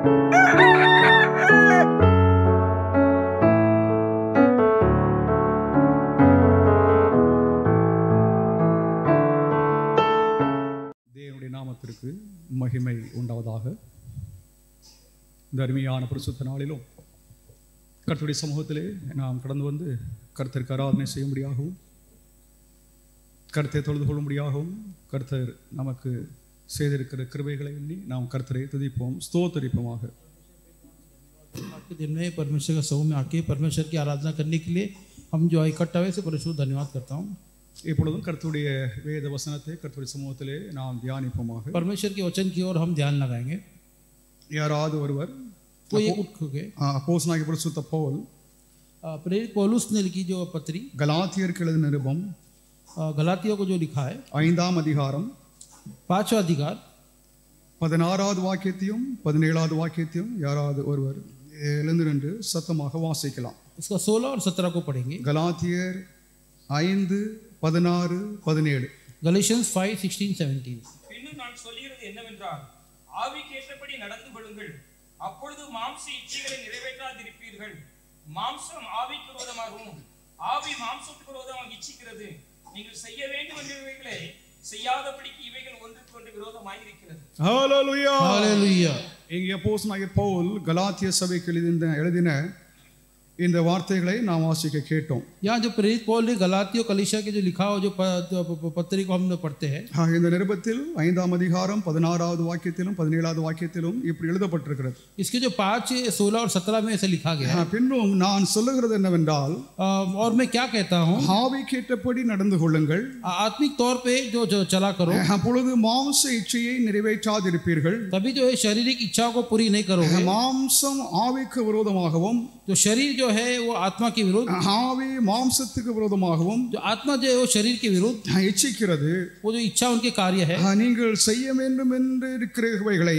தேவனுடைய நாமத்திற்கு மகிமை உண்டாவதாக. இந்த அருமையான பரிசுத்த நாளிலும் கர்த்தருடைய சமூகத்திலே நாம் கடந்து வந்து கர்த்தருக்கு ஆராதனை செய்யும்படியாகவும் கர்த்தரை தொழுது கொள்ளும்படியாகவும் கர்த்தர் நமக்கு செய்திருக்கிற கிருபைகளை எண்ணி நாம் கர்த்தரை துதிப்போம், ஸ்தோத்தரிப்போமாக. दिन में परमेश्वर के समूह में आके परमेश्वर की आराधना करने के लिए हम जो इकट्ठा हुए से परमेश्वर धन्यवाद करता हूँ. இப்பொழுதும் கர்த்தருடைய வேத வசனத்தை கர்த்தருடைய சமூகத்திலே நாம் தியானிப்போமாக. परमेश्वर के वचन की ओर हम ध्यान लगाएंगे. யாராவது ஒருவர் कोई एक उठोगे அப்போஸ்தலனாகிய பரிசுத்த பவுல் प्रेरित पौलुस ने लिखी जो पत्री கலாத்தியருக்கு எழுதின நிருபம் गलातियों को जो लिखा है 5ஆம் அதிகாரம் 5वां अधिकार 16வது வாக்கியத்தையும் 17வது வாக்கியத்தையும் யாராவது ஒருவர் எழுந்து நின்று சத்தமாக வாசிக்கலாம். इसका 16 और 17 को पढ़ेंगे. கலாத்தியர் 5, 16, 17. Galatians 5, 16, 17. இன்னும் நான் சொல்கிறது என்னவென்றால், ஆவிக்கேற்றபடி நடந்து கொள்ளுங்கள், அப்பொழுது மாம்ச இச்சைகளை நிறைவேற்றாதிருப்பீர்கள். மாம்சம் ஆவிக்கு விரோதமாகவும் ஆவி மாம்சத்துக்கு விரோதமாக இச்சிக்கிறது. நீங்கள் செய்ய வேண்டும் என்றவைகளை செய்யாதபடிக்கு இவைகள் ஒன்றுக்கொன்று விரோதமாய் இருக்கிறது. ஹalleluya ஹalleluya. இங்கே அப்போஸ்தலனாகிய பவுல் கலாத்திய சபைக்கு எழுதின இந்த வார்த்தைகளை நாம் வாசிக்க கேட்டோம். यहाँ जो प्रेरित पौल ने गलातियों कलीसिया के जो लिखा हो जो पत्री को हम पढ़ते हैं, இந்த நிருபத்தில் 5ஆம் அதிகாரம் 16வது வாக்கியத்திலும் 17வது வாக்கியத்திலும் இப்படி எழுதப்பட்டிருக்கிறது. इसके जो 5, 16 और 17 में ऐसे लिखा गया है. பின்னும் நான் சொல்லுகிறது என்னவென்றால், और मैं क्या कहता हूँ, ஆவிக்கேற்றபடி நடந்து கொள்ளுங்கள், आत्मिक तौर पे जो चला करो, அப்பொழுது மாம்ச இச்சையை நிறைவேற்றாதிருப்பீர்கள். तभी जो है शारीरिक इच्छाओं को पूरी नहीं करोगे. மாம்சம் ஆவிக்கு விரோதமாகவும் जो शरीर जो है वो आत्मा के विरुद्ध, ஆவி மாம்சத்துக்கு விரோதமாகவும் जो आत्मा जो है वो शरीर के विरुद्ध இச்சிக்கிறது. वो जो इच्छा उनके कार्य है, நீங்கள் செய்ய வேண்டும் என்று இருக்கிறவைகளை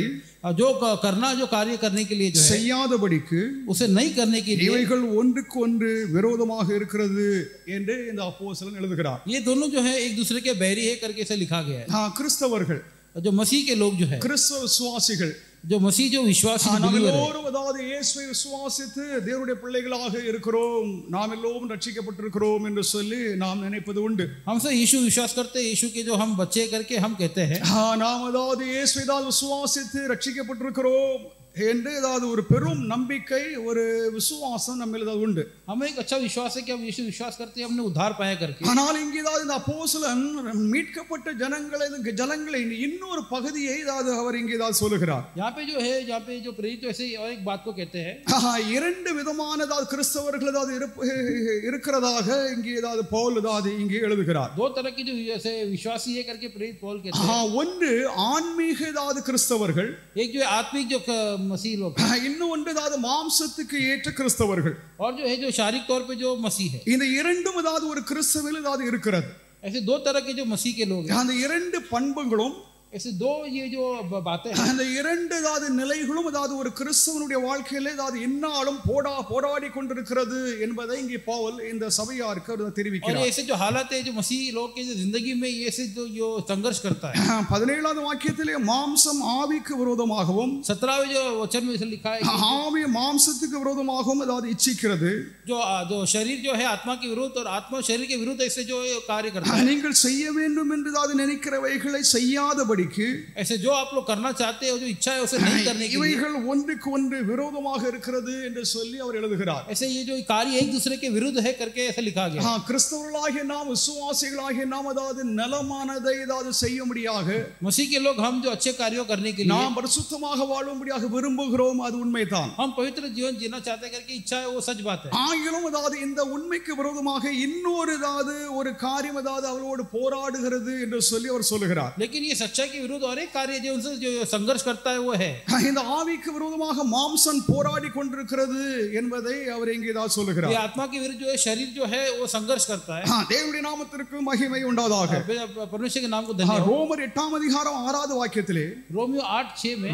जो करना जो कार्य करने के लिए जो है செய்யாதபடிக்கு उसे नहीं करने के लिए இவைகள் ஒன்றுக்கு ஒன்று விரோதமாக இருக்கிறது என்று இந்த அப்போஸ்தலன் எழுதுகிறார். ये दोनों जो है एक दूसरे के बैरी है करके इसे लिखा गया है. கிறிஸ்தவர்கள், जो मसीह के लोग जो है, கிறிஸ்தவ விசுவாசிகள், जो मसीह जो विश्वासी நாம் believer है, எல்லோரும் அதாவது இயேசுவை விசுவாசித்து தேவனுடைய பிள்ளைகளாக இருக்கிறோம், நாம் எல்லோரும் ரட்சிக்கப்பட்டிருக்கிறோம் என்று சொல்லி நாம் நினைப்பது உண்டு. हमसे यीशु विश्वास करते हैं, यीशु के जो हम बच्चे करके हम कहते हैं. நாம் அதாவது இயேசுவை தான் விசுவாசித்து ரட்சிக்கப்பட்டிருக்கிறோம் என்று ஏதாவது ஒரு பெரும் நம்பிக்கை, ஒரு விசுவாசம் நம்ம ஏதாவது உண்டு. हमें एक अच्छा विश्वास है कि हम यीशु विश्वास करते हैं, हमने उद्धार पाया करके. ஆனால் இங்கே ஏதாவது இந்த அப்போஸ்தலன் மீட்கப்பட்ட ஜனங்களை இன்னொரு பகுதியை ஏதாவது அவர் இங்கே ஏதாவது சொல்லுகிறார். यहाँ पे जो है, यहाँ पे जो प्रेरित ऐसे और एक बात को कहते हैं. இரண்டு விதமான ஏதாவது கிறிஸ்தவர்கள் ஏதாவது இருக்கிறதாக இங்கே ஏதாவது பவுல் ஏதாவது இங்கே எழுதுகிறார். दो तरह की जो ऐसे विश्वासी है करके प्रेरित पौल कहते हैं. ஒன்று ஆன்மீக ஏதாவது கிறிஸ்தவர்கள், एक जो आत्मिक जो मसीह लोग, இன்னும் ஒன்று ஏதாவது மாம்சத்துக்கு ஏற்ற கிறிஸ்தவர்கள். और जो है जो शारीरिक तौर पे जो मसीह है. இந்த இரண்டும் ஏதாவது ஒரு கிறிஸ்தவில் ஏதாவது இருக்கிறது. ऐसे दो तरह के जो मसीह के लोग हैं. அந்த இரண்டு பண்புகளும், ऐसे दो ये जो बातें हैं, அந்த இரண்டு ஏதாவது நிலைகளும் ஏதாவது ஒரு கிறிஸ்தவனுடைய வாழ்க்கையில ஏதாவது என்னாலும் போராடி கொண்டிருக்கிறது என்பதை இங்கே பவுல் இந்த சபையாருக்கு और தெரிவிக்கிறார். ऐसे जो हालत है जो मसीह लोग की जिंदगी में ये से जो संघर्ष करता है. 17வது வாக்கியத்திலே மாம்சம் ஆவிக்கு விரோதமாகவும் 17वें जो वचन में लिखा है, ஆவி மாம்சத்துக்கு விரோதமாகவும் ஏதாவது இச்சிக்கிறது. जो शरीर जो है आत्मा के विरुद्ध और आत्मा शरीर के विरुद्ध ऐसे जो कार्य करता है. நீங்கள் செய்ய வேண்டும் என்று ஏதாவது நினைக்கிறவைகளை செய்யாதபடிக்கு ऐसे जो आप लोग करना चाहते हो, जो इच्छा है उसे नहीं करने के लिए, இவைகள் ஒன்றுக்கு ஒன்று விரோதமாக இருக்கிறது என்று சொல்லி அவர் எழுதுகிறார். ऐसे ये जो कार्य एक दूसरे के विरुद्ध है करके ऐसा लिखा गया. கிறிஸ்தவர்களாகிய நாம், விசுவாசிகளாகிய நாம் ஏதாவது நலமானதை ஏதாவது செய்யும்படியாக, मसीह के लोग हम जो अच्छे कार्यों करने के लिए, நாம் பரிசுத்தமாக வாழும்படியாக விரும்புகிறோம், அது உண்மைதான். हम पवित्र जीवन जीना चाहते हैं करके इच्छा है, वो सच बात है. ஆகிலும் ஏதாவது இந்த உண்மைக்கு விரோதமாக இன்னொரு ஏதாவது ஒரு காரியம் ஏதாவது அவளோடு போராடுகிறது என்று சொல்லி அவர் சொல்லுகிறார். लेकिन ये सच्चाई के विरुद्ध और एक कार्य जो उनसे जो संघर्ष करता है वो है. இந்த ஆவிக்கு விரோதமாக மாம்சம் போராடி கொண்டிருக்கிறது என்பதை அவர் இங்கே ஏதாவது சொல்லுகிறார். ये आत्मा के विरुद्ध जो है शरीर जो है वो संघर्ष करता है. தேவனுடைய நாமத்திற்கு மகிமை உண்டாவதாக. परमेश्वर के नाम को धन्यवाद. ரோமர் 8ஆம் அதிகாரம் 6வது வாக்கியத்திலே, रोमियो 8:6 में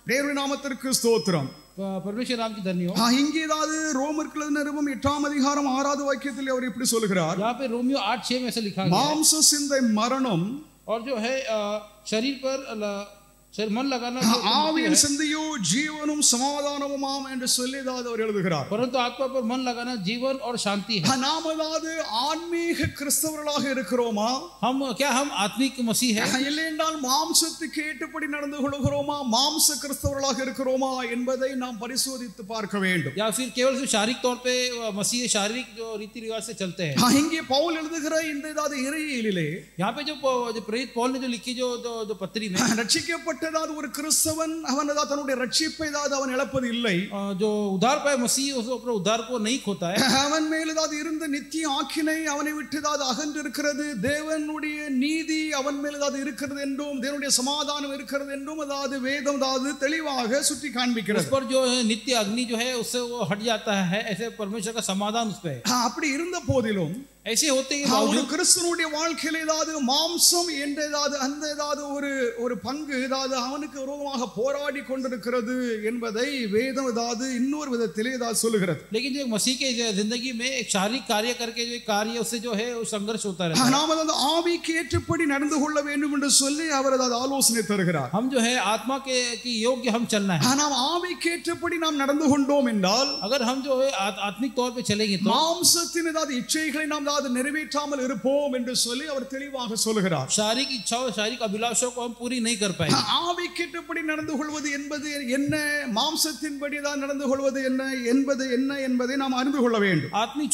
தேவனுடைய நாமத்திற்கு ஸ்தோத்திரம். परमेश्वर नाम की धन्य हो. இங்கே ஏதாவது ரோமர்கள் நிருபம் 8ஆம் அதிகாரம் 6வது வாக்கியத்தில் அவர் இப்படி சொல்லுகிறார். यहाँ पे रोमियो 8:6 में ऐसा लिखा गया है. மாம்ச சிந்தை மரணம், और जो है शरीर पर मन लगाना जो मुक्ति ஆவியின் है, சிந்தையோ ஜீவனும் சமாதானமுமாம் என்று சொல்லி ஏதாவது அவர் எழுதுகிறார். परंतु आत्मा पर मन लगाना जीवन और शांति है. நாம் ஏதாவது ஆன்மீக கிறிஸ்தவர்களாக இருக்கிறோமா? हम आत्मिक मसीह है இல்லை என்றால் மாம்சத்துக்கு ஏற்றபடி நடந்து கொள்கிறோமா, மாம்ச கிறிஸ்தவர்களாக இருக்கிறோமா என்பதை நாம் பரிசோதித்து பார்க்க வேண்டும். या फिर केवल सिर्फ शारीरिक तौर पे मसीह शारीरिक जो रीति रिवाज से चलते हैं. இங்கே பவுல் எழுதுகிற இந்த ஏதாவது இறையிலே यहाँ पे जो प्रेरित पौल ने जो लिखी जो पत्री में ரட்சிக்கப்பட்டதாவது ஒரு கிறிஸ்தவன் அவன் ஏதாவது தன்னுடைய ரட்சிப்பை ஏதாவது அவன் இழப்பது இல்லை. जो उद्धार पाए मसीह उस अपने उद्धार को नहीं खोता है. அவன் மேல் ஏதாவது இருந்த நித்திய ஆக்கினை அவனை விட்டு ஏதாவது அகன்று இருக்கிறது, தேவனுடைய நீதி அவன் மேல் ஏதாவது இருக்கிறது என்றும் தேவனுடைய சமாதானம் இருக்கிறது என்றும் ஏதாவது வேதம் ஏதாவது தெளிவாக சுட்டி காண்பிக்கிறது. उस पर जो है नित्य अग्नि जो है उससे वो हट जाता है, ऐसे परमेश्वर का समाधान उस पे है. அப்படி இருந்த போதிலும் ऐसे होते ही ஒரு बावजूद கிறிஸ்தவனுடைய வாழ்க்கையில் ஏதாவது மாம்சம் என்ற ஏதாவது அந்த ஏதாவது ஒரு பங்கு ஏதாவது அவனுக்கு விரோதமாக போராடி கொண்டிருக்கிறது என்பதை வேதம் ஏதாவது இன்னொரு விதத்திலே ஏதாவது சொல்லுகிறது. लेकिन जो मसीह के जिंदगी में एक शारीरिक कार्य करके जो कार्य उससे जो है वो संघर्ष होता रहता है. நாம் அந்த ஆவிக்கு ஏற்றபடி நடந்து கொள்ள வேண்டும் என்று சொல்லி அவர் ஏதாவது ஆலோசனை தருகிறார். हम जो है आत्मा के की योग्य हम चलना है. நாம் ஆவிக்கு ஏற்றபடி நாம் நடந்து கொண்டோம் என்றால் अगर हम जो है आत्मिक तौर पे चलेंगे तो மாம்சத்தின் ஏதாவது இச்சைகளை நாம் ஏதாவது நிறைவேற்றாமல் இருப்போம் என்று சொல்லி அவர் தெளிவாக சொல்கிறார். शारीरिक इच्छाओं शारीरिक अभिलाषों को हम पूरी नहीं कर पाएंगे. ஆவிக்கேற்றபடி நடந்து கொள்வது என்பது என்ன, மாம்சத்தின்படி தான் நடந்து கொள்வது என்ன என்பது என்ன என்பதை நாம் அறிந்து கொள்ள வேண்டும். आत्मिक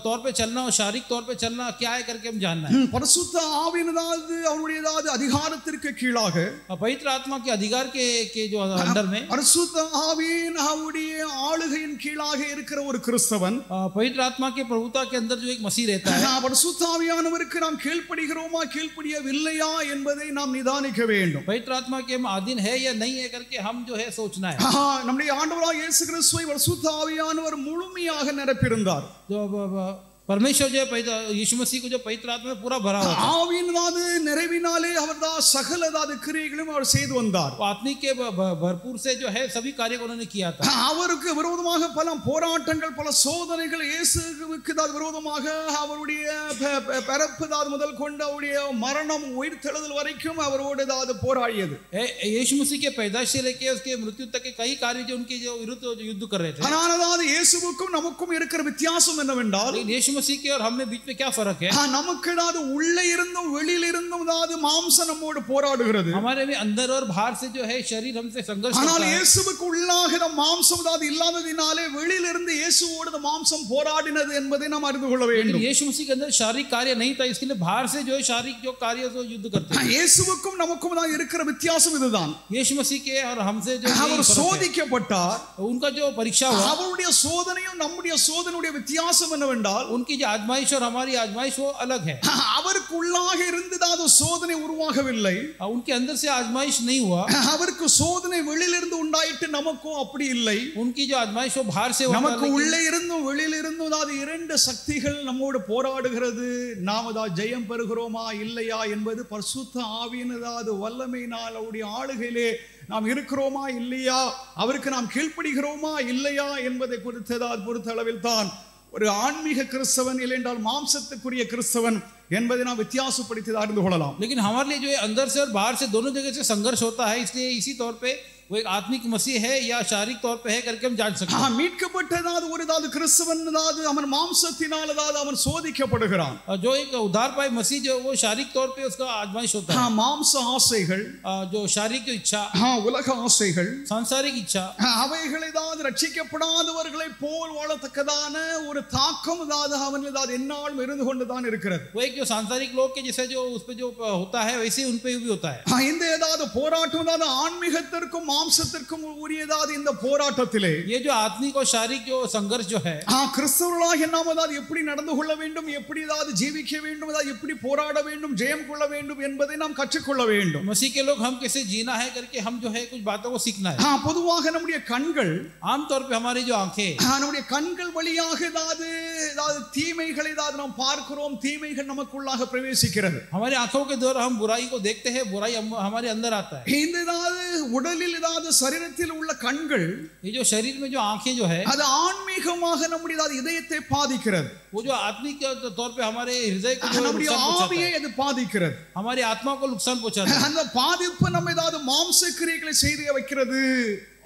तौर पे चलना और शारीरिक तौर पे चलना क्या है करके हम जानना है. பரிசுத்த ஆவியினதாவது அவருடைய ஏதாவது அதிகாரத்திற்கு கீழாக पवित्र आत्मा के अधिकार के जो अंडर में பரிசுத்த ஆவியின் அவருடைய ஆளுகையின் கீழாக இருக்கிற ஒரு கிறிஸ்தவன், पवित्र आत्मा के प्रभुता के अंदर जो एक मसीह रहता है, பரிசுத்த ஆவியானவருக்கு நாம் கீழ்ப்படிகிறோமா கீழ்ப்படியவில்லையா என்பதை நாம் நிதானிக்க வேண்டும். पवित्र आत्मा के हम अधीन है या नहीं है करके हम जो है सोचना है. நம்முடைய ஆண்டவராகிய இயேசு கிறிஸ்துவை பரிசுத்த ஆவியானவர் முழுமையாக நிரப்பியிருந்தார். जो परमेश्वर जो यीशु मसीह को जो पवित्र आत्मा में पूरा भरा हुआ था, ஆவியினாலே நிறைவினாலே அவர்தான் சகலதாத கிரியைகளையும் அவர் செய்து வந்தார். आत्मिक के भरपूर से जो है सभी कार्य को उन्होंने किया था. அவருக்கு விரோதமாக பல போராட்டங்கள் பல சோதனைகள் இயேசுவுக்கு விரோதமாக அவருடைய பிறப்பு முதல் கொண்டு அவருடைய மரணம் உயிர்த்தெழுதல் வரைக்கும் அவரோடு போராடியது. यीशु मसीह के पैदाइश से लेकर उसके मृत्यु तक के कई कार्य जो उनके जो विरुद्ध युद्ध कर रहे थे. ஆனால் இயேசுவுக்கும் நமக்கும் இருக்கிற வித்தியாசம் என்னவென்றால் यीशु मसीह के और हम में बीच में क्या फर्क है. நமக்கு உள்ளே இருந்தும் வெளியில இருந்தும் மாம்சம் நம்மோடு போராடுகிறது. हमारे में अंदर और बाहर से जो है शरीर हमसे संघर्ष करता है. ஆனால் இயேசுவுக்கு உள்ளாக மாம்சம் இல்லாததினாலே வெளியில இருந்து இயேசுவோடு மாம்சம் போராடினது என்பதை நாம் அறிந்து கொள்ள வேண்டும். यीशु मसीह के अंदर शारीरिक कार्य नहीं था, इसके लिए बाहर से जो है शारीरिक जो कार्य जो युद्ध करते हैं. இயேசுவுக்கும் நமக்கும் இருக்கிற வித்தியாசம் இதுதான். यीशु मसीह के और हमसे जो அவர் சோதிக்கப்பட்டார், उनका जो परीक्षा हुआ, அவருடைய சோதனையும் நம்முடைய சோதனையுடைய வித்தியாசம் என்னவென்றால் उनकी जो आजमाइश और हमारी आजमाइश वो अलग है. அவருக்கு உள்ளாக இருந்ததாத சோதனை உருவாகவில்லை, उनके अंदर से आजमाइश नहीं हुआ. அவருக்கு சோதனை வெளியிலிருந்து உண்டாயிட்டு நமக்கும் அப்படி இல்லை. उनकी जो आजमाइश वो बाहर से நமக்கு உள்ளே இருந்தும் வெளியில இருந்தும் இரண்டு சக்திகள் நம்மோடு போராடுகிறது. நாம் ஜெயம் பெறுகிறோமா இல்லையா என்பது பரிசுத்த ஆவியினதாவது வல்லமையினால் அவருடைய ஆளுகையிலே நாம் இருக்கிறோமா இல்லையா, அவருக்கு நாம் கீழ்ப்படுகிறோமா இல்லையா என்பதை பொறுத்த அளவில் தான் ஒரு ஆன்மீக கிறிஸ்தவன் இல்லை என்றால் மாம்சத்துக்குரிய கிறிஸ்தவன் என்பதை நாம் வித்தியாசப்படுத்தி அறிந்து கொள்ளலாம். लेकिन हमारे लिए जो है अंदर से और बाहर से दोनों जगह से संघर्ष होता है, इसलिए इसी तौर पे वो एक आत्मिक मसीह है या शारीरिक तौर पे है करके हम जान सकते हैं. மீட்கப்பட்டதாவது ஒரு கிறிஸ்தவன் அவன் மாம்சத்தினால் அவன் சோதிக்கப்படுகிறான். जो एक उद्धार पाए मसीह जो वो शारीरिक तौर पे उसका आजमाइश होता है. மாம்ச ஆசைகள், जो शारीरिक इच्छा, உலக ஆசைகள், सांसारिक इच्छा, அவைகளை ரட்சிக்கப்படாதவர்களை போல் வாழத்தக்கதான ஒரு தாக்கம் அவன் என்னாலும் இருந்து கொண்டுதான் இருக்கிறது. वो एक जो सांसारिक लोग के जैसे जो उस पे जो होता है वैसे उन पे भी होता है. இந்த போராட்டம் ஆன்மீகத்திற்கும் மாம்சத்திற்கும் உரியதாது இந்த போராட்டத்திலே ये जो आत्मिक और शारीरिक जो संघर्ष जो है, கிறிஸ்தவர்களாகிய நாம் எப்படி நடந்து கொள்ள வேண்டும், எப்படி ஜீவிக்க வேண்டும், எப்படி போராட வேண்டும், ஜெயம் கொள்ள வேண்டும் என்பதை நாம் கற்றுக்கொள்ள வேண்டும். मसीह के लोग हम कैसे जीना है करके हम जो है कुछ बातों को सीखना है. பொதுவாக நம்முடைய கண்கள், आमतौर पे हमारी जो आंखें, நம்முடைய கண்கள் வழியாக தீமைகளை நாம் பார்க்கிறோம், தீமைகள் நமக்குள்ளாக பிரவேசிக்கிறது. हमारी आंखों के द्वारा हम बुराई को देखते हैं, बुराई हमारे अंदर आता है. இந்த உடலில் ஏதாவது சரீரத்தில் உள்ள கண்கள் ये जो शरीर में जो आंखें जो है அது ஆன்மீகமாக நம்முடைய இதயத்தை பாதிக்கிறது. वो जो आत्मिक तौर पे हमारे हृदय को जो நம்முடைய नुकसान पहुंचाता ஆவியை है, அது பாதிக்கிறது. हमारी आत्मा को नुकसान पहुंचाता है। அந்த பாதிப்பு நம்ம ஏதாவது மாம்ச கிரியைகளை செய்து வைக்கிறது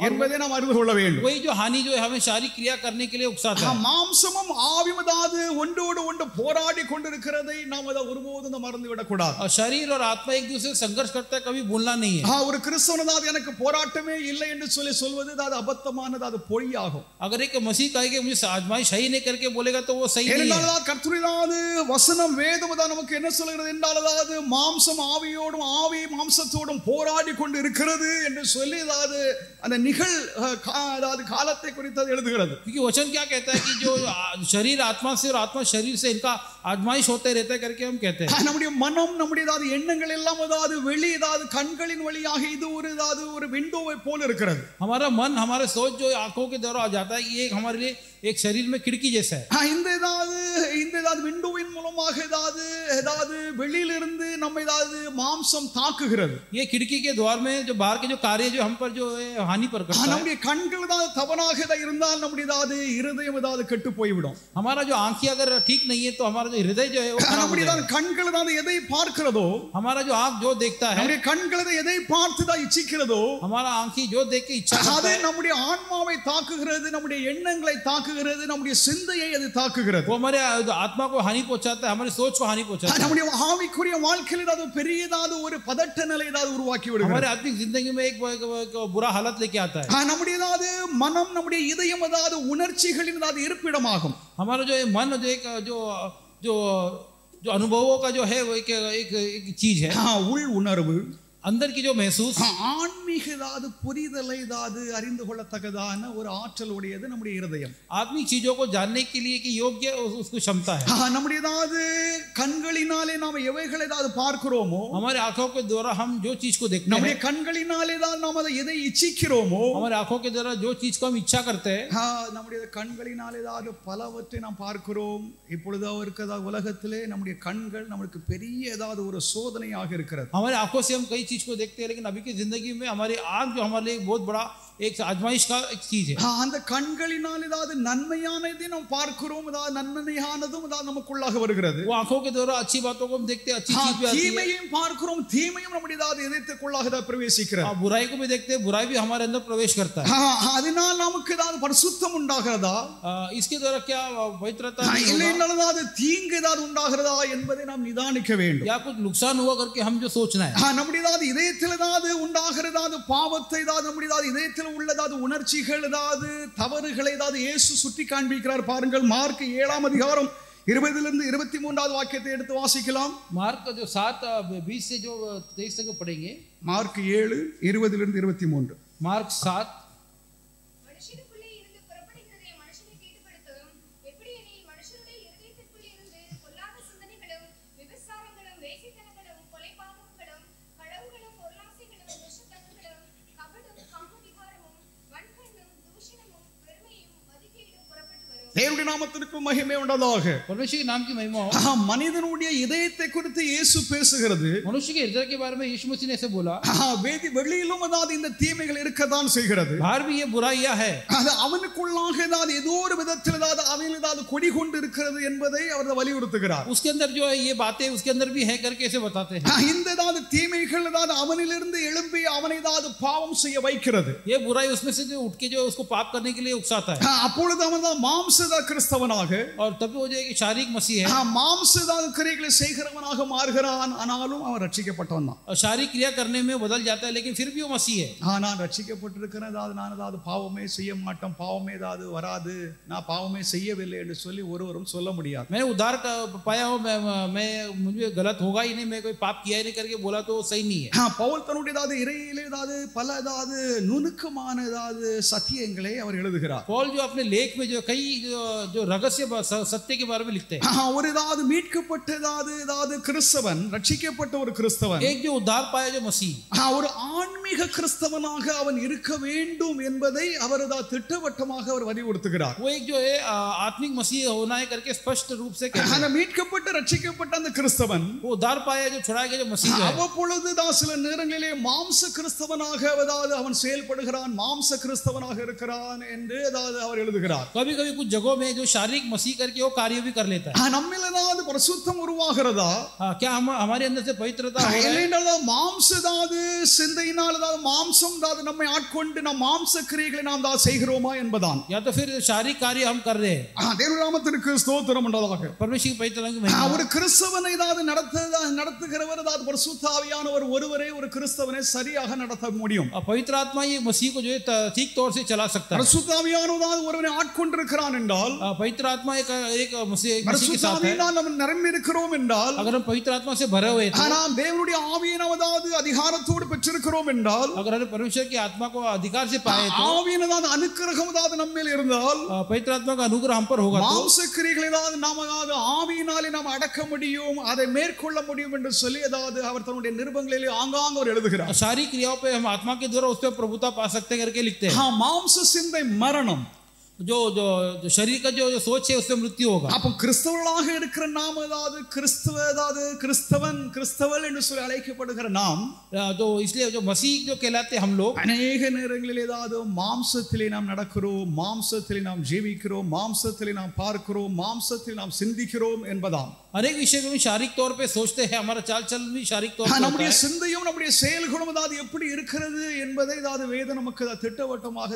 என்பதை நாம் அறிந்து கொள்ள வேண்டும். वही जो हानि जो है हमें शारीरिक क्रिया करने के लिए उकसाता है। மாம்சமும் ஆவியும் ஏதாவது ஒன்றோடு ஒன்று போராடி கொண்டிருக்கிறதை நாம் அதை ஒருபோதும் மறந்து விடக்கூடாது. और शरीर और आत्मा एक दूसरे से संघर्ष करता है, कभी भूलना नहीं है। ஒரு கிறிஸ்தவனாவது எனக்கு போராட்டமே இல்லை என்று சொல்வது அது அபத்தமானது, அது பொய்யாகும். अगर एक मसीह कहेगा मुझे आजमाइश सही नहीं करके बोलेगा तो वो सही नहीं है। ஏனென்றால் கர்த்தருடையது வசனம் வேதம் தான் நமக்கு என்ன சொல்கிறது என்றால் அதாவது மாம்சம் ஆவியோடும் ஆவி மாம்சத்தோடும் போராடி கொண்டு இருக்கிறது என்று சொல்லி அதாவது அந்த அதாவது காலத்தை குறித்து எழுதுகிறது. क्योंकि वचन क्या कहता है कि जो शरीर आत्मा से और आत्मा शरीर से इनका आजमाइश होते रहता है करके हम कहते हैं। நம்முடைய மனம் நம்முடைய அதாவது எண்ணங்கள் எல்லாம் அதாவது வெளி அதாவது கண்களின் வழியாக இது ஒரு விண்டோவை போல இருக்கிறது. हमारा मन हमारे सोच जो आंखों के द्वारा आ जाता है, ये हमारे लिए एक शरीर में खिड़की जैसा है। இந்த அதாவது விண்டோவின் மூலமாக அதாவது வெளியிலிருந்து நம்ம அதாவது மாம்சம் தாக்குகிறது. ये खिड़की के द्वार में जो बाहर के जो कार्य जो हम पर जो हानि पर करता है। நம்முடைய கண்கள் தான் தவறாக இருந்தால் நம்முடைய அதாவது இருதயம் அதாவது கெட்டு போய்விடும். हमारा जो आंखें अगर ठीक नहीं है तो हमारा जो हृदय जो है वो खराब हो जाएगा। கண்கள் தான் எதை பார்க்கிறதோ, हमारा जो आंख जो देखता है, நம்முடைய கண்கள் எதை பார்த்து தான் இச்சிக்கிறதோ, हमारा आंखें जो देख के इच्छा करता அது है, நம்முடைய ஆன்மாவை தாக்குகிறது, நம்முடைய எண்ணங்களை தாக்குகிறது, நம்முடைய சிந்தையை அது தாக்குகிறது. वो हमारे आत्मा को हानि पहुंचाता है, हमारी सोच को हानि पहुंचाता है। நம்முடைய ஆவிக்குரிய வாழ்க்கையில் அது பெரியதாவது ஒரு பதட்ட நிலை ஏதாவது உருவாக்கி விடுகிறது. हमारे आत्मिक जिंदगी में एक बुरा हालत लेके आता है। நம்முடைய அதாவது மனம் நம்முடைய இதயம் அதாவது உணர்ச்சிகளின் அதாவது இருப்பிடமாகும். हमारा जो मन जो एक जो जो जो अनुभवों का जो है वो एक चीज है, உள் உணர்வு, अंदर की जो महसूस, ஆன்மீக அதாவது புரிதலை அதாவது அறிந்து கொள்ளத்தக்கதான ஒரு ஆற்றல் உடையது நம்முடைய இருதயம். आत्मिक चीजों को जानने के लिए कि योग्य उसको क्षमता है। நம்முடைய அதாவது கண்களினாலே நாம் எவைகளை அதாவது பார்க்கிறோமோ, हमारे आंखों के द्वारा हम जो चीज को देखते நம்முடைய हैं, கண்களினாலே தான் நாம் அதை எதை இச்சிக்கிறோமோ, हमारे आंखों के द्वारा जो चीज को हम इच्छा करते हैं, நம்முடைய கண்களினாலே தான் பலவற்றை நாம் பார்க்கிறோம். இப்பொழுது இருக்கிற உலகத்திலே நம்முடைய கண்கள் நமக்கு பெரிய ஏதாவது ஒரு சோதனையாக இருக்கிறது. हमारे आंखों से हम कई चीज को देखते हैं, लेकिन अभी की जिंदगी में हमारी आंख जो हमारे लिए बहुत बड़ा एक आजमाइश का एक चीज है। அந்த கண்களினால் ஏதாவது நன்மையானதை நாம் பார்க்கிறோம், அதாவது நன்மையானதும் அதாவது நமக்குள்ளாக வருகிறது. वो आंखों के द्वारा अच्छी बातों को हम देखते हैं, अच्छी चीज भी आती है। தீமையும் பார்க்கிறோம், தீமையும் நம்முடைய அதாவது இதயத்துக்குள்ளாக பிரவேசிக்கிறது. बुराई को भी देखते हैं, बुराई भी हमारे अंदर प्रवेश करता है। அதனால் நமக்கு ஏதாவது பரிசுத்தம் உண்டாகிறதா, इसके द्वारा क्या पवित्रता இல்லை அதாவது தீங்கு ஏதாவது உண்டாகிறதா என்பதை நாம் நிதானிக்க வேண்டும். या कुछ नुकसान हुआ करके हम जो सोचना है। நம்முடைய அதாவது இதயத்தில் ஏதாவது உண்டாகிறதாவது பாவத்தை ஏதாவது நம்முடைய அதாவது இதயத்தில் உள்ளதாவது உணர்ச்சிகள் ஏதாவது தவறுகளை ஏதாவது இயேசு சுட்டி காண்பிக்கிறார். பாருங்கள், மார்க் 7 அதிகாரம் 20 23 வாக்கியத்தை எடுத்து வாசிக்கலாம். मार्क जो 7:20 से जो 23 तक पढ़ेंगे। மார்க் 7 20 23. मार्क 7 மனுஷனுக்குள்ளே இருந்து புறப்படுகிறதை மனுஷனை தீட்டுப்படுத்தும். எப்படி எனில் மனுஷனுடைய இருதயத்திற்குள் இருந்து பொல்லாத சிந்தனைகளும் விபசாரங்களும் வேசித்தனங்களும் கொலைபாதகங்களும் களவுகளும் பொருளாசைகளும் துஷ்டத்தனங்களும் கபடும் காமவிகாரமும் வன்கண்ணும் தூஷணமும் பெருமையும் மதிகேடும் புறப்பட்டு வரும். தேவனுடைய நாமத்திற்கு மகிமை உண்டாதாக. परमेश्वर के नाम की महिमा हो। மனிதனுடைய இதயத்தை குறித்து இயேசு பேசுகிறது. मनुष्य के हृदय के बारे में यीशु मसीह ने ऐसे बोला, வெளியிலும் அதாவது இந்த தீமைகள் இருக்கத்தான் செய்கிறது. बाहर भी ये बुराइयां है, அது அவனுக்குள்ளாக ஏதாவது ஏதோ ஒரு விதத்தில் ஏதாவது அவனில் ஏதாவது கொடி கொண்டு இருக்கிறது என்பதை அவர் வலியுறுத்துகிறார். उसके अंदर जो है ये बातें उसके अंदर भी है करके ऐसे बताते हैं। இந்த ஏதாவது தீமைகள் ஏதாவது அவனிலிருந்து எழும்பி அவனை ஏதாவது பாவம் செய்ய வைக்கிறது. ये बुराई उसमें से जो उठ के जो उसको पाप करने के लिए उकसाता है। அப்பொழுது அவன் தான் மாம்சத கிறிஸ்தவனாக, और तभी वो जो एक शारीरिक मसीह है, மாம்சத கிரியைகளை செய்கிறவனாக மாறுகிறான். ஆனாலும் அவன் ரட்சிக்கப்பட்டவன் தான். और शारीरिक क्रिया करने में बदल जाता है, लेकिन फिर भी वो मसीह है। நான் ரட்சிக்கப்பட்டிருக்கிறேன், அதாவது நான் ஏதாவது பாவமே செய்ய மாட்டேன், பாவமே ஏதாவது வராது, நான் பாவமே செய்யவில்லை என்று சொல்லி ஒருவரும் சொல்ல முடியாது. मैंने उद्धार पाया हूँ, मैं मुझे गलत होगा ही नहीं, मैं कोई पाप किया ही नहीं करके बोला तो सही नहीं है। பவுல் தன்னுடைய ஏதாவது இறையிலே ஏதாவது பல ஏதாவது நுணுக்கமான ஏதாவது சத்தியங்களை அவர் எழுதுகிறார். पौल जो अपने लेख में जो कई जो जो रहस्य सत्य के बारे में लिखते हैं। ஒரு ஏதாவது மீட்கப்பட்ட ஏதாவது கிறிஸ்தவன், ரட்சிக்கப்பட்ட ஒரு கிறிஸ்தவன், एक जो उद्धार पाया जो मसीह, ஒரு ஆன்மீக கிறிஸ்தவனாக அவன் இருக்க வேண்டும் என்பதை அவர் திட்டவட்டமாக அவர் வலியுறுத்துகிறார். वो एक जो है आत्मिक मसीह होना है करके स्पष्ट रूप से कहते हैं। அந்த மீட்கப்பட்ட ரட்சிக்கப்பட்ட அந்த கிறிஸ்தவன், वो उद्धार पाया जो छुड़ाया गया जो मसीह है, அவ்வப்பொழுது சில நேரங்களிலே மாம்ச கிறிஸ்தவனாக அவன் செயல்படுகிறான், மாம்ச கிறிஸ்தவனாக இருக்கிறான் என்று அவர் எழுதுகிறார். कभी कभी कुछ जगहों में जो शारीरिक मसीह करके वो कार्य भी कर लेता है। நம்மில் ஏதாவது பரிசுத்தம் உருவாகிறதா? क्या हमारे अंदर से पवित्रता हो रहा है? இல்லைன்னா மாம்ச சிந்தையினால் மாம்சம் நம்மை ஆட்கொண்டு நாம் மாம்ச கிரியைகளை நாம் செய்கிறோமா என்பதான். या तो फिर शारीरिक कार्य हम कर रहे हैं। தேவ நாமத்திற்கு ஸ்தோத்திரம் உண்டாவதாக. परमेश्वर की पवित्रता की महिमा। ஒரு கிறிஸ்தவனை நடத்துகிறவர் பரிசுத்த ஆவியானவர் ஒருவரே ஒரு கிறிஸ்தவனை சரியாக நடத்த முடியும். पवित्र आत्मा ये मसीह को जो है ठीक तौर से चला सकता है। பரிசுத்த ஆவியானவர் ஒருவனை ஆட்கொண்டிருக்கிறான் என்றால், पवित्र आत्मा एक मसीह के பரிசுத்த साथ है। ஆவியினால் நாம் நிரம்பி இருக்கிறோம் என்றால், अगर हम पवित्र आत्मा से भरे हुए हैं, நாம் தேவனுடைய ஆவியினதாவது அதிகாரத்தோடு பெற்றிருக்கிறோம் என்றால், अगर हम परमेश्वर की आत्मा को अधिकार से पाए तो, ஆவியினதாவது அனுக்கிரகம் நம்ம மேல் இருந்தால், पवित्र आत्मा का अनुग्रह हम पर होगा तो, மாம்ச கிரியைகளை நாம் ஆவியினாலே நாம் அடக்க முடியும், அதை மேற்கொள்ள முடியும் என்று சொல்லி அவர் தன்னுடைய நிருபங்களிலே ஆங்காங்க அவர் எழுதுகிறார். शारीरिक क्रियाओं पे हम आत्मा के द्वारा उस पर प्रभुता पा सकते करके लिखते हैं। மாம்ச சிந்தை மரணம், जो शरीर का जो सोच है उससे मृत्यु होगा। அப்ப கிறிஸ்தவர்களாக இருக்கிற நாம் கிறிஸ்தவன் என்று சொல்லி அழைக்கப்படுகிற நாம், जो इसलिए जो मसीह जो कहलाते हम लोग, அநேக நேரங்களில் மாம்சத்திலே நாம் நடக்கிறோம், மாம்சத்திலே நாம் ஜீவிக்கிறோம், மாம்சத்திலே நாம் பார்க்கிறோம், மாம்சத்திலே நாம் சிந்திக்கிறோம் என்பதாம். अनेक विषय में शारीरिक तौर पे सोचते हैं, हमारा चाल चलन भी शारीरिक तौर पे நம்முடைய சிந்தையும் நம்முடைய செயல்களும் எப்படி இருக்கிறது என்பதை வேதம் நமக்கு திட்டவட்டமாக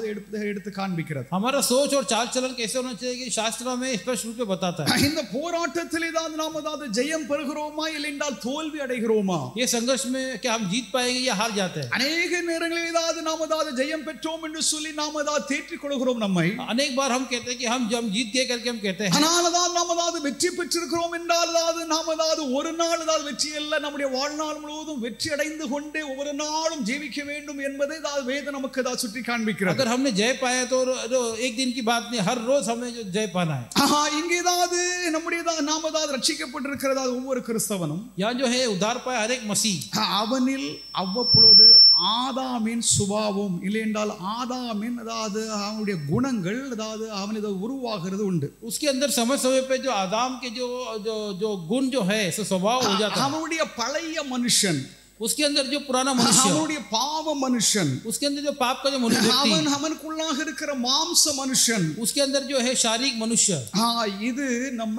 எடுத்து காண்பிக்கிறது. हमारा सोच और चाल चलन कैसे होना चाहिए कि शास्त्रों में स्पष्ट रूप से बताता है। இந்த போராட்டத்தில் நாம் ஜெயம் பெறுகிறோமா இல்லை என்றால் தோல்வி அடைகிறோமா? ये संघर्ष में क्या हम जीत पाएंगे या हार जाते हैं? अनेक நேரங்களில் நாம் ஜெயம் பெற்றோம் என்று சொல்லி நாம் தேற்றிக் கொள்கிறோம் நம்மை. अनेक बार हम कहते हैं कि हम जीत गए करके हम कहते हैं। ஆனால் நாம் வெற்றி பெற்றிருக்கிறோம் என்றால் நாம் ஒரு நாள் வெற்றி அல்ல, நம்முடைய வாழ்நாள் முழுவதும் வெற்றி அடைந்து கொண்டே ஒவ்வொரு நாளும் ஜீவிக்க வேண்டும் என்பதை வேதம் நமக்கு சுட்டி காண்பிக்கிறது. अगर हमने जय पाया तो एक दिन की बात नहीं, हर रोज हमें जो जय पाना है। இங்கே நம்முடைய நாம் ரட்சிக்கப்பட்டிருக்கிறதா ஒவ்வொரு கிறிஸ்தவனும், यहाँ जो है उद्धार पाया हर एक मसीह, அவனில் அவ்வப்பொழுது ஆதாமின் சுபாவம் இல்லை என்றால் ஆதாமின் அவனுடைய குணங்கள் அவன் உருவாகிறது உண்டு. उसके अंदर समय समय पे जो आदाम के जो गुण जो है स्वभाव हो जाता है। அவனுடைய பழைய மனுஷன், उसके अंदर जो पुराना मनुष्य, அவனுடைய பாவ மனுஷன், उसके अंदर जो पाप का जो मनुष्य, அவனுக்குள்ளாக இருக்கிற மாம்ச மனுஷன், उसके अंदर जो है शारीरिक मनुष्य, இது நம்ம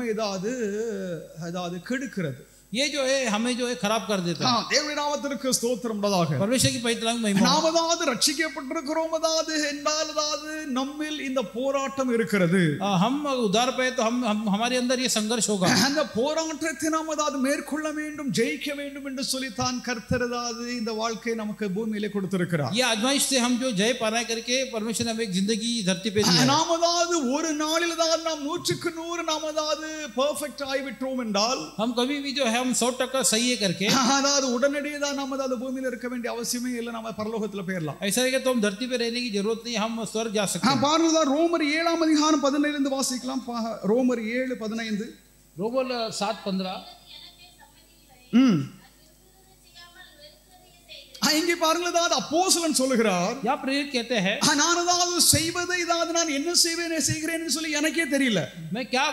கெடுக்கிறது. ये जो है हमें जो है खराब कर देता है। தேவனுடைய நாமத்திற்கு ஸ்தோத்திரம் உண்டாவதாக. परमेश्वर की पवित्रता की महिमा। நாம் ரட்சிக்கப்பட்டிருக்கிறோம் என்றால் நம்மில் இந்த போராட்டம் இருக்கிறது. हम उद्धार पाए तो हम हमारे अंदर ये संघर्ष होगा। அந்த போராட்டத்தை நாம் மேற்கொள்ள வேண்டும், ஜெயிக்க வேண்டும் என்று சொல்லி தான் கர்த்தர் இந்த வாழ்க்கையை நமக்கு பூமியிலே கொடுத்திருக்கிறார். ये आजमाइश से हम जो जय पाना करके परमेश्वर ने हमें एक जिंदगी धरती पे दी है। நாம் ஒரு நாளில் நாம் 100க்கு 100 நாம் பெர்ஃபெக்ட் ஆகிவிட்டோம் என்றால், हम कभी भी जो है हम 100% सही है करके உடனடியாக நாம் பூமியில இருக்க வேண்டிய அவசியமே இல்லை, நாம பரலோகத்துல போயிடலாம். ऐसा है कि तो हम धरती पे रहने की जरूरत नहीं, हम स्वर्ग जा सकते हैं। பாருங்க ரோமர் 7ஆம் அதிகாரம் 15 இருந்து வாசிக்கலாம். ரோமர் 7:15. रोमर 7:15। இங்கே பாருங்க அப்போஸ்தலன் சொல்லுகிறார், यहाँ प्रेरित कहते हैं, நான் செய்வதை நான் என்ன செய்கிறேன்னு சொல்லி எனக்கே தெரியல, मैं क्या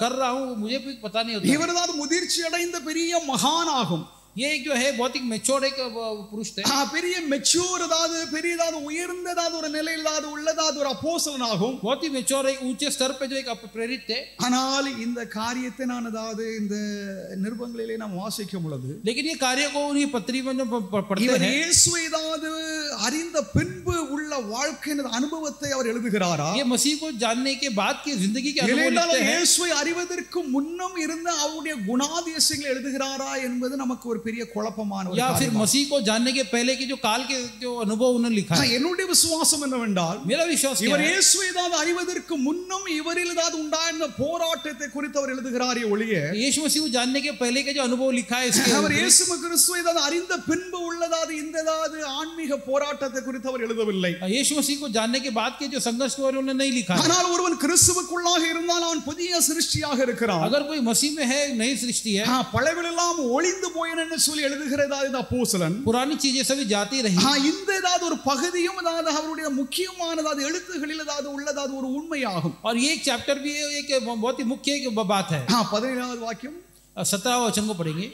कर रहा हूँ मुझे भी पता नहीं होता। இவர் முதிர்ச்சி அடைந்த பெரிய மகான் ஆகும். ये एक जो है बहुत ही मैच्योर एक पुरुष थे, பெரிய மெச்சூர் பெரிய உயர்ந்த ஒரு நிலையில் உள்ள ஒரு அப்போஸ்தலன் ஆகும். बहुत ही मैच्योर एक ऊंचे स्तर पे जो एक प्रेरित थे। ஆனால் இந்த காரியத்தை நான் இந்த நிருபங்களிலே நாம் வாசிக்கும் பொழுது, लेकिन ये कार्य को उन्हीं पत्री में जो पढ़ते हैं, இயேசுவை அறிந்த பின்பு உள்ள வாழ்க்கையின் அனுபவத்தை அவர் எழுதுகிறாரா, ये मसीह को जानने के बाद की जिंदगी के अनुभव लिखते हैं, இயேசுவை அறிவதற்கு முன்னம் இருந்த அவருடைய குணாதிசயங்களை எழுதுகிறாரா என்பது நமக்கு ஒரு பெரிய குழப்பமான ஒரு या फिर मसीह को जानने के पहले के जो काल के जो अनुभव उन्होंने लिखा है। என்னுடைய விசுவாசம் என்னவென்றால், मेरा विश्वास இவர் இயேசுவை அறிவதற்கு முன்னம் இவரில் உண்டான போராட்டத்தை குறித்து அவர் எழுதுகிறாரே ஒழிய, यीशु मसीह को जानने के पहले के जो अनुभव लिखा है इसके, அவர் இயேசு கிறிஸ்துவை அறிந்த பின்பு உள்ளதாது இந்த ஆன்மீக போராட்டம் போராட்டத்தை குறித்து அவர் எழுதவில்லை. यीशु मसीह को जानने के बाद के जो संघर्ष के बारे में उन्होंने नहीं लिखा है. ஆனால் ஒருவன் கிறிஸ்துவுக்குள்ளாக இருந்தால் அவன் புதிய சிருஷ்டியாக இருக்கிறான். अगर कोई मसीह में है, नई सृष्टि है. பழையவெல்லாம் ஒளிந்து போயின என்று சொல்லி எழுதுகிறதா இந்த அப்போஸ்தலன். पुरानी चीजें सभी जाती रही. இந்த ஏதாவது ஒரு பகுதியும் அதாவது அவருடைய முக்கியமானது எழுத்துகளில் ஏதாவது உள்ளதாவது ஒரு உண்மையாகும். और ये एक चैप्टर भी एक बहुत ही मुख्य एक बात है. 17வது வாக்கியம் 17वां वचन को पढ़ेंगे.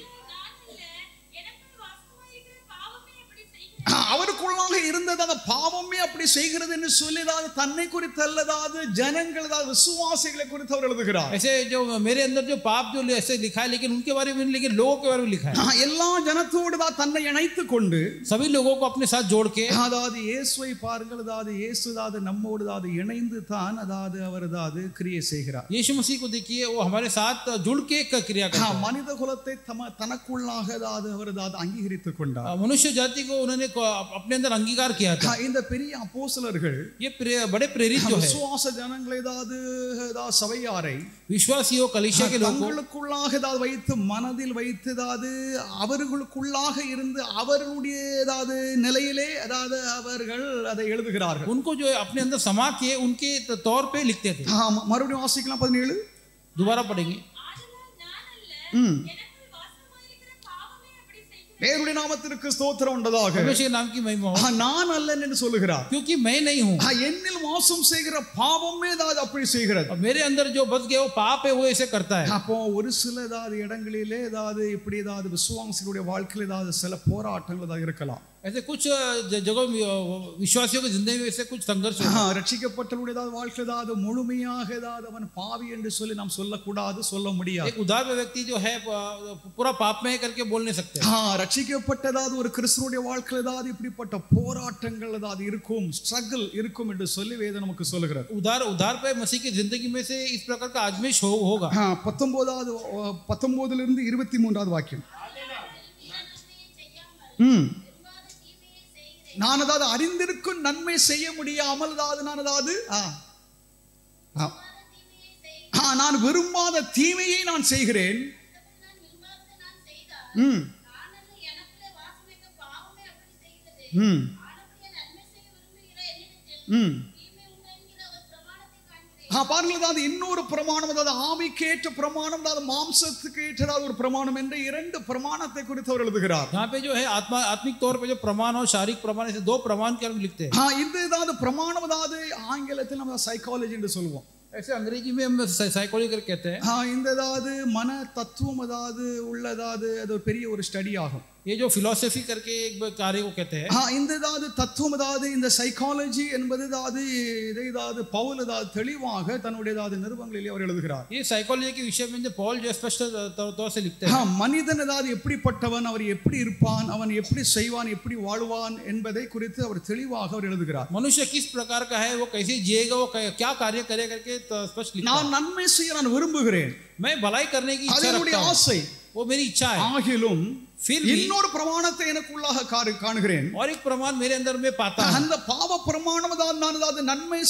அவருக்குள்ளாக இருந்தது அந்த பாவமே அப்படி செய்கிறது என்று சொல்லி அதாவது தன்னை குறித்து அல்லதாவது ஜனங்கள் அதாவது விசுவாசிகளை குறித்து அவர் எழுதுகிறார். ऐसे जो मेरे अंदर जो पाप जो ऐसे लिखा है, लेकिन उनके बारे में, लेकिन लोगों के बारे में लिखा है. எல்லா ஜனத்தோடு தான் தன்னை இணைத்துக் கொண்டு सभी लोगों को अपने साथ जोड़ के அதாவது இயேசுவை பாருங்கள், அதாவது இயேசு அதாவது நம்மோடு அதாவது இணைந்து தான் அதாவது அவர் அதாவது கிரியை செய்கிறார். यीशु मसीह को देखिए, वो हमारे साथ जुड़ के क्रिया करता है. மனித குலத்தை தனக்குள்ளாக அதாவது அவர் அதாவது அங்கீகரித்துக் கொண்டார். मनुष्य जाति को उन्होंने अपने अंदर अंगीकार किया था. இந்த பெரிய அப்போஸ்தலர்கள் ये बड़े प्रेरित जो है, விசுவாச ஜனங்களை அதாவது சபையாரை विश्वासियों कलीसिया के लोगों தங்களுக்குள்ளாக அதாவது வைத்து மனதில் வைத்து அதாவது அவர்களுக்குள்ளாக இருந்து அவர்களுடைய அதாவது நிலையிலே அதாவது அவர்கள் அதை எழுதுகிறார்கள். उनको जो अपने अंदर समा किए उनके तौर पे लिखते थे. மறுபடியும் வாசிக்கலாம் 17. दोबारा पढ़ेंगे. தேவனுடைய நாமத்திற்கு ஸ்தோத்திரம் உண்டதாக. परमेश्वर के नाम की महिमा हो. நான் அல்லன் என்று சொல்லுகிறார். क्योंकि मैं नहीं हूं. என்னில் வாசம் செய்கிற பாவமே அதாவது அப்படி செய்கிறது. मेरे अंदर जो बस गया वो पाप है, वो ऐसे करता है. அப்போ ஒரு சில அதாவது இடங்களிலே அதாவது இப்படி அதாவது விசுவாசிகளுடைய வாழ்க்கையில் அதாவது சில போராட்டங்கள் அதாவது இருக்கலாம். ऐसे कुछ जगह विश्वासियों की जिंदगी में ऐसे कुछ संघर्ष होता है. ரட்சிக்கப்பட்டவருடைய அதாவது வாழ்க்கையில் அதாவது முழுமையாக அதாவது அவன் பாவி என்று சொல்லி நாம் சொல்லக்கூடாது, சொல்ல முடியாது. एक उदार व्यक्ति जो है पूरा पाप में करके बोल नहीं सकते. ரட்சிக்கப்பட்டதாவது ஒரு கிறிஸ்துவுடைய வாழ்க்கையில் அதாவது இப்படிப்பட்ட போராட்டங்கள் அதாவது இருக்கும், ஸ்ட்ரகிள் இருக்கும் என்று சொல்லி வேதம் நமக்கு சொல்லுகிறது. उदार पे मसीह की जिंदगी में से इस प्रकार का आजमाइश होगा. 19 23 வாக்கியம். நான் அதாவது அறிந்திருக்கும் நன்மை செய்ய முடியாமல் அதாவது நான் அதாவது நான் விரும்பாத தீமையை நான் செய்கிறேன். பாருங்கள், இன்னொரு பிரமாணம், அதாவது ஆவிக்கேற்ற பிரமாணம், அதாவது மாம்சத்துக்கு ஏற்றதாவது ஒரு பிரமாணம் என்ற இரண்டு பிரமாணத்தை குறித்து அவர் எழுதுகிறார். यहाँ पे जो है आत्मिक तौर पे जो प्रमाण और शारीरिक प्रमाण, ऐसे दो प्रमाण के हम लिखते हैं. இந்த ஏதாவது பிரமாணம் அதாவது ஆங்கிலத்தில் நம்ம சைக்காலஜி என்று சொல்லுவோம். ऐसे अंग्रेजी में हम साइकोलॉजी कहते हैं. இந்த ஏதாவது மன தத்துவம் அதாவது உள்ளதாவது அது ஒரு பெரிய ஒரு ஸ்டடி ஆகும். ये जो फिलॉसफी करके एक कार्य को कहते हैं. இந்த ஏதாவது தத்துவம் அதாவது இந்த சைக்காலஜி என்பது அதாவது இதை ஏதாவது பவுல் அதாவது தெளிவாக தன்னுடைய ஏதாவது நிருபங்களிலே அவர் எழுதுகிறார். ये साइकोलॉजी के विषय में जो पॉल जो स्पष्ट तौर से लिखते हैं. மனிதன் ஏதாவது எப்படிப்பட்டவன், அவர் எப்படி இருப்பான், அவன் எப்படி செய்வான், எப்படி வாழ்வான் என்பதை குறித்து அவர் தெளிவாக அவர் எழுதுகிறார். मनुष्य किस प्रकार का है, वो कैसे जिएगा, वो क्या कार्य करेगा करके स्पष्ट लिखता है. நான் நன்மை செய்ய நான் விரும்புகிறேன், मैं भलाई करने की इच्छा रखता हूं, आशை, वो मेरी इच्छा है. ஆகிலும் फिर भी இன்னொரு பிரமாணத்தை எனக்குள்ளாக காணுகிறேன். और एक प्रमाण मेरे अंदर में पाता हूं. அந்த பாவ பிரமாணம் தான் நான் அதாவது நன்மை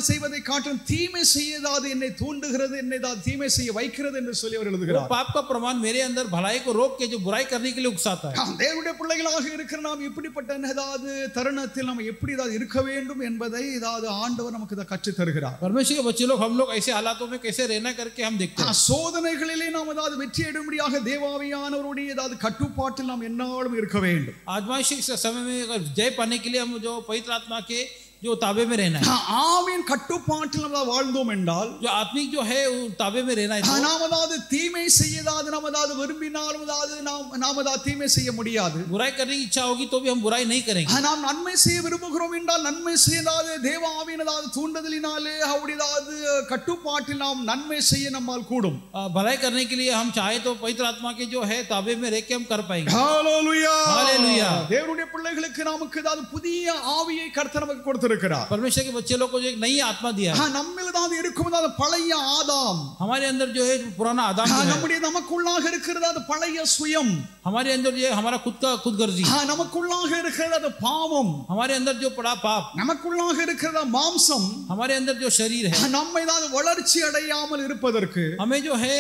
செய்வதை காட்டும் தீமை செய்யதாவது என்னை தூண்டுகிறது, என்னை தீமை செய்ய வைக்கிறது என்று சொல்லி அவர் எழுதுகிறார். पाप का प्रमाण मेरे अंदर भलाई को रोक के जो बुराई करने के लिए उकसाता है. தேவனுடைய பிள்ளைகளாக இருக்கிற நாம் இப்படிப்பட்ட ஏதாவது தருணத்தில் நாம் எப்படி ஏதாவது இருக்க வேண்டும் என்பதை ஏதாவது ஆண்டவர் நமக்கு இதை கற்றுத் தருகிறார். परमेश्वर के बच्चे लोग, हम लोग ऐसे हालातों में कैसे रहना करके हम देखते हैं. சோதனைகளிலே நாம் ஏதாவது வெற்றி அடையும்படியாக தேவாவியானவருடைய ஏதாவது கட்டுப்பாட்டில் நாம் எந்நாளும் இருக்க வேண்டும். आजमाइश के समय में अगर जय पाने के लिए हम जो पवित्र आत्मा के जो ताबे में रहना है, ஆவியின் கட்டுப்பாட்டில் நாம் வாழ்ந்தோம் என்றால், जो आत्मिक जो है वो ताबे में रहना है, நாம் அதாவது தீமை செய்யதாவது நாம் அதாவது விரும்பினாலும் அதாவது நாம் அதாவது தீமை செய்ய முடியாது. बुराई करने की इच्छा होगी तो भी हम बुराई नहीं करेंगे. நாம் நன்மை செய்ய விரும்புகிறோம் என்றால் நன்மை செய்யாத தேவ ஆவியின் அதாவது தூண்டுதலினாலே அவருடைய அதாவது கட்டுப்பாட்டில் நாம் நன்மை செய்ய நம்மால் கூடும். भलाई करने के लिए हम चाहे तो पवित्र आत्मा के जो है ताबे में रह के हम कर पाएंगे. Hallelujah, hallelujah. தேவனுடைய பிள்ளைகளுக்கு நமக்கு அதாவது புதிய ஆவியை கர்த்தர் நமக்கு கொடுத்திருக்கிறார். परमेश्वर के बच्चे लोग को जो एक नई आत्मा दिया है. நம்மில் அதாவது இருக்கும் அதாவது பழைய ஆதாம், हमारे अंदर जो है पुराना आदम है, நம்முடைய நமக்குள்ளாக இருக்கிறது அது பழைய சுயம். हमारे अंदर ये हमारा खुद गर्जी, நமக்குள்ளாக இருக்கிறது அது பாவம், हमारे अंदर जो पड़ा पाप, நமக்குள்ளாக இருக்கிறது மாம்சம், हमारे अंदर जो शरीर है, நம்மை தான் வளர்ச்சி அடையாமல் இருப்பதற்கு, हमें जो है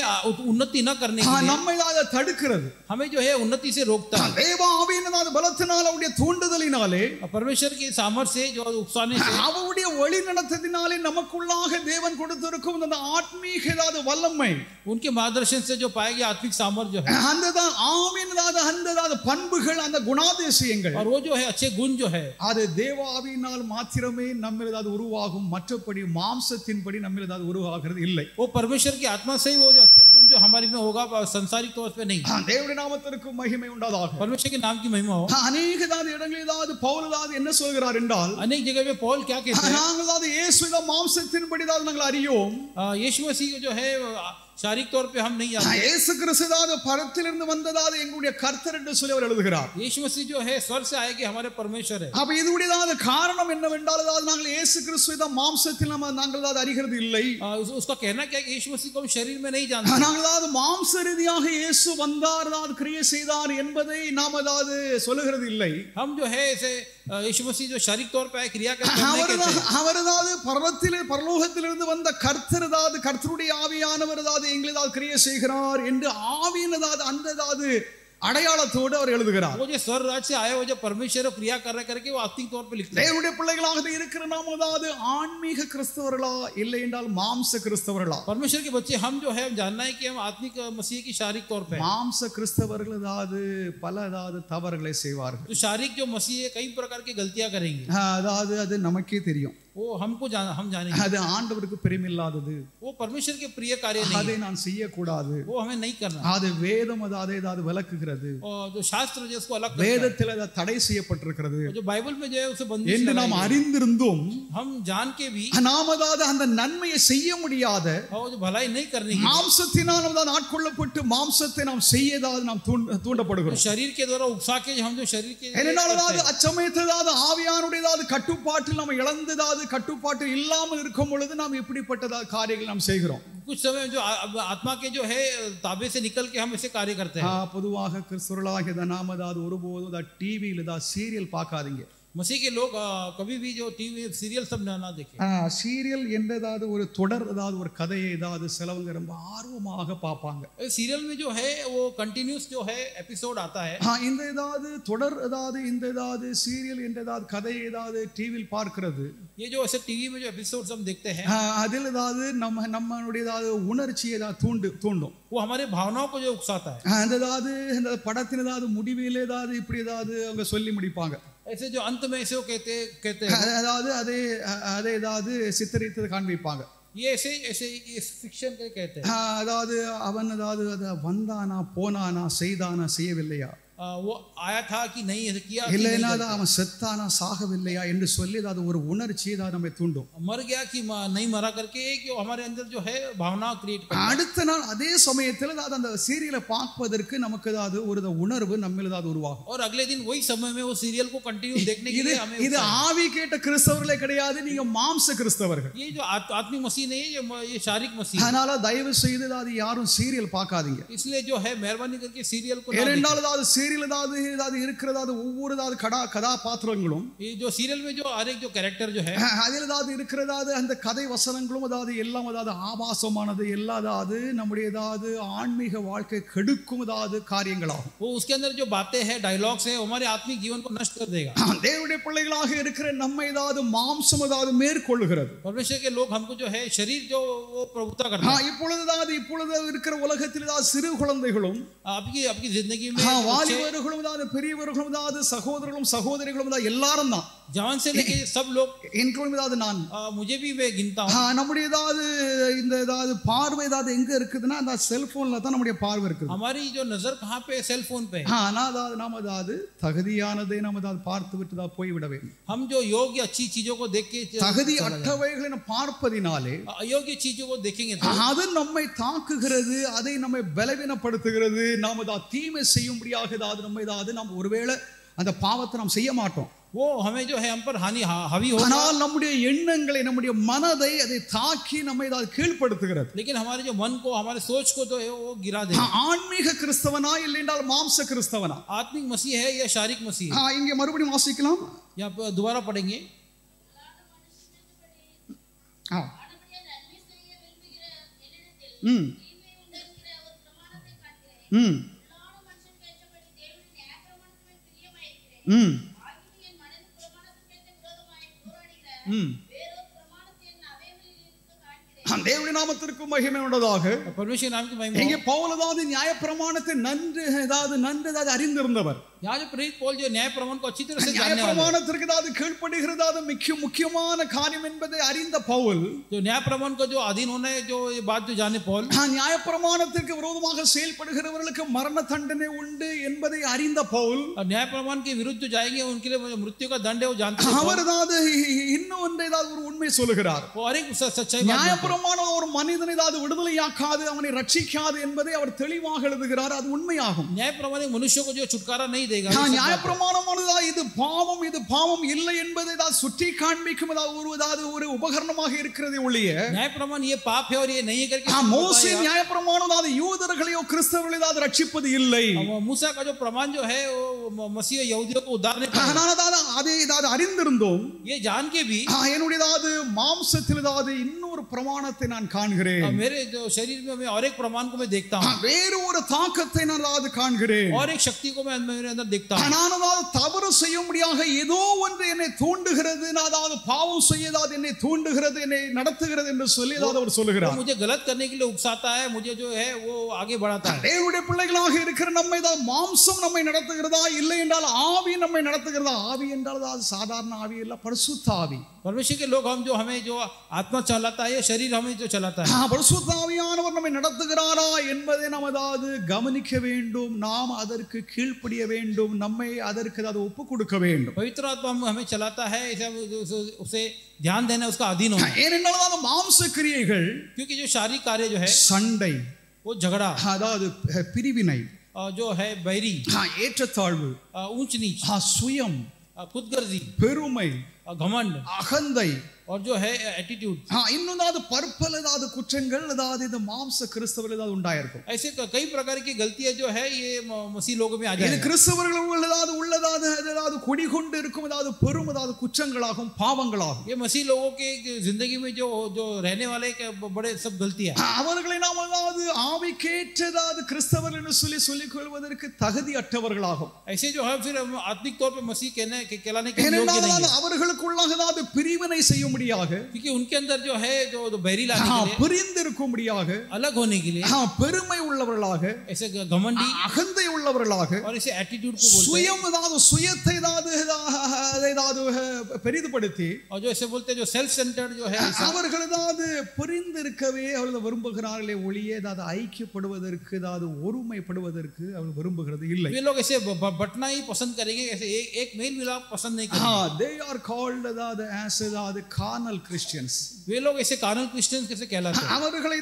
उन्नति न करने के लिए, நம்மை தான் தடுக்கிறது. हमें जो है उन्नति से रोकता है. தேவ ஆவியினால பலத்தினால் அவருடைய தூண்டுதலினாலே, परमेश्वर के सामर्थ्य से, जो उकसाने से, அவருடைய வழி நடத்துதலினாலே நமக்குள்ளாக தேவன் கொடுத்திருக்கும் அந்த ஆத்மீக வல்லமை, उनके मार्गदर्शन से जो पाएगी आत्मिक सामर्थ्य जो है, அந்த ஆவியினால அந்த பண்புகள், அந்த குணாதிசயங்கள், और वो जो है अच्छे गुण जो है, அது தேவ ஆவியினால் மாத்திரமே நம்மில் உருவாகும், மற்றபடி மாம்சத்தின்படி நம்மில் உருவாகிறது இல்லை. वो परमेश्वर की आत्मा से ही वो जो अच्छे गुण जो हमारे में होगा, संसारिक तौर पे नहीं. தேவனுடைய நாமத்திற்கு மகிமை உண்டாதாக. परमेश्वर के नाम की महिमा हो. அநேக இடங்களில் பவுல் என்ன சொல்கிறார் என்றால், अनेक जगह पे पौल क्या कहते हैं, நாங்கள் இயேசுவின் மாம்சத்தின்படி நாங்கள் அறியோம், यीशु मसीह जो है शारीरिक तौर पे हम नहीं जानते. இயேசு கிறிஸ்து பரத்திலிருந்து வந்ததாவது எங்களுடைய கர்த்தர் என்று சொல்லி அவர் எழுதுகிறார். यीशु मसीह जो है स्वर्ग से आए कि हमारे परमेश्वर है. அப்ப இதுடைய காரணம் என்னவென்றால், நாங்கள் இயேசு கிறிஸ்துவை மாம்சத்தில் நாங்கள் அறிகிறது இல்லை. उसका कहना क्या है कि यीशु मसीह को हम शरीर में नहीं जानते. நாங்கள் மாம்ச ரீதியாக இயேசு வந்தார், கிரியை செய்தார் என்பதை நாம் சொல்லுகிறது இல்லை. हम जो है ऐसे यीशु मसीह जो शारीरिक तौर पे क्रिया करते हैं, அவர் பரலோகத்திலிருந்து வந்த கர்த்தர், கர்த்தருடைய ஆவியானவர் எங்களை கிரியை செய்கிறார் என்று ஆவியினதாவது அந்த அடையாளத்தோடு அவர் எழுதுகிறார். वो जो स्वर्ग राज्य से आया, वो जो परमेश्वर क्रिया कर रहा करके वो आत्मिक तौर पे लिखते हैं. தேவனுடைய பிள்ளைகளாக இருக்கிற நாம் ஆன்மீக கிறிஸ்தவர்களா இல்லை என்றால் மாம்ச கிறிஸ்தவர்களா? परमेश्वर के बच्चे हम जो है, हम जानना है कि हम आत्मिक मसीह की शारीरिक तौर पे. மாம்ச கிறிஸ்தவர்கள் பல தவறுகளை செய்வார்கள். तो शारीरिक जो मसीह है कई प्रकार की गलतियां करेंगे. அது நமக்கே தெரியும். वो हम जानेंगे. அது ஆண்டவருக்கு பிரியமில்லாதது, वो परमेश्वर के प्रिय कार्य नहीं, அதை நான் செய்யக்கூடாது, वो हमें नहीं करना. அது வேதம் அதை விளக்குகிறது. और जो शास्त्र जो उसको अलग வேதத்தில் தடை செய்யப்பட்டிருக்கிறது जो बाइबल में जो है उसे बंदिश என்று நாம் அறிந்திருந்தும், हम जान के भी நாம் அந்த நன்மையை செய்ய முடியாத, और जो भलाई नहीं करने की, மாம்சத்தினால் ஆட்கொள்ளப்பட்டு மாம்சத்தை நாம் செய்யதாவது நாம் தூண்டப்படுகிறோம். शरीर के द्वारा उकसा के हम जो शरीर के அச்சமயத்ததாவது ஆவியானுடையதாவது கட்டுப்பாட்டில் நாம் இழந்ததாவது கட்டுப்பாட்டு இல்லாமல் இருக்கும் பொழுது நாம் எப்படிப்பட்டதாவது காரியங்கள் நாம் செய்கிறோம். कुछ समय जो आत्मा के जो है ताबे से निकल के हम ऐसे कार्य करते हैं. பொதுவாக கிறிஸ்தவர்களாகிய நாம் ஒருபோதும் டிவியில் சீரியல் பார்க்காதீங்க. मसीह के लोग कभी भी जो टीवी सीरियल सब ना देखे. சீரியல் என்றதாவது ஒரு தொடர், ஒரு கதையை சிலவங்க ரொம்ப ஆர்வமாக பார்ப்பாங்க. सीरियल में जो है वो कंटिन्यूस जो है एपिसोड आता है. இந்த தொடர் இந்த சீரியல் என்ற கதையை டிவியில் பார்க்கிறது, ये जो ऐसे टीवी में जो एपिसोड्स हम देखते हैं, அதில் நம்மளுடைய உணர்ச்சியை தூண்டும். वो हमारे भावनाओं को जो उकसाता है. இந்த படத்தின் முடிவில் இப்படி அவங்க சொல்லி முடிப்பாங்க. ऐसे जो अंत में ऐसे वो कहते हैं, அதை சித்தரித்து காண்பிப்பாங்க. ये ऐसे फिक्शन के कहते हैं. அவன் வந்தானா போனானா செய்தானா செய்யவில்லையா, वो आया था कि नहीं ऐसे किया, இல்லைனா அவன் செத்தானா சாகவில்லையா என்று சொல்லி ஒரு உணர்ச்சியை நம்மை தூண்டும். मर गया कि नहीं मरा करके कि हमारे अंदर जो है भावना क्रिएट करता है. அடுத்த நாள் அதே சமயத்தில் அந்த சீரியலை பார்ப்பதற்கு நமக்கு ஒரு உணர்வு நம்மில் உருவாகும். और अगले दिन वही समय में वो सीरियल को कंटिन्यू देखने के लिए हमें, இது ஆவி கேட்ட கிறிஸ்தவர்களே கிடையாது, நீங்க மாம்ச கிறிஸ்தவர்கள். ये जो आत्मिक मसीह नहीं, ये शारीरिक मसीह. அதனால தயவு செய்து யாரும் சீரியல் பார்க்காதீங்க. इसलिए जो है मेहरबानी करके सीरियल को ஏனென்றால் சீரியல் இருக்கிறது ஒவ்வொரு கதாபாத்திரங்களும், ये जो सीरियल में जो हर एक जो कैरेक्टर जो है, அதில் இருக்கிறது அந்த கதை வசனங்களும் எல்லாம் ஆபாசமானது, எல்லாம் நம்முடைய ஆன்மீக வாழ்க்கை கெடுக்கும் காரியங்களாகும். वो उसके अंदर जो बातें हैं, डायलॉग्स है, हमारे आत्मिक जीवन को नष्ट कर देगा. தேவனுடைய பிள்ளைகளாக இருக்கிற நம்மை மாம்சம் மேற்கொள்ளுகிறது. परमेश्वर के लोग हमको जो है शरीर जो वो प्रभुता करता है. இப்பொழுது இருக்கிற உலகத்தில் சிறு குழந்தைகளும், आपकी जिंदगी में வாலிபர்களும் பெரியவர்களும் சகோதரர்களும் சகோதரிகளும் எல்லாரும் தான், जवान से लेके सब लोग, இன்க்ளூடிங் நான், मुझे भी मैं गिनता हूं. நம்முடைய இந்த பார்வை எங்க இருக்குதுன்னா அந்த செல்போன்ல தான் நம்முடைய பார்வை இருக்குது. हमारी जो नजर कहां पे, सेल फोन पे. நாம தகுதியானதை நாம பார்த்து விட்டு போய்விட வேண்டும். हम जो योग्य अच्छी चीजों को देख के, தகுதி அற்றவைகளை பார்ப்பதினாலே अयोग्य चीजों को देखेंगे அது நம்மை தாக்குகிறது, அதை நம்மை பலவீனப்படுத்துகிறது. நாம தீமை செய்யும்படியாக நம்மை நாம் ஒருவேளை அந்த பாவத்தை நாம் செய்ய மாட்டோம். वो हमें जो है हम पर हावी होगा, ஆனால் நம்முடைய எண்ணங்களை நம்முடைய மனதை அதை தாக்கி நம்மை அது கீழ்ப்படுத்துகிறது. लेकिन हमारे जो मन को हमारे सोच को तो है वो गिरा देगा. ஆன்மீக கிறிஸ்தவனா இல்லை என்றால் மாம்ச கிறிஸ்தவனா? आत्मिक मसीह है या शारीरिक मसीह है? இங்கே மறுபடியும் வாசிக்கலாம். यहाँ पर दोबारा पढ़ेंगे. தேவனுடைய நாமத்திற்கு மகிமை உண்டதாக. परमेश्वर नाम की महिमा. இங்கே பவுல் அதாவது நியாயப்பிரமாணத்தை நன்கு அறிந்திருந்தவர். यहाँ जो प्रेरित पौल जो न्याय प्रमाण को अच्छी तरह से जानने वाला है, நியாயப்பிரமாணத்திற்கு அதாவது கீழ்ப்படுகிறது அது முக்கியமான காரியம் என்பதை அறிந்த பவுல், जो न्याय प्रमाण को जो अधीन होना है जो ये बात जो जाने पौल, நியாயப்பிரமாணத்திற்கு விரோதமாக செயல்படுகிறவர்களுக்கு மரண தண்டனை உண்டு என்பதை அறிந்த பவுல், न्याय प्रमाण के विरुद्ध जो जाएंगे उनके लिए मृत्यु का दंड है वो जानते हैं. அவர் அதாவது இன்னும் ஒன்றை ஒரு உண்மை சொல்லுகிறார். वो हर एक सच्चाई நியாயப்பிரமாணம் ஒரு மனிதனை விடுதலையாக்காது, அவனை ரட்சிக்காது என்பதை அவர் தெளிவாக எழுதுகிறார். அது உண்மையாகும். न्याय प्रमाण मनुष्य को जो छुटकारा नहीं देगा. நியாயப்பிரமாணமானது இது பாவம் இல்லை என்பதை சுட்டி காண்பிக்கும் ஒரு உபகரணமாக இருக்கிறது ஒழிய, न्याय प्रमाण ये पाप है और ये नहीं करके மோசே நியாயப்பிரமாணம் யூதர்களையோ கிறிஸ்தவர்களையோ ரட்சிப்பது இல்லை. मूसा का जो प्रमाण जो है वो मसीह यहूदियों को उद्धार नहीं करता. அதை அறிந்திருந்தோம். ये जान के भी என்னுடைய மாம்சத்தில் இன்னொரு பிரமாணத்தை நான் காண்கிறேன். मेरे जो शरीर में मैं और एक प्रमाण को मैं देखता हूँ. வேறு ஒரு தாக்கத்தை நான் காண்கிறேன். और एक शक्ति को मैं मेरे अंदर देखता हूँ. நான் தவறு செய்யும்படியாக ஏதோ ஒன்று என்னை தூண்டுகிறது, நான் பாவம் செய்ய என்னை தூண்டுகிறது, என்னை நடத்துகிறது என்று சொல்லி அவர் சொல்லுகிறார். मुझे गलत करने के लिए उकसाता है, मुझे जो है वो आगे बढ़ाता है. தேவனுடைய பிள்ளைகளாக இருக்கிற நம்மை மாம்சம் நம்மை நடத்துகிறதா இல்லை என்றால் ஆவி நம்மை நடத்துகிறதா? ஆவி என்றால் அது சாதாரண ஆவி இல்ல, பரிசுத்த ஆவி. परमेश्वर के लोग हम जो हमें जो आत्मा चलाता है, शरीर हमें जो चलाता है, பரிசுத்த ஆவியானவர் நம்மை நடத்துகிறாரா என்பதை நாம் கவனிக்க வேண்டும். நாம் அதற்கு கீழ்ப்படிய வேண்டும், நம்மை அதற்கு ஒப்பு கொடுக்க வேண்டும். पवित्र आत्मा हमें चलाता है, उसे ध्यान देना, उसका अधीन होना. ஏனென்றால் மாம்ச கிரியைகள், क्योंकि जो शारीरिक कार्य जो है சண்டை, वो झगड़ा, அதாவது பிரிவினை, जो है बैरी, ஏற்றத்தாழ்வு, ऊंच नीच, சுயம், खुदगर्जी, பெருமை, घमंड அகந்தை, और जो है एटीट्यूड, இன்னும் பற்பல குற்றங்கள் இந்த மாம்ச கிறிஸ்தவர்கள் உண்டாயிருக்கும். ऐसे कई प्रकार की गलतियां जो है ये मसीह लोगों में आ जाएगी. கிறிஸ்தவர்கள் உள்ளதாது குடிகொண்டு இருக்கும் பெரும் குற்றங்களாகும், பாவங்களாகும். ये मसीह लोगों के जिंदगी में जो रहने वाले बड़े सब गलतियां, அவர்களை நாம் ஆவிக்கேற்றதாது கிறிஸ்தவர்கள் என்று சொல்லிக் கொள்வதற்கு தகுதி அற்றவர்களாகும். ऐसे जो है फिर आत्मिक तौर पे मसीह कहलाने के योग्य नहीं है. அவர்களுக்குள்ளாக பிரிவினை செய்ய முடியாக, क्योंकि उनके अंदर जो है जो बैरी लाने के लिए, பிரிந்து இருக்கும்படியாக, अलग होने के लिए, பெருமை உள்ளவர்களாக, ऐसे घमंडी, அகந்தை உள்ளவர்களாக, और ऐसे एटीट्यूड को बोलते हैं, சுயத்தை பெரிதுபடுத்தி, और जो ऐसे बोलते हैं जो सेल्फ सेंटर्ड जो है, அவர்கள் புரிந்து இருக்கவே அவர்கள் விரும்புகிறார்களே ஒழிய ஐக்கியப்படுவதற்கு ஒருமைப்படுவதற்கு அவர்கள் விரும்புகிறது இல்லை. वे लोग ऐसे बटना ही पसंद करेंगे, ऐसे एक मेल मिलाप पसंद नहीं करेंगे. they are called as carnal Christians. वे लोग ऐसे कार्नल क्रिश्चियंस कैसे कहलाते हैं? அவர்களை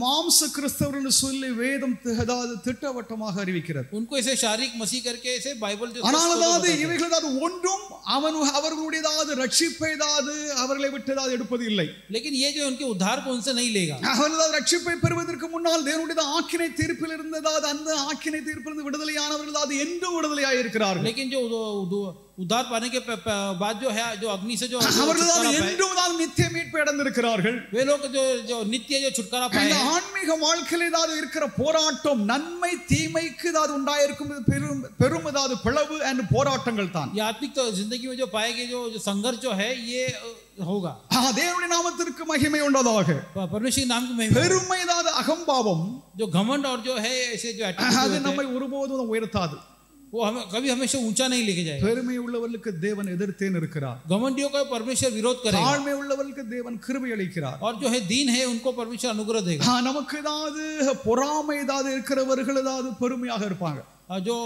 மாம்ச கிறிஸ்தவர்கள் என்று சொல்லி வேதம் திட்டவட்டமாக அறிவிக்கிறது. उनको ऐसे शारीरिक मसीह करके ऐसे बाइबल जो, ஆனால் இவைகள் ஒன்றும் அவர்களுடைய ரட்சிப்பை அவர்களை விட்டு எடுப்பது இல்லை. लेकिन ये जो उनके उद्धार को उनसे नहीं लेगा. அவர்கள் ரட்சிப்பை பெறுவதற்கு முன்னால் தேவனுடைய ஆக்கினை தீர்ப்பில் இருந்தது, அந்த ஆக்கினை தீர்ப்பிலிருந்து விடுதலையானவர்கள் என்றும் விடுதலையாக இருக்கிறார்கள். लेकिन जो उद्धार पाने के बाद जो है जो अग्नि से जो நித்திய மீட்பை அடைந்திருக்கிறார்கள். वे लोग जो नित्य जो छुटकारा पाए हैं. ஆன்மீக வாழ்க்கையில் இருக்கிற போராட்டம் நன்மை தீமைக்கு உண்டாயிருக்கும் பெரும் பிளவு and போராட்டங்கள் தான். ये आत्मिक तो जिंदगी में जो पाएंगे जो संघर्ष जो है ये होगा. தேவனுடைய நாமத்திற்கு மகிமை உண்டாதாக. परमेश्वर नाम की महिमा. பெருமை அகம்பாவம், जो घमंड और जो है ऐसे जो அது நம்மை ஒருபோதும் உயர்த்தாது. वो हमें कभी हमेशा ऊंचा नहीं लेके जाएगा. பெருமை உள்ளவர்களுக்கு தேவன் எதிர்த்தே இருக்கிறார். घमंडियों का परमेश्वर विरोध करेगा. தாழ்மை உள்ளவர்களுக்கு தேவன் கிருபை அளிக்கிறார். और जो है दीन है उनको परमेश्वर अनुग्रह देगा. நமக்கு பொறாமை இருக்கிறவர்கள் பெருமையாக இருப்பாங்க. जो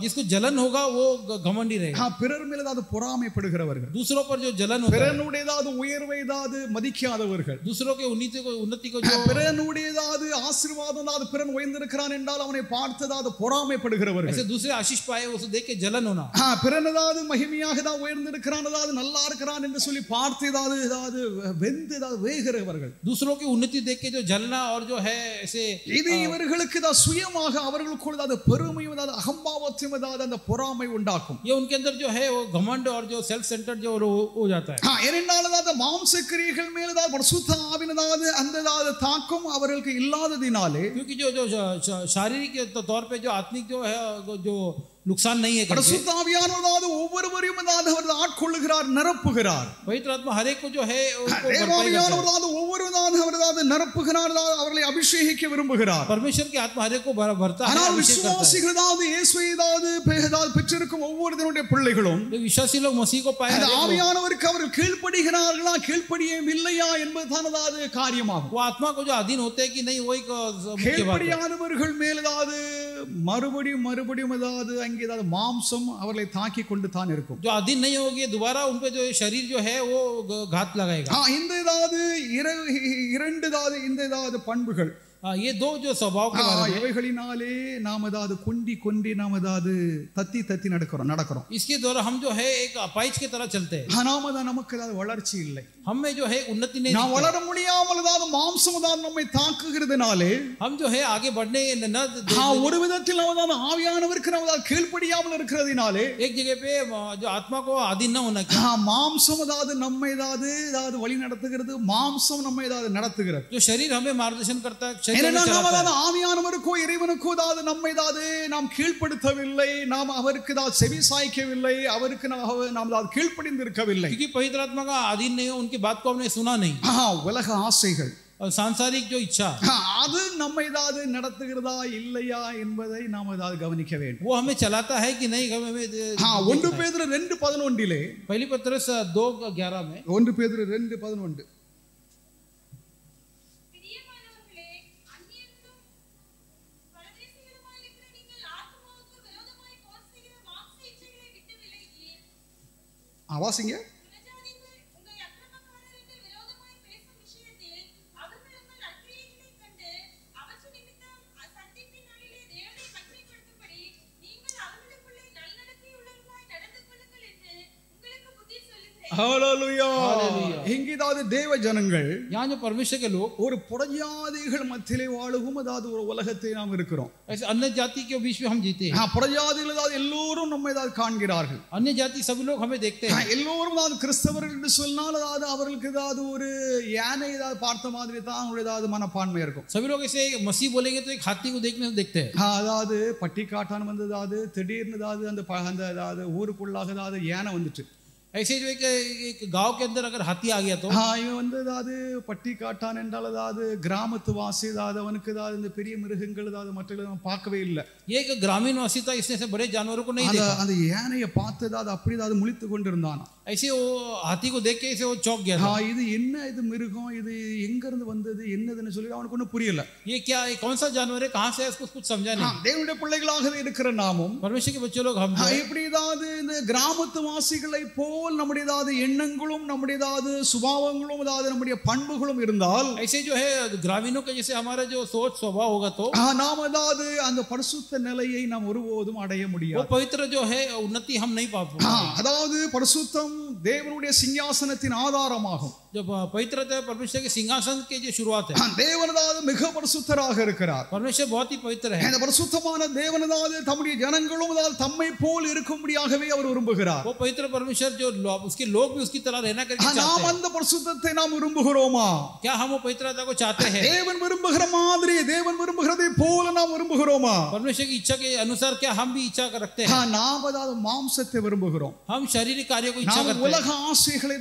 जिसको जलन होगा वो घमंडी रहेगा। பிறர் மேல் ஏதாவது பொறாமைப்படுகிறவர்கள், दूसरों पर जो जलन होता है, பிறனுடைய ஏதாவது உயர்வை ஏதாவது மதிக்காதவர்கள், दूसरों के उन्नति को जो பிறனுடைய ஏதாவது ஆசீர்வாதம் ஏதாவது பிறன் உயர்ந்திருக்கிறான் என்றால் அவனை பார்த்து ஏதாவது பொறாமைப்படுகிறவர்கள், ऐसे दूसरे आशीष पाए उसको देख के जलन होना, பிறன் ஏதாவது மகிமையாக ஏதாவது உயர்ந்திருக்கிறான் ஏதாவது நல்லா இருக்கிறான் என்று சொல்லி பார்த்து ஏதாவது வெந்து ஏதாவது வேகிறவர்கள், दूसरों की उन्नति देख के जो जलना और जो है ऐसे, இது இவர்களுக்கு ஏதாவது சுயமாக அவர்களுக்குள் ஏதாவது பெருமையும் ஏதாவது அகம்பாவத்தையும் ஏதாவது அந்த பொறாமை உண்டாக்கும். ये उनके अंदर जो है वो घमंड और जो सेल्फ सेंटर्ड जो हो जाता है। ஏனென்றால் ஏதாவது மாம்ச கிரியைகள் மேல் ஏதாவது பரிசுத்த ஆவியின் ஏதாவது அந்த ஏதாவது தாக்கம் அவர்களுக்கு இல்லாததினாலே, क्योंकि जो शारीरिक तौर पे जो आत्मिक जो है जो नुकसान नहीं है करके, பரிசுத்த ஆவியானவர் ஒவ்வொருவரையும் அவர் ஆட்கொள்ளுகிறார், நிரப்புகிறார். पवित्र आत्मा हर एक को जो है उसको भरपाई करता है। தேவாவியானவர் ஒவ்வொருவராக நிரப்புகிறார், அவர்களை அபிஷேகிக்க விரும்புகிறார். परमेश्वर की आत्मा हर एक को भरता है, ஆனால் अभिषेक करता है। விசுவாசிகள் இயேசுவை பெற்றிருக்கும் ஒவ்வொருவருடைய பிள்ளைகளும் जो विश्वासी लोग मसीह को पाए, ஆவியானவருக்கு அவர்கள் கீழ்ப்படுகிறார்களா கீழ்ப்படியவில்லையா என்பதுதான் காரியமாகும். वो आत्मा को जो अधीन होते हैं कि नहीं, वही मुख्य बात है। கீழ்ப்படியாதவர்கள் மேல் மறுபடியும் அங்கே மாம்சம் அவர்களை தாக்கி கொண்டு தான் இருக்கும். जो अधीन नहीं होगी दोबारा उन पे जो शरीर जो है वो घात लगाएगा। இந்த இரண்டு பண்புகள், ये दो जो स्वभाव के बारे में, இவைகளினாலே நாம் கொண்டி நாம் தத்தி நடக்கிறோம். इसके द्वारा हम जो है एक अपाइच की तरह चलते हैं। நமக்கு வளர்ச்சி இல்லை, हमें जो है उन्नति नहीं, நாம் வளர முடியாமல் மாம்சம் நம்மை தாக்குகிறதுனாலே हम जो है आगे बढ़ने ஒரு விதத்தில் ஆவியானவருக்கு நாம் கீழ்ப்படியாமல் இருக்கிறதுனாலே, एक जगह पे जो आत्मा को अधीन न होना, மாம்சம் நம்மை வழி நடத்துகிறது, மாம்சம் நம்மை நடத்துகிறது. जो शरीर हमें मार्गदर्शन करता है, ஆவியானவருக்கோ இறைவனுக்கோ நம்மை நாம் கீழ்ப்படுத்தவில்லை, நாம் அவருக்கு செவி சாய்க்கவில்லை, அவருக்கு நாம் கீழ்ப்படிந்து இருக்கவில்லை. क्योंकि पवित्र आत्मा का अधीन नहीं हो, उनकी बात को हमने सुना नहीं। உலக ஆசைகள் और सांसारिक जो इच्छा, அது நம்மை நடத்துகிறதா இல்லையா என்பதை நாம் கவனிக்க வேண்டும். वो हमें चलाता है कि नहीं, हमें 1 பேதுரு 2:11 पहली पत्रस 2:11 में, 1 பேதுரு 2:11 வாசிங்க. ஹalleluya. இங்கேதாவது தேவ ஜனங்கள், यहाँ जो परमेश्वर के लोग, ஒரு புறஜாதிகள் மத்தியிலே வாழும் ஒரு உலகத்தை நாம் இருக்கிறோம். ऐसे अन्य जाति के बीच में हम जीते हैं। புறஜாதிகள் எல்லோரும் நம்மை காண்கிறார்கள், अन्य जाति सभी लोग हमें देखते हैं। எல்லோரும் கிறிஸ்தவர்கள் என்று சொன்னால் அவர்களுக்கு ஒரு யானை பார்த்த மாதிரி தான் அவங்களுடைய மனப்பான்மை இருக்கும். सभी लोग ऐसे मसीह बोलेंगे तो एक हाथी को देखते हैं। பட்டி காட்டான் வந்ததாவது திடீர்னு அந்த ஊருக்குள்ளாக யானை வந்துட்டு, ऐसे जो एक गांव के अंदर अगर हाथी आ गया तो இவன் பட்டி காட்டான் என்றால் கிராமத்து வாசி அவனுக்கு இந்த பெரிய மிருகங்கள் மற்ற பார்க்கவே இல்லை. एक ग्रामीण वासी था, इसने से बड़े जानवरों को नहीं देखा। அந்த யானையை பார்த்து அப்படி முழித்து கொண்டிருந்தான். ऐसे वो हाथी को देख के ऐसे वो चौंक गया। இது என்ன, இது மிருகம், இது எங்க இருந்து வந்தது, என்னதுன்னு சொல்லி அவனுக்கு ஒன்றும் புரியல. ये क्या है, कौन सा जानवर है, कहां से है, इसको कुछ समझा नहीं। தேவனுடைய பிள்ளைகளாக இருக்கிற நாமும், परमेश्वर के बच्चे लोग हम இப்படி இந்த கிராமத்து வாசிகளை போல் நம்முடைய எண்ணங்களும் நம்முடைய சுபாவங்களும் நம்முடைய பண்புகளும் இருந்தால், ऐसे जो है ग्रामीणों के जैसे हमारा जो सोच स्वभाव होगा तो நாம் அந்த பரிசுத்த நிலையை நாம் ஒருபோதும் அடைய முடியாது. वो पवित्र जो है उन्नति हम नहीं पा पाएंगे। பரிசுத்தம் தேவனுடைய சிங்காசனத்தின் ஆதாரமாகும். जब पवित्रता परमेश्वर के सिंहासन के जो शुरुआत है, தேவன் மிக பரிசுத்தராக இருக்கிறார். परमेश्वर बहुत ही पवित्र है। அந்த பரிசுத்தமான தேவன் தம்முடைய ஜனங்களும் தம்மை போல் இருக்கும்படியாகவே அவர் விரும்புகிறார். वो पवित्र परमेश्वर जो उसके लोग भी उसकी तरह रहना करके चाहते हैं। நாம் அந்த பரிசுத்தத்தை நாம் விரும்புகிறோமா? क्या हम वो पवित्रता को चाहते हैं? தேவன் விரும்புகிற மாதிரி, தேவன் விரும்புகிறதை போல நாம் விரும்புகிறோமா? परमेश्वर की इच्छा के अनुसार क्या हम भी इच्छा रखते हैं? நாம் மாம்சத்தை விரும்புகிறோம், हम शारीरिक कार्यों को इच्छा करते हैं। உலக ஆசைகளை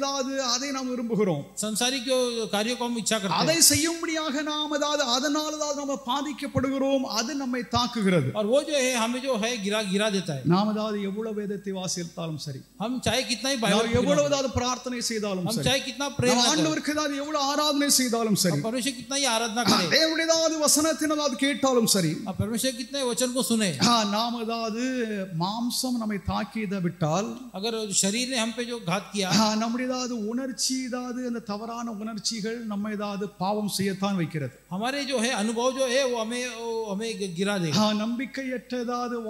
அதை நாம் விரும்புகிறோம். விரும்புகிறோம். संसारिक जो कार्यों को हम इच्छा करते அதை हैं செய்யும்படியாக நாம் அதனால தான் நம்ம பாதிக்கப்படுகிறோம். அது நம்மை தாக்குகிறது. और वो जो है हमें जो है गिरा देता है. நாம் எவ்வளவு வேதத்தை வாசித்தாலும் சரி, हम चाहे कितना ही நாம் बाइबल எவ்வளவு பிரார்த்தனை செய்தாலும் हम சரி, चाहे कितना प्रेम நாம் ஆண்டவருக்கு எவ்வளவு ஆராதனை செய்தாலும் சரி, परमेश्वर कितना ही आराधना करे, தேவனுடைய வசனத்தினால் கேட்டாலும் சரி, परमेश्वर कितने वचन को सुने, நாம் மாம்சம் நம்மை தாக்கியதை விட்டால், अगर शरीर ने हम पे जो घात किया, நம்முடைய உணர்ச்சி அந்த தவறான உணர்ச்சிகள் நம்மை பாவம் செய்யத்தான் வைக்கிறது. हमारे जो है अनुभव जो है वो हमें गिरा देगा. நம்பிக்கையற்ற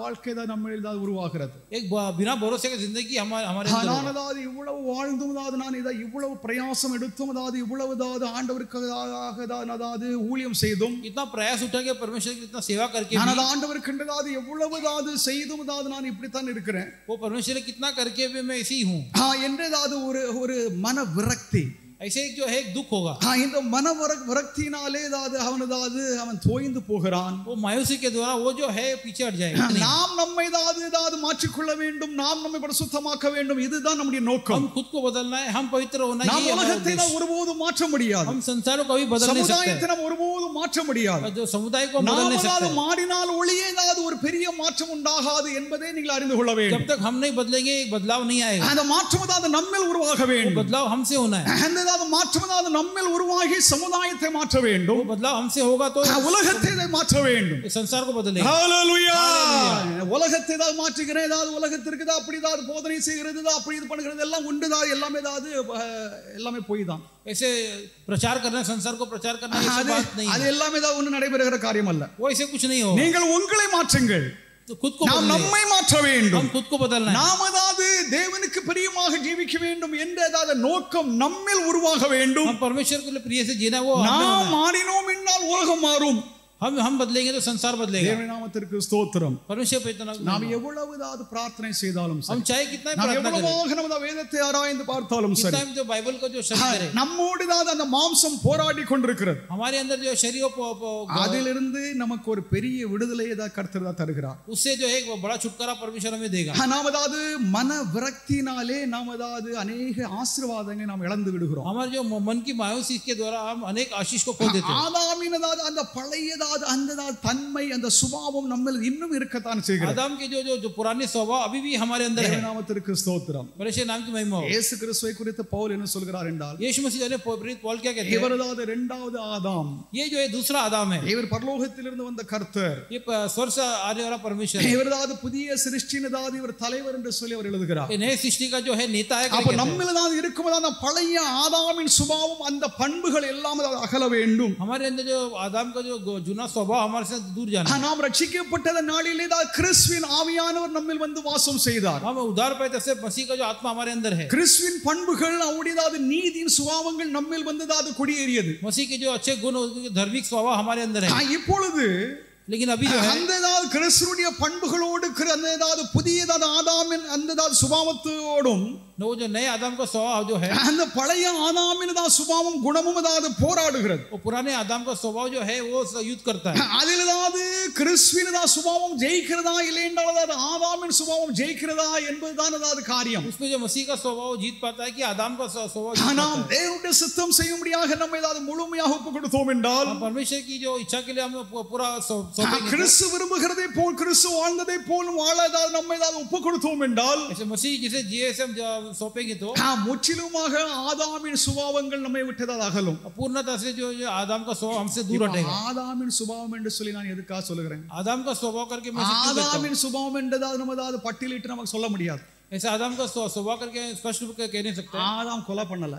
வாழ்க்கை நம்ம உருவாகிறது. एक बिना भरोसे की जिंदगी हमारे நான் இவ்வளவு வாழ்ந்தும் நான் இவ்வளவு பிரயாசம் எடுத்தும் இவ்வளவு ஆண்டவருக்காக ஊழியம் செய்தும், इतना प्रयास उठा के परमेश्वर की इतना सेवा करके நான் ஆண்டவருக்கு எவ்வளவு செய்தும் நான் இப்படித்தான் இருக்கிறேன், वो परमेश्वर कितना करके भी मैं ऐसे ही हूँ என்றது ஒரு மன விரக்தி. ऐसे एक जो है एक दुख होगा. இந்த மன விரக்தியினாலே அவன் தோய்ந்து போகிறான். वो मायूसी के द्वारा वो जो है पीछे हट जाएगा. நாம் நம்மை மாற்றிக்கொள்ள வேண்டும், நாம் நம்மை பரிசுத்தமாக்க வேண்டும். இதுதான் நம்முடைய நோக்கம். हम खुद को बदलना है, हम पवित्र होना है. நாம் உலகத்தை ஒருபோதும் மாற்ற முடியாது. हम संसार को कभी बदल नहीं सकते. சமுதாயத்தை நாம் ஒருபோதும் மாற்ற முடியாது. जो समुदाय को बदल नहीं सकते. மாறினால் ஒளியே ஒரு பெரிய மாற்றம் உண்டாகாது என்பதை நீங்கள் அறிந்து கொள்ள வேண்டும். जब तक हम नहीं बदलेंगे एक बदलाव नहीं आएगा. அந்த மாற்றம் நம்மில் உருவாக வேண்டும். बदलाव हमसे होना है. மாற்றம் நம்மில் உருவாகி சமுதாயத்தை மாற்ற வேண்டும். वो बदलाव हमसे होगा तो உலகத்தை மாற்ற வேண்டும். संसार को बदलेगा. ஹalleluya. உலகத்தை மாற்றுகிறேன், உலகத்திற்கு அப்படி போதனை செய்கிறது, அப்படி இது பண்ணுகிறது எல்லாம் உண்டு, எல்லாமே போய் தான். ऐसे प्रचार करना, संसार को प्रचार करना ये बात नहीं है. அது எல்லாமே ஒண்ணு நடைபெறுகிற காரியம் அல்ல. वो ऐसे कुछ नहीं हो. நீங்கள் உங்களை மாற்றுங்கள். खुद को நாம் நம்மை மாற்ற வேண்டும். हम खुद को बदलना है. நாம் தேவனுக்கு பிரியமாக ஜீவிக்க வேண்டும் என்ற நோக்கம் நம்மில் உருவாக வேண்டும். हम परमेश्वर के लिए प्रिय से जीना वो நாம் மாறினோம் என்றால் உலகம் மாறும். हम बदलेंगे तो संसार बदलेगा. தேவ நாமத்திற்கு ஸ்தோத்திரம். परमेश्वर पे इतना நாம் எவ்வளவு பிரார்த்தனை செய்தாலும் சரி, हम चाहे कितना நாம் प्रार्थना करें, எவ்வளவு நம்ம வேதத்தை ஆராய்ந்து பார்த்தாலும் சரி, कितना जो बाइबल को जो शरीर है, நம்மோடு அந்த மாம்சம் போராடி கொண்டிருக்கிறது. हमारे अंदर जो शरीर அதிலிருந்து நமக்கு ஒரு பெரிய விடுதலையை கர்த்தர் தருகிறார். उससे जो एक बड़ा छुटकारा परमेश्वर हमें देगा. நாம் மன விரக்தினாலே நாம் अनेक ஆசீர்வாதங்களை நாம் இழந்து விடுகிறோம். हमारे जो मन की मायूसी के द्वारा हम अनेक आशीष को खो देते हैं. ஆதாமின் அந்த பழைய அந்த தன்மை, அந்த சுபாவம் நம்மில் இன்னும் இருக்கத்தான் செய்கிறது. आदम के जो पुराने स्वभाव अभी भी हमारे अंदर है. நாமத்திற்கு ஸ்தோத்திரம். परमेश्वर नाम की महिमा हो. இயேசு கிறிஸ்துவை குறித்து பவுல் என்ன சொல்கிறார் என்றால், यीशु मसीह ने प्रेरित पौल क्या कहते हैं, இவரது இரண்டாவது ஆதாம், ये जो है दूसरा आदम है. இவர் பரலோகத்திலிருந்து வந்த கர்த்தர், ये स्वर्ग से आने वाला परमेश्वर है. இவரது புதிய சிருஷ்டியினது இவர் தலைவர் என்று சொல்லி அவர் எழுதுகிறார். ये नए सृष्टि का जो है नेता है. அப்ப நம்மில் இருக்கும் அந்த பழைய ஆதாமின் சுபாவம், அந்த பண்புகள் எல்லாம் அகல வேண்டும். हमारे अंदर जो आदम का जो जुना स्वभाव हमारे से दूर जाना. நாம் ரட்சிக்கப்பட்ட நாளிலே கிறிஸ்துவின் ஆவியானவர் நம்மில் வந்து வாசம் செய்தார். हम उद्धार पाए तब से मसीह का जो आत्मा हमारे अंदर है. கிறிஸ்துவின் பண்புகள், அவருடைய நீதியின் சுபாவங்கள் நம்மில் வந்து குடியேறியது. मसीह के जो अच्छे गुण, धार्मिक स्वभाव हमारे अंदर है. இப்பொழுது लेकिन अभी जो है அந்த கிறிஸ்துவுடைய பண்புகளோடு அந்த புதிய ஆதாமின் அந்த சுபாவத்தோடும் वो जो नए आदम का स्वभाव जो है, அந்த பழைய ஆதாமின் சுபாவம் குணமும் போராடுகிறது. वो पुराने आदम का स्वभाव जो है वो युद्ध करता है. அதில் கிறிஸ்துவின் சுபாவம் ஜெயிக்கிறதா இல்லை என்றால் ஆதாமின் சுபாவம் ஜெயிக்கிறதா என்பதுதான் காரியம். उसमें जो मसीह का स्वभाव जीत पाता है कि आदम का स्वभाव. நாம் தேவனுடைய சித்தம் செய்யும்படியாக நம்மை முழுமையாக ஒப்புக் கொடுத்தோம் என்றால், परमेश्वर की जो इच्छा के लिए हम पूरा கிறிஸ்து விரும்புகிறதை போல், கிறிஸ்து வாழ்ந்ததை போல் வாழ நம்மை ஒப்புக் கொடுத்தோம் என்றால், ऐसे मसीह जिसे जिए से हम सौंपेंगे तो முற்றிலுமாக ஆதாமின் சுபாவங்கள் நம்மை விட்டதால் அகலும். पूर्णतः से जो आदम का स्वभाव हमसे दूर हटेगा. ஆதாமின் சுபாவம் என்று சொல்லி நான் எதுக்காக சொல்லுகிறேன்? आदम का स्वभाव करके मैं ஆதாமின் சுபாவம் என்றது நம்ம பட்டியலிட்டு நமக்கு சொல்ல முடியாது. ऐसे आदम का स्वभाव करके स्पष्ट रूप से कह नहीं सकते. ஆதாம் கொலை பண்ணல,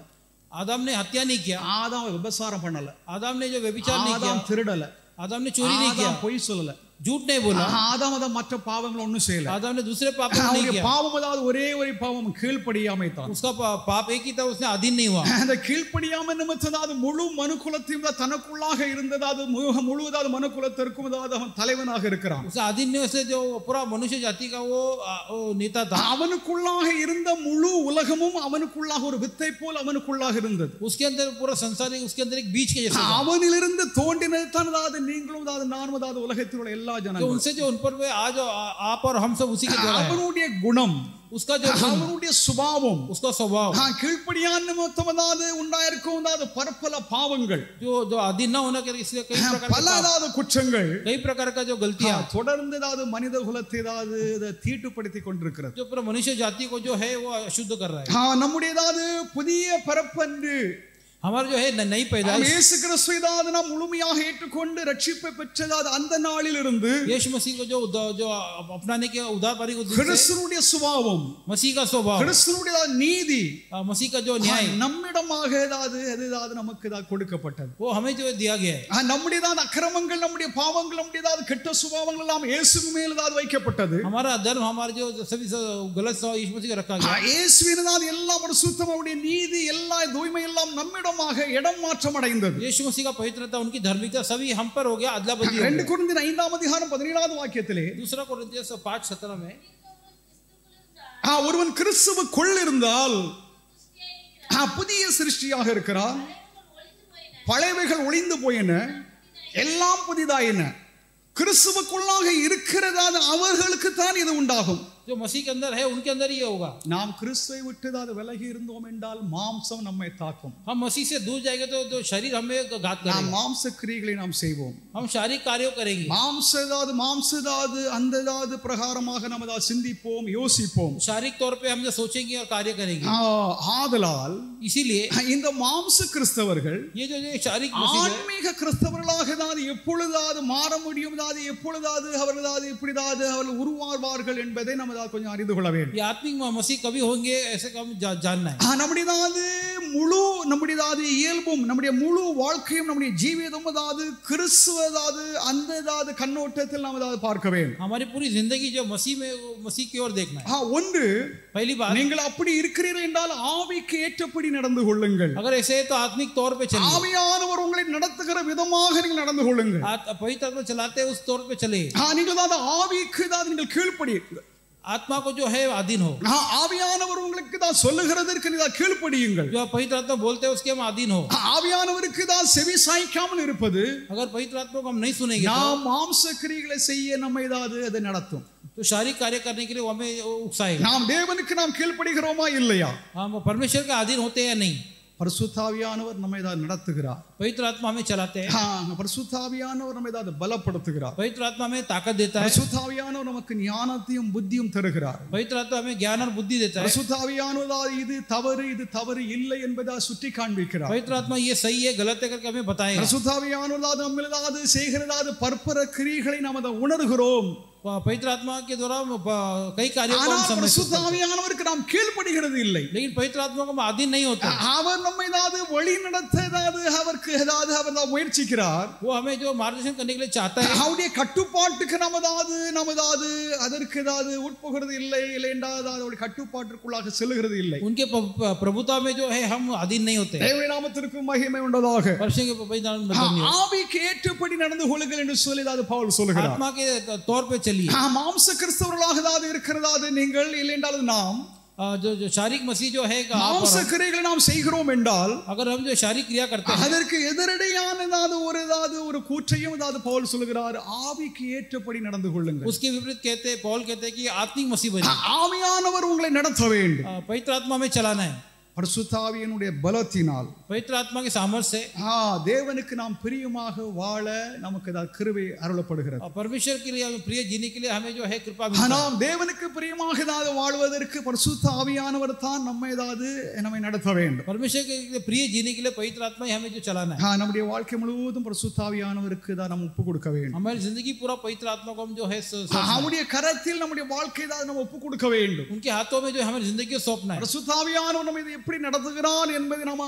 आदम ने हत्या नहीं किया, ஆதாம் விபசாரம் பண்ணல, आदम ने जो व्यभिचार नहीं किया, ஆதாம் திருடல, आदम ने चोरी नहीं किया, பொய் சொல்லல, झूठ नहीं बोला, ஆதாம் மற்ற பாவங்கள் ஒன்றும் செய்யல. आदम ने दूसरे पाप नहीं किया. பாவம் ஒரே ஒரு பாவம், கீழ்ப்படியாமை தான். उसका पाप एक ही था, उसने अधीन नहीं हुआ. அந்த கீழ்ப்படியாமை நிமித்தம் முழு மனுக்குலத்தையும் தனக்குள்ளாக இருந்தது, அது முழுவதாவது மனுக்குலத்திற்கும் அவன் தலைவனாக இருக்கிறான். उसे अधीन नहीं, उसे जो पूरा मनुष्य जाति का वो नेता था. அவனுக்குள்ளாக இருந்த முழு உலகமும் அவனுக்குள்ளாக ஒரு வித்தை போல் அவனுக்குள்ளாக இருந்தது. उसके अंदर पूरा संसार उसके अंदर एक बीज के जैसा. அவனிலிருந்து தோன்றினது தான் நீங்களும் நானும் உலகத்தில் உள்ள எல்லா जो उनसे जो उन पर आज आप और हम सब उसी के द्वारा है. அவனுடைய குணம், उसका जो அவருடைய சுபாவம் उसका स्वभाव கீழ்ப்படியான நிமித்தம் அதாவது உண்டாயிருக்கும் அதாவது பற்பல பாவங்கள் जो अधीन न होना के इसलिए कई प्रकार பல அதாவது குற்றங்கள் कई प्रकार का जो गलतियां தொடர்ந்து அதாவது மனித குலத்தை அதாவது தீட்டுப்படுத்தி கொண்டிருக்கிறது. जो पूरा मनुष्य जाति को जो है वो अशुद्ध कर रहा है. நம்முடைய அதாவது புதிய பரப்பன்று हमारा जो है नई पैदाइश இயேசு கிறிஸ்துவை தான் நாம் முழுமையாக ஏற்றுக்கொண்டு ரட்சிப்பை பெற்றதாது அந்த நாளிலிருந்து यीशु मसीह को जो अपनाने के उद्धार पाने को கிறிஸ்துவுடைய சுபாவம் मसीह का स्वभाव கிறிஸ்துவுடைய நீதி मसीह का जो न्याय நம்மிடமாக அது நமக்கு கொடுக்கப்பட்டது. वो हमें जो दिया गया है. நம்முடைய அக்கிரமங்கள் நம்முடைய பாவங்கள் நம்முடைய கெட்ட சுபாவங்கள் எல்லாம் இயேசு மேல் வைக்கப்பட்டது. हमारा धर्म हमारे जो सभी गलत स्वभाव यीशु मसीह को रखा गया. இயேசுவின் எல்லாம் பரிசுத்தம் அவருடைய நீதி எல்லா தூய்மை எல்லாம் நம்மிடம் இடம் மாற்றம் அடைந்தது. यीशु मसीह का पवित्रता उनकी धार्मिकता सभी हम पर हो गया. अदला बदली 2 கொரிந்தியர் 5ஆம் அதிகாரம் 17வது வாக்கியத்திலே दूसरा कोरिन्थियस 5:17 में ஒருவன் கிறிஸ்துவுக்குள் இருந்தால் புதிய சிருஷ்டியாக இருக்கிறார், பழையவைகள் ஒளிந்து போயின, எல்லாம் புதிதாயின. கிறிஸ்துவுக்குள்ளாக இருக்கிறதான அவர்களுக்கு தான் இது உண்டாகும். जो मसीह के अंदर है उनके अंदर ही होगा. நாம் கிறிஸ்துவை விட்டு அது விலகி இருந்தோம் என்றால் மாம்சம் நம்மை தாக்கும். हम मसीह से दूर जाएंगे तो जो शरीर हमें घात करेगा. மாம்ச கிரியைகளை நாம் செய்வோம். हम शारीरिक कार्यों करेंगे. மாம்சதாது அந்ததாது பிரகாரமாக நாம் சிந்திப்போம், யோசிப்போம். शारीरिक तौर पे हम जो सोचेंगे और कार्य करेंगे. ஆதலால் इसीलिए இந்த மாம்ச கிறிஸ்தவர்கள் ये जो शारीरिक ஆன்மீக கிறிஸ்தவர்களாக தான் எப்பொழுதாவது மாற முடியும், எப்பொழுதாவது அவர்களாவது இப்படிதாவது அவர்கள் உருவாவார்கள் என்பதை நம்ம கொஞ்சம் அறிந்து கொள்ள வேண்டும். ये आत्मिक मसीह कभी होंगे ऐसे हम जानना है. நம்முடையதாவது முழு நம்முடையதாவது இயல்பும் நம்முடைய முழு வாழ்க்கையும் நம்முடைய ஜீவிதம் அதாவது கிறிஸ்துவதாவது அந்ததாவது கண்ணோட்டத்தில் நாம் அதாவது பார்க்க வேண்டும். हमारी पूरी जिंदगी जो मसीह में मसीह की ओर देखना है. ஒன்று, पहली बात, நீங்கள் அப்படி இருக்கிறீர்கள் என்றால் ஆவிக்கு ஏற்றபடி நடந்து கொள்ளுங்கள். अगर ऐसे है तो आत्मिक तौर पे चलिए. ஆவியானவர் உங்களை நடத்துகிற விதமாக நீங்கள் நடந்து கொள்ளுங்கள். पवित्र आत्मा चलाते उस तौर पे चले. நீங்கள் அதாவது ஆவிக்கு தான் நீங்கள் கீழ்ப்படியுங்கள். आत्मा को जो है अधीन हो. ஆவியானவர் உங்களுக்கு தான் சொல்லுகிறதற்கு நீங்கள் கீழ்ப்படியுங்கள். जो पवित्र आत्मा बोलते हैं उसके हम अधीन हो. ஆவியானவருக்கு தான் செவி சாய்க்காமல் இருப்பது, अगर पवित्र आत्मा को हम नहीं सुनेंगे நாம் மாம்ச கிரியைகளை செய்ய நம்மை அது நடத்தும். तो शारीरिक कार्य करने के लिए वो हमें उकसाएगा. நாம் தேவனுக்கு நாம் கீழ்ப்படிகிறோமா இல்லையா? हम परमेश्वर का अधीन होते हैं या नहीं. பரிசுத்த ஆவியானவர் நம்மை நடத்துகிறார். पवित्र आत्मा हमें चलाते हैं. பரிசுத்த ஆவியானவர் நம்மை பலப்படுத்துகிறார். पवित्र आत्मा हमें ताकत देता है. பரிசுத்த ஆவியானவர் நமக்கு ஞானத்தையும் புத்தியும் தருகிறார். पवित्र आत्मा हमें ज्ञान और बुद्धि देता है. பரிசுத்த ஆவியானவர் இது தவறு இல்லை என்பதை சுட்டி காண்பிக்கிறார். पवित्र आत्मा ये सही है गलत है करके हमें बताएगा. பரிசுத்த ஆவியானவர் நம்மில் செய்கிறதாவது பற்பர கிரியைகளை நாம் உணர்கிறோம். पवित्र आत्मा के द्वारा कई कार्यों को हम समझ பரிசுத்த ஆவியானவருக்கு நாம் கீழ்ப்படிகிறது இல்லை. लेकिन पवित्र आत्मा को हम अधीन नहीं होते. அவர் நம்மை வழி நடத்ததாவது அவருக்கு அவர் முயற்சிக்கிறார். वो हमें जो मार्गदर्शन करने के लिए चाहता है. அவருடைய கட்டுப்பாட்டுக்கு நமதாவது அதற்கு உட்புகிறது இல்லை என்றால் அவருடைய கட்டுப்பாட்டுக்குள்ளாக செல்லுகிறது இல்லை. उनके प्रभुता में जो है हम अधीन नहीं होते. தேவனுடைய நாமத்திற்கு மகிமை உண்டாதாக. ஆவிக்கு ஏற்றபடி நடந்து கொள்ளுங்கள் என்று சொல்லி பவுல் சொல்கிறார். आत्मा के तौर पे மாம்ச கிறிஸ்தவர்களாக இருக்கிறதாவது நீங்கள் இல்லை என்றால் நாம் जो शारीरिक मसीह जो है மாம்ச கிரியைகளை நாம் செய்கிறோம் என்றால் अगर हम जो शारीरिक क्रिया करते हैं அதற்கு எதிரடையான ஒரு கூற்றையும் பவுல் சொல்கிறார், ஆவிக்கு ஏற்றபடி நடந்து கொள்ளுங்கள். उसके विपरीत कहते पौल कहते हैं कि आत्मिक मसीह बनिए. ஆவியானவர் उங்களை நடத்த வேண்டும். पवित्र आत्मा में चलाना है. பரிசுத்த ஆவியினுடைய பலத்தினால் पवित्र आत्मा के सामर्थ्य से தேவனுக்கு நாம் பிரியமாக வாழ நமக்கு கிருபை அருளப்படுகிறது. परमेश्वर के लिए प्रिय जीने के लिए हमें जो है कृपा मिलती है. நாம் தேவனுக்கு பிரியமாக வாழ்வதற்கு பரிசுத்த ஆவியானவர் தான் நம்மை நடத்த வேண்டும். परमेश्वर के लिए प्रिय जीने के लिए पवित्र आत्मा ही हमें जो चलाना है. நம்முடைய வாழ்க்கை முழுவதும் பரிசுத்த ஆவியானவருக்கு தான் நாம் ஒப்பு கொடுக்க வேண்டும். हमारी जिंदगी पूरा पवित्र आत्मा को हम जो है அவருடைய கரத்தில் நம்முடைய வாழ்க்கை தான் நாம் ஒப்பு கொடுக்க வேண்டும். उनके हाथों में जो हमारी जिंदगी को सौंपना है. பரிசுத்த ஆவியானவர் நம்மை எப்படி நடத்துகிறார் என்பதை நாம்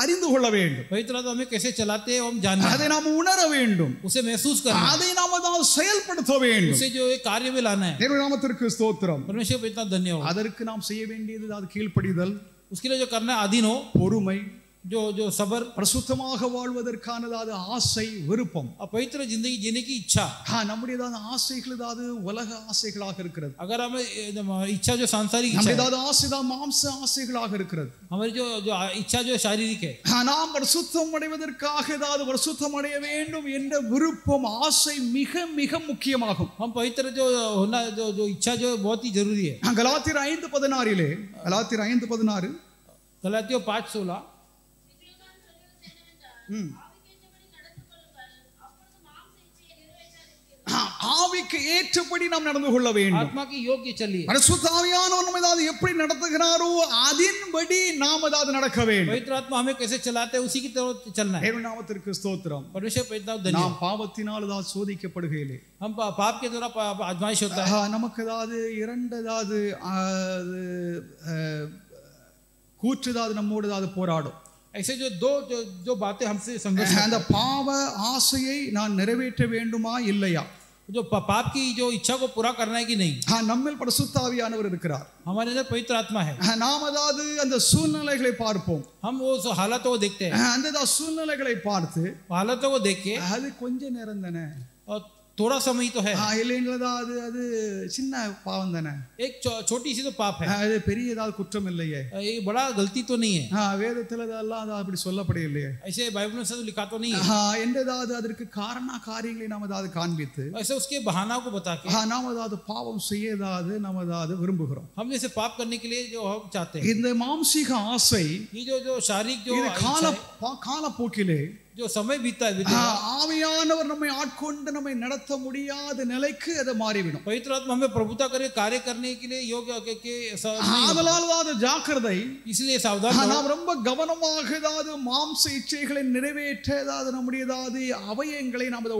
அறிந்து கொள்ள வேண்டும். पवित्र आत्मा हमें कैसे चलाते हैं हम जानना है. அதை நாம் உணர வேண்டும். उसे महसूस करना है. அதை நாம் செயல்படுத்த வேண்டும். उसे जो कार्य में लाना है. தேவனுடைய நாமத்திற்கு ஸ்தோத்திரம். परमेश्वर पे इतना धन्यवाद. அதற்கு நாம் செய்ய வேண்டியது கீழ்ப்படிதல். उसके लिए जो करना है अधीन हो, பொறுமை, जो सबर பரிசுத்தமாக வாழ்வதற்கானதாது ஆசை விருப்பம் और पवित्र जिंदगी जीने की इच्छा। நம்முடையதான ஆசைகள் ஏதாவது உலக ஆசைகளாக இருக்கிறது अगर हमें इच्छा जो सांसारिक इच्छा है, நம்முடையதான ஆசை தான் மாம்ச ஆசைகளாக இருக்கிறது। हमारी जो इच्छा जो शारीरिक है, நாம் பரிசுத்தம் அடைவதற்காக ஏதாவது பரிசுத்தம் அடைய வேண்டும் என்ற விருப்பம் ஆசை மிக மிக முக்கியமாகும்। हम पवित्र जो होना जो इच्छा जो बहुत ही जरूरी है। கலாத்தியர் 5:16 கலாத்தியர் 5:16 गलातियों 5:16 ஆவிக்கு ஏற்றபடி நாம் நடந்து கொள்ள வேண்டும்। आत्मा की योग्य चलिए। பரிசுத்த ஆவியானவர் நம்மை ஏதாவது எப்படி நடத்துகிறாரோ அதின்படி நாம் ஏதாவது நடக்க வேண்டும்। पवित्र आत्मा हमें कैसे चलाते हैं उसी की तरह चलना है। தேவனுடைய நாமத்திற்கு ஸ்தோத்திரம்। परमेश्वर पवित्र நாம் धन्यवाद। பாவத்தினால் ஏதாவது சோதிக்கப்படுகையிலே हम पाप के द्वारा आजमाइश होता है। நமக்கு ஏதாவது இரண்டதாவது கூற்று ஏதாவது நம்மோடு ஏதாவது போராடும்। ऐसे जो जो बातें हमसे संघर्ष அந்த பாவ ஆசையை நான் நிறைவேற்ற வேண்டுமா இல்லையா, जो पाप की जो इच्छा को पूरा करना है कि नहीं, நம்மில் பரிசுத்த ஆவியானவர் இருக்கிறார்। हमारे अंदर पवित्र आत्मा है। நாம் அதாவது அந்த சூழ்நிலைகளை பார்ப்போம்। हम वो हालातों को देखते हैं। அந்த சூழ்நிலைகளை பார்த்து हालातों को देख के அது கொஞ்ச நேரம் தானே, और थोड़ा समय तो है, இல்லைங்களா, அது சின்ன பாவம் தானே, एक छोटी सी तो पाप है, அது பெரிய ஏதாவது குற்றம் இல்லையே, ये बड़ा गलती तो नहीं है, வேதத்தில் அதெல்லாம் அப்படி சொல்லப்படலையே, ऐसे बाइबल में सब लिखा तो नहीं है, என்றதாவது அதற்கு காரண காரியங்களை நாம் ஏதாவது காண்பித்து ऐसे उसके बहाना को बता के நாம் ஏதாவது பாவம் செய்ய ஏதாவது நாம் ஏதாவது விரும்புகிறோம்। हम जैसे पाप करने के लिए जो हम चाहते हैं, இந்த மாம்சீக ஆசை ये जो शारीरिक जो இது காலப்போக்கிலே जो समय बीता है, ஆவியானவர் நம்மை ஆட்கொண்டு நம்மை நடத்த முடியாத நிலைக்கு அது மாறிவிடும்। पवित्र आत्मा हमें प्रभुता करे कार्य करने के लिए योग्य के அதனால்தான் ஜாக்கிரதை, इसलिए सावधान நாம் ரொம்ப கவனமாக ஏதாவது மாம்ச இச்சைகளை நிறைவேற்ற ஏதாவது நம்முடையதாவது அவயங்களை நாம் அதை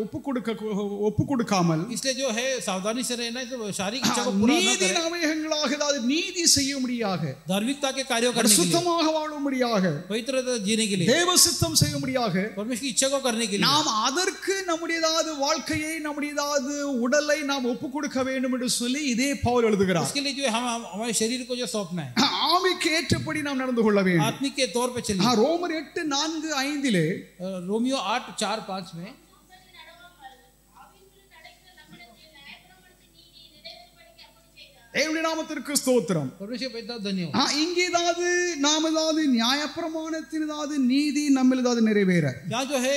ஒப்பு கொடுக்காமல், इसलिए जो है सावधानी से रहना है, शारीरिक इच्छा को पूरा न நீதி करें, அவயங்களாக ஏதாவது நீதி செய்யும்படியாக, धार्मिकता के कार्यों करने के लिए, சுத்தமாக வாழும்படியாக, पवित्रता जीने के लिए, தேவ சித்தம் செய்யும்படியாக, परमेश्वर की इच्छा को करने के लिए நாம் அதற்கு நம்முடையதாவது வாழ்க்கையை நம்முடையதாவது உடலை நாம் ஒப்பு கொடுக்க வேண்டும் என்று சொல்லி இதே பவுல் எழுதுகிறார்। इसके लिए जो हम हमारे शरीर को जो सौंपना है, ஆவிக்கு ஏற்றபடி நாம் நடந்து கொள்ள வேண்டும்। आत्मिक के तौर पे चलिए। ரோமர் 8:4-5 रोमियो 8:4-5 में தேவனுடைய நாமத்திற்கு ஸ்தோத்திரம்। परमेश्वर पिता धन्यवाद। இங்கேதாவது நாம் ஏதாவது நியாயப்பிரமாணத்தின் ஏதாவது நீதி நம்மில் ஏதாவது நிறைவேற, यहाँ जो है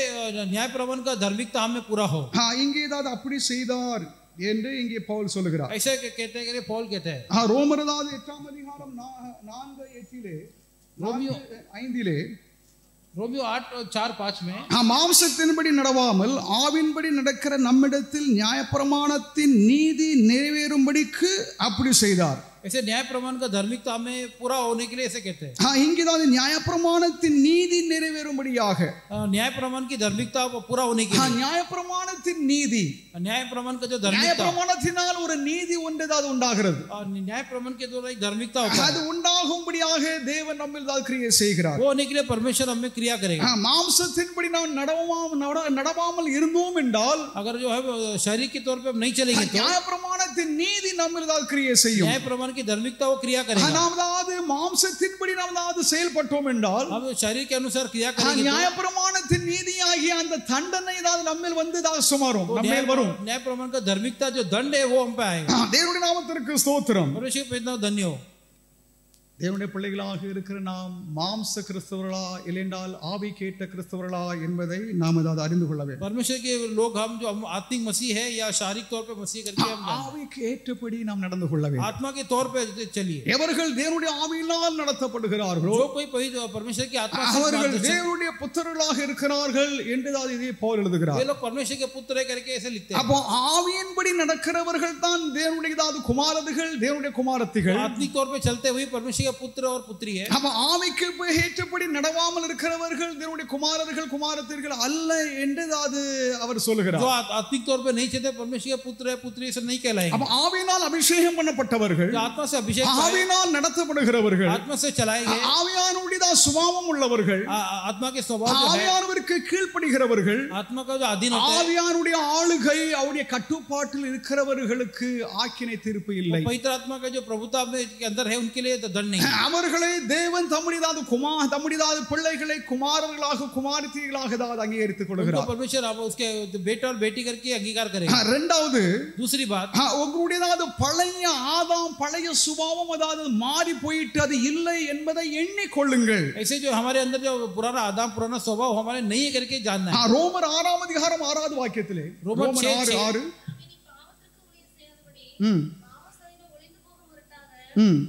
न्याय प्रमाण का धार्मिकता हमें पूरा हो, இங்கே ஏதாவது அப்படி செய்தார் என்று இங்கே பவுல் சொல்லுகிறார்। ऐसे कहते हैं, पौल कहते हैं ரோமர் 8:4-8 रोमियो 5 रोमियो 8:4-5 में மாம்சத்தின்படி நடவாமல் ஆவின்படி நடக்கிற நம்மிடத்தில் நியாயப்பிரமாணத்தின் நீதி நிறைவேறும்படிக்கு அப்படி செய்தார்। ऐसे न्याय प्रमाण का धार्मिकता हमें पूरा होने के लिए ऐसे कहते हैं, இங்கேதான் நியாயப்பிரமாணத்தின் நீதி நிறைவேறும்படியாக, न्याय प्रमाण की धार्मिकता पूरा होने के लिए, நியாயப்பிரமாணத்தின் நீதி, न्याय प्रमाण का जो धार्मिकता, நியாயப்பிரமாணத்தினால் ஒரு நீதி ஒன்றுதான் உண்டாகிறது, न्याय प्रमाण के द्वारा एक धार्मिकता होता है, அது உண்டாகும்படியாக தேவன் நம்மில் தான் கிரியை செய்கிறார்। वो होने के लिए परमेश्वर हमें क्रिया करेगा। மாம்சத்தின்படி நாம் நடவாமல் இருந்தோம் என்றால், अगर जो है शरीर के तौर पे हम नहीं चलेंगे तो நியாயப்பிரமாணத்தின் நீதி நம்மில் தான் கிரியை செய்யும்। न्याय प्रमाण की धार्मिकता वो क्रिया करेगा। நாம் மாம்சத்தின்படி நாம் செயல்பட்டோம் என்றால், हम शरीर के अनुसार क्रिया करेंगे तो நியாயப்பிரமாணத்தின் நீதியாகிய அந்த தண்டனை நம்மில் வந்து சுமாரும் நம்மேல் வரும்। न्याय प्रमाण का धार्मिकता जो दंड है वो हम पे आएगा। தேவனுடைய நாமத்திற்கு ஸ்தோத்திரம்। परमेश्वर पिता धन्य हो। தேவனுடைய பிள்ளைகளாக இருக்கிற நாம் மாம்ச கிறிஸ்தவர்களா இல்லையென்றால் ஆவி கேட்ட கிறிஸ்தவர்களா என்பதை நாம் ஏதாவது அறிந்து கொள்ள வேண்டும்। परमेश्वर के लोग हम जो हम आत्मिक मसीह है या शारीरिक तौर पे मसीह करके हम ஆவிக்கு ஏற்றபடி நாம் நடந்து கொள்ள வேண்டும்। आत्मा के तौर पे चलिए। எவர்கள் தேவனுடைய ஆவியினால் நடத்தப்படுகிறார்களோ, जो कोई परमेश्वर की आत्मा से அவர்கள் தேவனுடைய புத்திரர்களாக இருக்கிறார்கள் என்றுதான் இதே பவுல் எழுதுகிறார்। वे लोग परमेश्वर के पुत्र है करके ऐसे लिखते हैं। அப்போ ஆவியின்படி நடக்கிறவர்கள் தான் தேவனுடைய குமாரர்கள், தேவனுடைய குமாரத்திகள்। आत्मिक तौर पे चलते हुए परमेश्वर के पुत्र और पुत्री है। அப்ப ஆவிக்கு ஏற்றபடி நடவாமல் இருக்கிறவர்கள் தேவனுடைய குமாரர்கள் குமாரத்திகள் அல்ல என்றுதான் அவர் சொல்லுகிறார்। जो आत्मिक तौर पे नहीं चलते परमेश्वर के पुत्र है पुत्री से नहीं कहलाएंगे। அப்ப ஆவியினால் அபிஷேகம் பண்ணப்பட்டவர்கள், आत्मा से अभिषेक, ஆவியினால் நடத்தப்படுகிறவர்கள், आत्मा से चलाए गए, ஆவியானுடைய சுபாவம் உள்ளவர்கள், आत्मा के स्वभाव जो है, ஆவியானவருக்கு கீழ்ப்படிகிறவர்கள், आत्मा का जो अधीन होता है, ஆவியானுடைய ஆளுகை அவருடைய கட்டுப்பாட்டில் இருக்கிறவர்களுக்கு ஆக்கினை தீர்ப்பு இல்லை। पवित्र आत्मा का जो प्रभुता के अंदर है उनके लिए तो दंड नहीं। नहीं है। அவர்களை தேவன் தம்முடையதாது தம்முடையதாது பிள்ளைகளை குமாரர்களாக குமாரத்திகளாக தான் அங்கீகரித்துக் उनको கொள்கிறார். परमेश्वर अब उसके बेटा और बेटी करके अंगीकार करेगा। இரண்டாவது दूसरी बात, உங்களுடையதாது பழைய ஆதாம் பழைய சுபாவம் அதாவது மாறி போயிட்டு அது இல்லை என்பதை எண்ணிக்கொள்ளுங்கள். ऐसे जो हमारे अंदर जो पुराना आदम पुराना स्वभाव हमारे नहीं है करके जानना है। ரோமர் 6 அதிகாரம் 6வது வாக்கியத்திலே ரோமர் 6 இனி பாவத்திற்கு ஊழியம் செய்யாதபடி பாவசையில ஒளிந்து போக முரட்டாக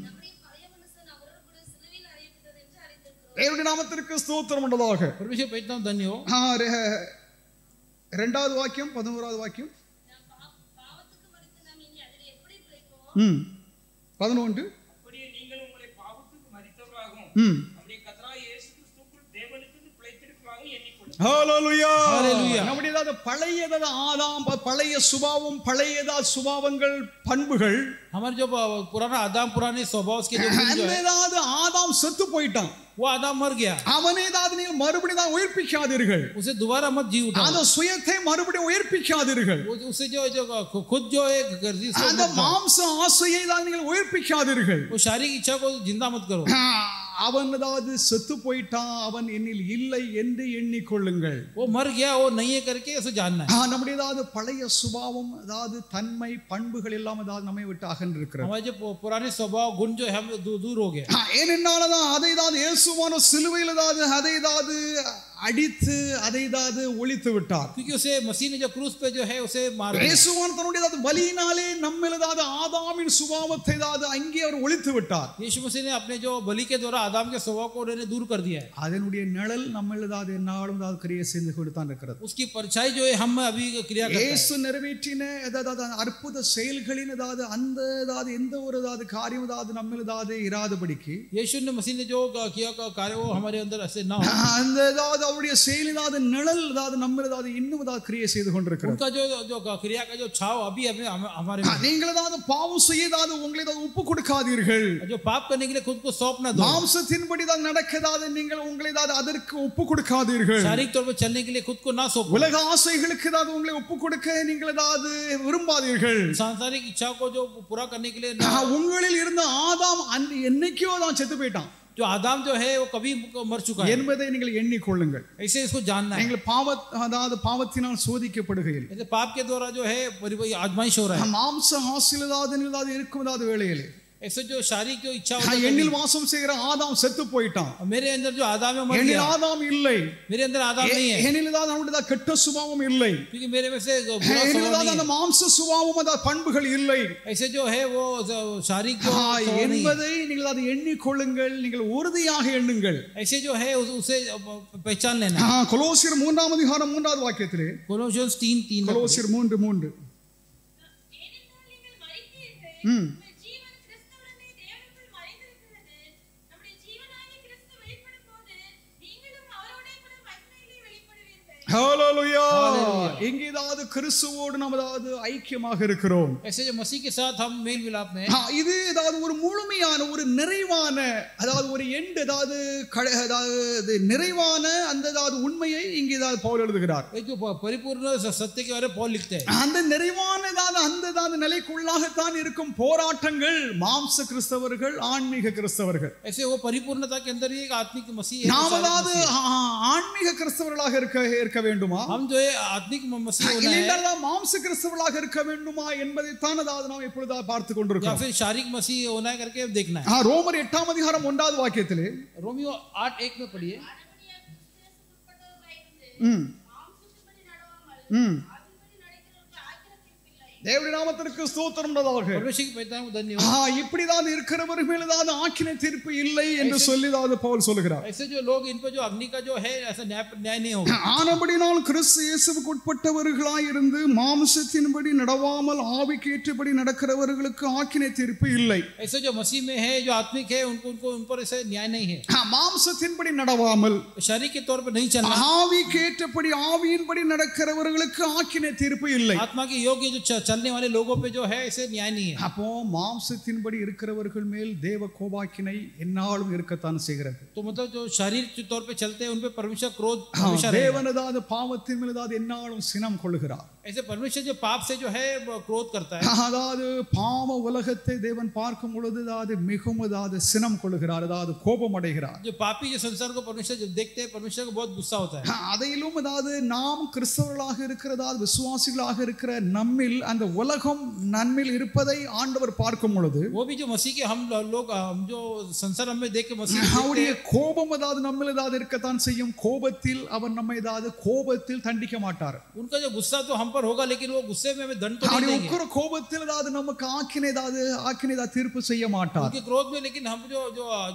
நம்முடைய பழைய மனுஷன் அவரோடு கூட சிலுவையில் அறையப்பட்டது என்று அறிந்திருக்கிறோம். தேவனுடைய நாமத்திற்கு ஸ்தோத்திரம் உண்டாதாக. परमेश्वर पे इतना धन्य हो। இரண்டாவது வாக்கியம் 11வது வாக்கியம் பாவத்துக்கு மரித்து நாம் இனி அதில் எப்படி பிழைப்போம்? 11 அப்படியே நீங்கள் உங்களை பாவத்துக்கு மரித்தவர்களாகவும் நம்முடைய கர்த்தராகிய இயேசு கிறிஸ்துவுக்குள் தேவனுக்கு பிழைத்திருப்பவர்களாகவும் எண்ணிக்கொள்ளுங்கள். ஹalleluya. Hallelujah. நம்முடையதாது பழையதாது ஆதாம் பழைய சுபாவம் பழையதாது சுபாவங்கள் பண்புகள் हमारे जो पुराना आदम पुराने स्वभाव के जो गुण जो है, அந்ததாது ஆதாம் செத்து போயிட்டான். वो आदम मर गया, அவனேதாது நீங்கள் மறுபடியும் தான் உயிர்ப்பிக்காதீர்கள். उसे दोबारा मत जी उठाओ। அந்த சுயத்தை மறுபடியும் உயிர்ப்பிக்காதீர்கள். उसे जो खुद जो है गर्जी से அந்த मत खाओ। மாம்ச ஆசையை தான் நீங்கள் உயிர்ப்பிக்காதீர்கள். वो शारीरिक इच्छा को जिंदा मत करो। அவனதாவது செத்து போயிட்டான், அவன் என்னில் இல்லை என்று எண்ணிக்கொள்ளுங்கள். वो मर गया, वो नहीं है करके उसे जानना है। நம்முடையதாவது பழைய சுபாவம் அதாவது தன்மை பண்புகள் எல்லாம் அதாவது நம்மை விட்டு அகன்றிருக்கிறது. हमारे जो पुराने स्वभाव गुण जो है हम दूर हो गए। ஏனென்னாலதான் அதை தான் இயேசுவான சிலுவையில் அதை அடித்து அதை ஒழித்து விட்டார். क्योंकि उसे मसीह ने जो क्रूस पे जो है उसे मार दिया। இயேசுவான் தன்னுடைய பலியினாலே நம்மிலதாவது ஆதாமின் சுபாவத்தை அங்கே அவர் ஒழித்து விட்டார். यीशु मसीह ने अपने जो बलि के द्वारा आदम के स्वभाव को उन्होंने दूर कर दिया है। அதனுடைய நிழல் நம்மிலதாவது என்னாலும் கிரியை செய்து கொண்டுதான் இருக்கிறது. उसकी परछाई जो है हम अभी क्रिया करते हैं। இயேசு நிறைவேற்றின அற்புத செயல்களின் அந்த எந்த ஒரு காரியம் நம்மிலதாவது இராதபடிக்கு यीशु ने मसीह ने जो किया कार्य वो हमारे अंदर ऐसे ना हो। அந்த அவருடைய செயலினாத நிழல் நம்மிலதாவது இன்னும் கிரியை செய்து கொண்டிருக்கிறது. उनका जो क्रिया का जो छाव अभी हमारे में। நீங்கள் பாவம் செய்யாத உங்களை ஒப்பு கொடுக்காதீர்கள். जो पाप करने के लिए खुद को सौंप ना दो। மாம்சத்தின்படி நடக்கதாத நீங்கள் உங்களை அதற்கு ஒப்பு கொடுக்காதீர்கள். शारीरिक तौर पर चलने के लिए खुद को ना सौंपो। உலக ஆசைகளுக்கு உங்களை ஒப்பு கொடுக்க நீங்கள் விரும்பாதீர்கள். सांसारिक इच्छा को जो पूरा करने के लिए உங்களில் இருந்த ஆதாம் என்னைக்கோ செத்து போயிட்டான். जो आदम जो है वो कभी मर चुका है என்பதை நீங்கள் எண்ணிக்கொள்ளுங்கள். ऐसे इसको जानना है। நீங்கள் பாவத்தினால் சோதிக்கப்படுகையில் ऐसे पाप के द्वारा जो है आजमाइश हो रहा है। மாம்ச ஆசையிலதாவது இருக்கும் வேளையிலே ऐसे जो शारीरिक जो इच्छा என்னில் வாசம் செய்கிற ஆதாம் செத்து போயிட்டான். मेरे अंदर जो आदम है मर என்னில் गया। ஆதாம் இல்லை. मेरे अंदर आदम नहीं है என்னில் நம்முடைய கெட்ட சுபாவம் இல்லை. क्योंकि मेरे में से बुरा என்னில் स्वभाव नहीं அந்த है। மாம்ச சுபாவம் பண்புகள் இல்லை. ऐसे जो है वो शारीरिक जो स्वभाव नहीं है। என்பதை நீங்கள் அதை எண்ணிக்கொள்ளுங்கள். நீங்கள் உறுதியாக எண்ணுங்கள். ऐसे जो है उसे पहचान लेना। கொலோசியர் 3 அதிகாரம் 3வது வாக்கியத்திலே கொலோசியன்ஸ் 3:3 கொலோசியர் 3:3 ஏனென்றால் நீங்கள் மரித்தீர்கள், ஜீவன் கிறிஸ்துவுடனே தேவனுக்குள் மறைந்திருக்கிறது. நம்முடைய ஜீவனாகிய கிறிஸ்து வெளிப்படும் போது நீங்களும் அவரோடே கூட மகிமையிலே வெளிப்படுவீர்கள். ஹalleluya. எங்கேயாவது கிறிஸ்துவோடு நாம் ஐக்கியமாக இருக்கிறோம். ऐसे जो मसीह के साथ हम मेल मिलाप में இது ஒரு முழுமையான ஒரு நிறைவான ஒரு எண்ட் நிறைவான அந்த உண்மையை இங்கே பவுல் எழுதுகிறார். एक जो परिपूर्ण सत्य के बारे में पौल लिखते हैं। அந்த நிறைவான அந்த நிலைக்குள்ளாகத்தான் இருக்கும் போராட்டங்கள் மாம்ச கிறிஸ்தவர்கள் ஆன்மீக கிறிஸ்தவர்கள். ऐसे वो परिपूर्णता के अंदर ही एक आत्मिक मसीह है। நாம் ஆன்மீக கிறிஸ்தவர்களாக இருக்க வேண்டுமா? हम जो है आत्मिक मसीह होना है இல்லைன்னா மாம்ச கிறிஸ்தவர்களாக இருக்க வேண்டுமா என்பதைத்தான் நாம் இப்பொழுது பார்த்து या கொண்டிருக்கிறோம். फिर शारीरिक मसीह होना है करके देखना है। ரோமர் 8 அதிகாரம் 1வது வாக்கியத்திலே रोमियो 8:1 में पढ़िए। ஆனபடியால் கிறிஸ்துவுக்குட்பட்டவர்களாயிருந்து மாம்சத்தின்படி நடாவாமல் ஆவியின்படி நடக்கிறவர்களுக்கு ஆக்கிர தீர்ப்பில்லை. தேவனுடைய நாமத்திற்கு ஸ்தோத்திரம் உண்டாதாக. परमेश्वर की पहचान को धन्यवाद। இப்படிதான் இருக்கிறவர் மேலதான் ஆக்கினை தீர்ப்பு இல்லை என்று சொல்லிதான் பவுல் சொல்லுகிறார். ऐसे जो लोग इन पर जो अग्नि का जो है ऐसा न्याय नहीं होगा। ஆனபடினால் கிறிஸ்து இயேசுவுக்கு உட்பட்டவர்களாய் இருந்து மாம்சத்தின்படி நடவாமல் ஆவிக்கு ஏற்றபடி நடக்கிறவர்களுக்கு ஆக்கினை தீர்ப்பு இல்லை. ऐसे जो मसीह में है जो आत्मिक है उनको उन पर ऐसे न्याय नहीं है। மாம்சத்தின்படி நடவாமல் शारीरिक के तौर पर नहीं चलना, ஆவிக்கு ஏற்றபடி ஆவியின்படி நடக்கிறவர்களுக்கு ஆக்கினை தீர்ப்பு இல்லை. आत्मा के योग्य जो चलने वाले लोगों पे जो है ऐसे न्याय नहीं है। அப்போ மாம்சத்தின்படி இருக்கிறவர்கள் மேல் தேவ கோபாக்கினை என்னாலும் இருக்கத்தான் செய்கிறது. तो मतलब जो शारीरिक तौर पे चलते हैं उन पे परमेश्वर क्रोध हमेशा रहेगा। தேவனதாவது பாவத்தின் மேலதாவது என்னாலும் சினம் கொள்ளுகிறார். ऐसे परमेश्वर जो पाप से जो है क्रोध करता है, அதாவது பாவ உலகத்தை தேவன் பார்க்கும் பொழுது அதாவது மிகவும் அதாவது சினம் கொள்கிறார், அதாவது கோபம் அடைகிறார். जो पापी जो संसार को परमेश्वर जब देखते हैं परमेश्वर को बहुत गुस्सा होता है. அதையிலும் அதாவது நாம் கிறிஸ்தவர்களாக இருக்கிறதா விசுவாசிகளாக இருக்கிற நம்மில் அந்த உலகம் நன்மையில் இருப்பதை ஆண்டவர் பார்க்கும் பொழுது वो भी जो मसीह के हम लोग हम जो संसार हमें देख के मसीह அவருடைய கோபம் அதாவது நம்மில் ஏதாவது இருக்கத்தான் செய்யும். கோபத்தில் அவர் நம்மை ஏதாவது கோபத்தில் தண்டிக்க மாட்டார். उनका जो गुस्सा तो हम पर होगा लेकिन वो गुस्से में हमें दंड तो नहीं அவருடைய देंगे. உக்கிர கோபத்தில் ஏதாவது நமக்கு ஆக்கினை ஏதாவது தீர்ப்பு செய்ய மாட்டார். उनके क्रोध में लेकिन हम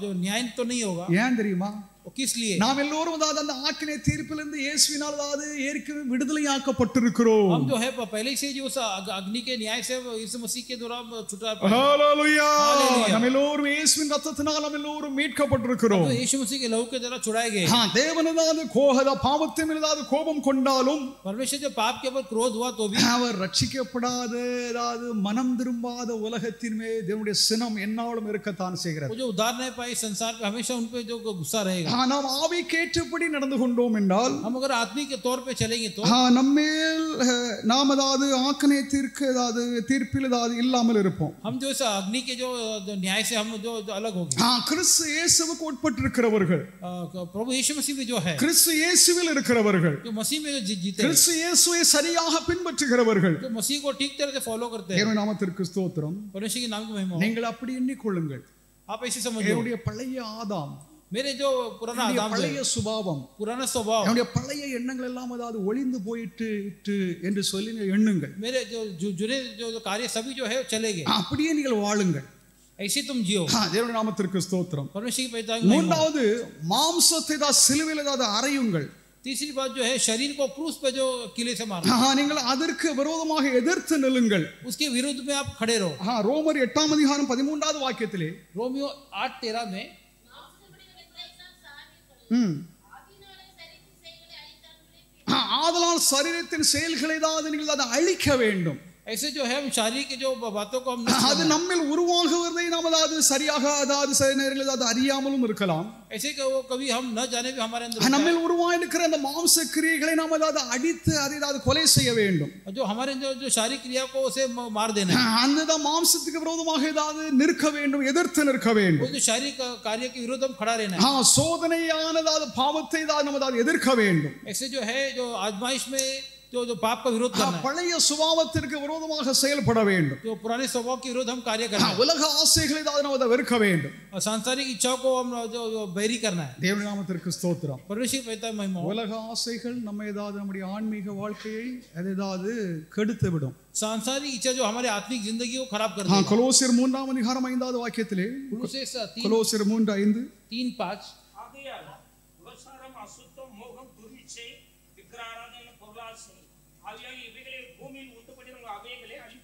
जो न्याय तो नहीं होगा. ஏன் தெரியுமா? किस लिए? நாம் எல்லோரும் அதாவது அந்த ஆக்கினை தீர்ப்பிலிருந்து இயேசுவினால் அதாவது ஏற்கனவே விடுதலையாக்கப்பட்டிருக்கிறோம். हम जो है पहले से जो उस अग्नि के न्याय से यीशु मसीह के द्वारा छुटकारा पाए. ஹalleluya. நாம் எல்லோரும் இயேசுவின் இரத்தத்தினால் நாம் எல்லோரும் மீட்கப்பட்டிருக்கிறோம். तो यीशु मसीह के लहू के द्वारा छुड़ाए गए. தேவன் அதாவது பாவத்தின் மேல் அதாவது கோபம் கொண்டாலும் परमेश्वर जो पाप के ऊपर क्रोध हुआ तो भी அவர் ரட்சிக்கப்படாத அதாவது மனம் திரும்பாத உலகத்தின் மேல் தேவனுடைய சினம் என்னாலும் இருக்கத்தான் செய்கிறது. वो जो उद्धार नहीं पाए संसार पे हमेशा उन पे जो गुस्सा रहेगा. நாம் ஆவிக்கேற்றபடி நடந்து கொண்டோம் என்றால் हम अगर आत्मिक के तौर पे चलेंगे तो நம்மேல் நாம் அதாவது ஆக்கினை தீர்ப்பில் அதாவது இல்லாமல் இருப்போம். हम जो इस अग्नि के जो न्याय से हम जो अलग हो गए. கிறிஸ்து இயேசுவுக்கு உட்பட்டிருக்கிறவர்கள், प्रभु यीशु मसीह में जो है கிறிஸ்து இயேசுவில் இருக்கிறவர்கள், जो मसीह में जो जीते हैं, கிறிஸ்து இயேசுவை சரியாக பின்பற்றுகிறவர்கள், जो मसीह को ठीक तरह से फॉलो करते हैं. தேவனுடைய நாமத்திற்கு ஸ்தோத்திரம். परमेश्वर के नाम की महिमा हो. நீங்கள் அப்படி எண்ணிக்கொள்ளுங்கள். आप ऐसे समझो என்னுடைய பழைய ஆதாம், मेरे जो पुराना आदम பழைய சுபாவம், पुराना स्वभाव, என்னுடைய பழைய எண்ணங்கள் எல்லாம் அதாவது ஒளிந்து போயிட்டு என்று சொல்லி எண்ணுங்கள். मेरे जो जुड़े जो कार्य सभी जो है चले गए. அப்படியே நீங்கள் வாழுங்கள். ऐसे तुम जियो. தேவனுடைய நாமத்திற்கு ஸ்தோத்திரம். परमेश्वर की पिता की महिमा. மூன்றாவது மாம்சத்தை சிலுவையில் அதாவது அறையுங்கள். तीसरी बात जो है शरीर को क्रूस पे जो किले से मारना. நீங்கள் அதற்கு விரோதமாக எதிர்த்து நில்லுங்கள். उसके विरुद्ध में आप खड़े रहो. ரோமர் 8 அதிகாரம் 13வது வாக்கியத்திலே रोमियो 8:13 में ஆதலால் சரீரத்தின் செயல்களை தான் நீங்கள் அதை அழிக்க வேண்டும். ऐसे जो है हम शारीरिक के जो बातों को हम அது நம்மில் உருவாகுவதை நாம் அதாவது சரியாக அதாவது சில நேரங்களில் அது அறியாமலும் இருக்கலாம். ऐसे कि वो कभी हम न जाने भी हमारे अंदर நம்மில் உருவாயிருக்கிற அந்த மாம்ச கிரியைகளை நாம் அதாவது அடித்து அதை அதாவது கொலை செய்ய வேண்டும். जो हमारे जो शारीरिक क्रिया को उसे मार देना है. அந்த மாம்சத்துக்கு விரோதமாக ஏதாவது நிற்க வேண்டும், எதிர்த்து நிற்க வேண்டும். वो जो शारीरिक कार्य के विरुद्ध हम खड़ा रहना है. சோதனையானதாவது பாவத்தை தான் நாம் அதாவது எதிர்க்க வேண்டும். ऐसे जो है जो आजमाइश में जो पाप का विरोध करना है. பழைய சுபாவத்திற்கு விரோதமாக செயல்பட வேண்டும். जो पुराने स्वभाव के विरुद्ध हम कार्य करना है. உலக ஆசைகளை தான் நாம் அதை வெறுக்க வேண்டும். और सांसारिक इच्छाओं को हम जो बैरी करना है. தேவனுடைய நாமத்திற்கு ஸ்தோத்திரம். परमेश्वर की पिता की महिमा. உலக ஆசைகள் நம்ம ஏதாவது நம்முடைய ஆன்மீக வாழ்க்கையை ஏதாவது கெடுத்து விடும். सांसारिक इच्छा जो हमारे आत्मिक जिंदगी को खराब कर देगा. கொலோசியர் 3 அதிகாரம் 5வது வாக்கியத்திலே கொலோசியர் 3:5 3:5 ஆகையால் விபசாரம், அசுத்தம், மோகம், துர்விச்சை, விக்கிராராதனை, பொருளாசை ஆகிய இவைகளை பூமியில் உண்டு பண்ணின அவைகளை அழித்து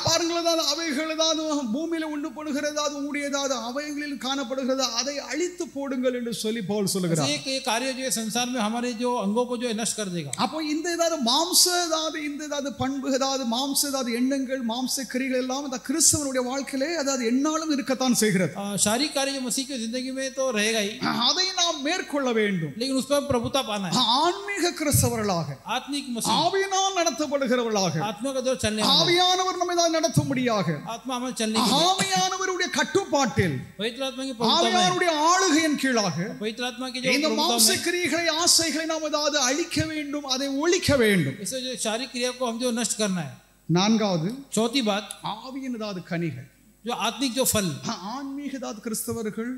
பாருங்கள், ஏதாவது அவைகள் ஏதாவது பூமியில உண்டு பண்ணுகிறது, அது உங்களுடைய ஏதாவது அவைகளில் காணப்படுகிறது, அதை அழித்து போடுங்கள் என்று சொல்லி பவுல் சொல்லுகிறார். ये कार्य जो है संसार में हमारे जो अंगों को जो नष्ट कर देगा. அப்போ இந்த ஏதாவது மாம்ச ஏதாவது இந்த ஏதாவது பண்பு ஏதாவது மாம்ச ஏதாவது எண்ணங்கள் மாம்ச கிரியைகள் எல்லாம் இந்த கிறிஸ்தவனுடைய வாழ்க்கையிலே அதாவது என்னாலும் இருக்கத்தான் செய்கிறது. शारीरिक कार्य जो मसीह की जिंदगी में तो रहेगा ही, அதை நாம் மேற்கொள்ள வேண்டும். लेकिन उस पर प्रभुता पाना है. ஆன்மீக கிறிஸ்தவர்களாக, आत्मिक मसीह, ஆவியினால் நடத்தப்படுகிறவர்களாக, आत्मा का जो चलने वाला, ஆவியானவர் நம்மை தான் நடத்தும்படியாக, आत्मा हमें चलने की, ஆவியானவருடைய கட்டுப்பாட்டில், पवित्र आत्मा की प्रभुता में, ஆவியானவருடைய ஆளுகையின் கீழாக पवित्र आत्मा की जो இந்த प्रभुता மாம்ச में, கிரியைகளை ஆசைகளை நாம் அதாவது அழிக்க வேண்டும், அதை ஒழிக்க வேண்டும். इसे जो शारीरिक क्रिया को हम जो नष्ट करना है. நான்காவது चौथी बात ஆவியின் ஏதாவது கனிகள், जो आत्मिक जो फल, ஆன்மீக ஏதாவது கிறிஸ்தவர்கள்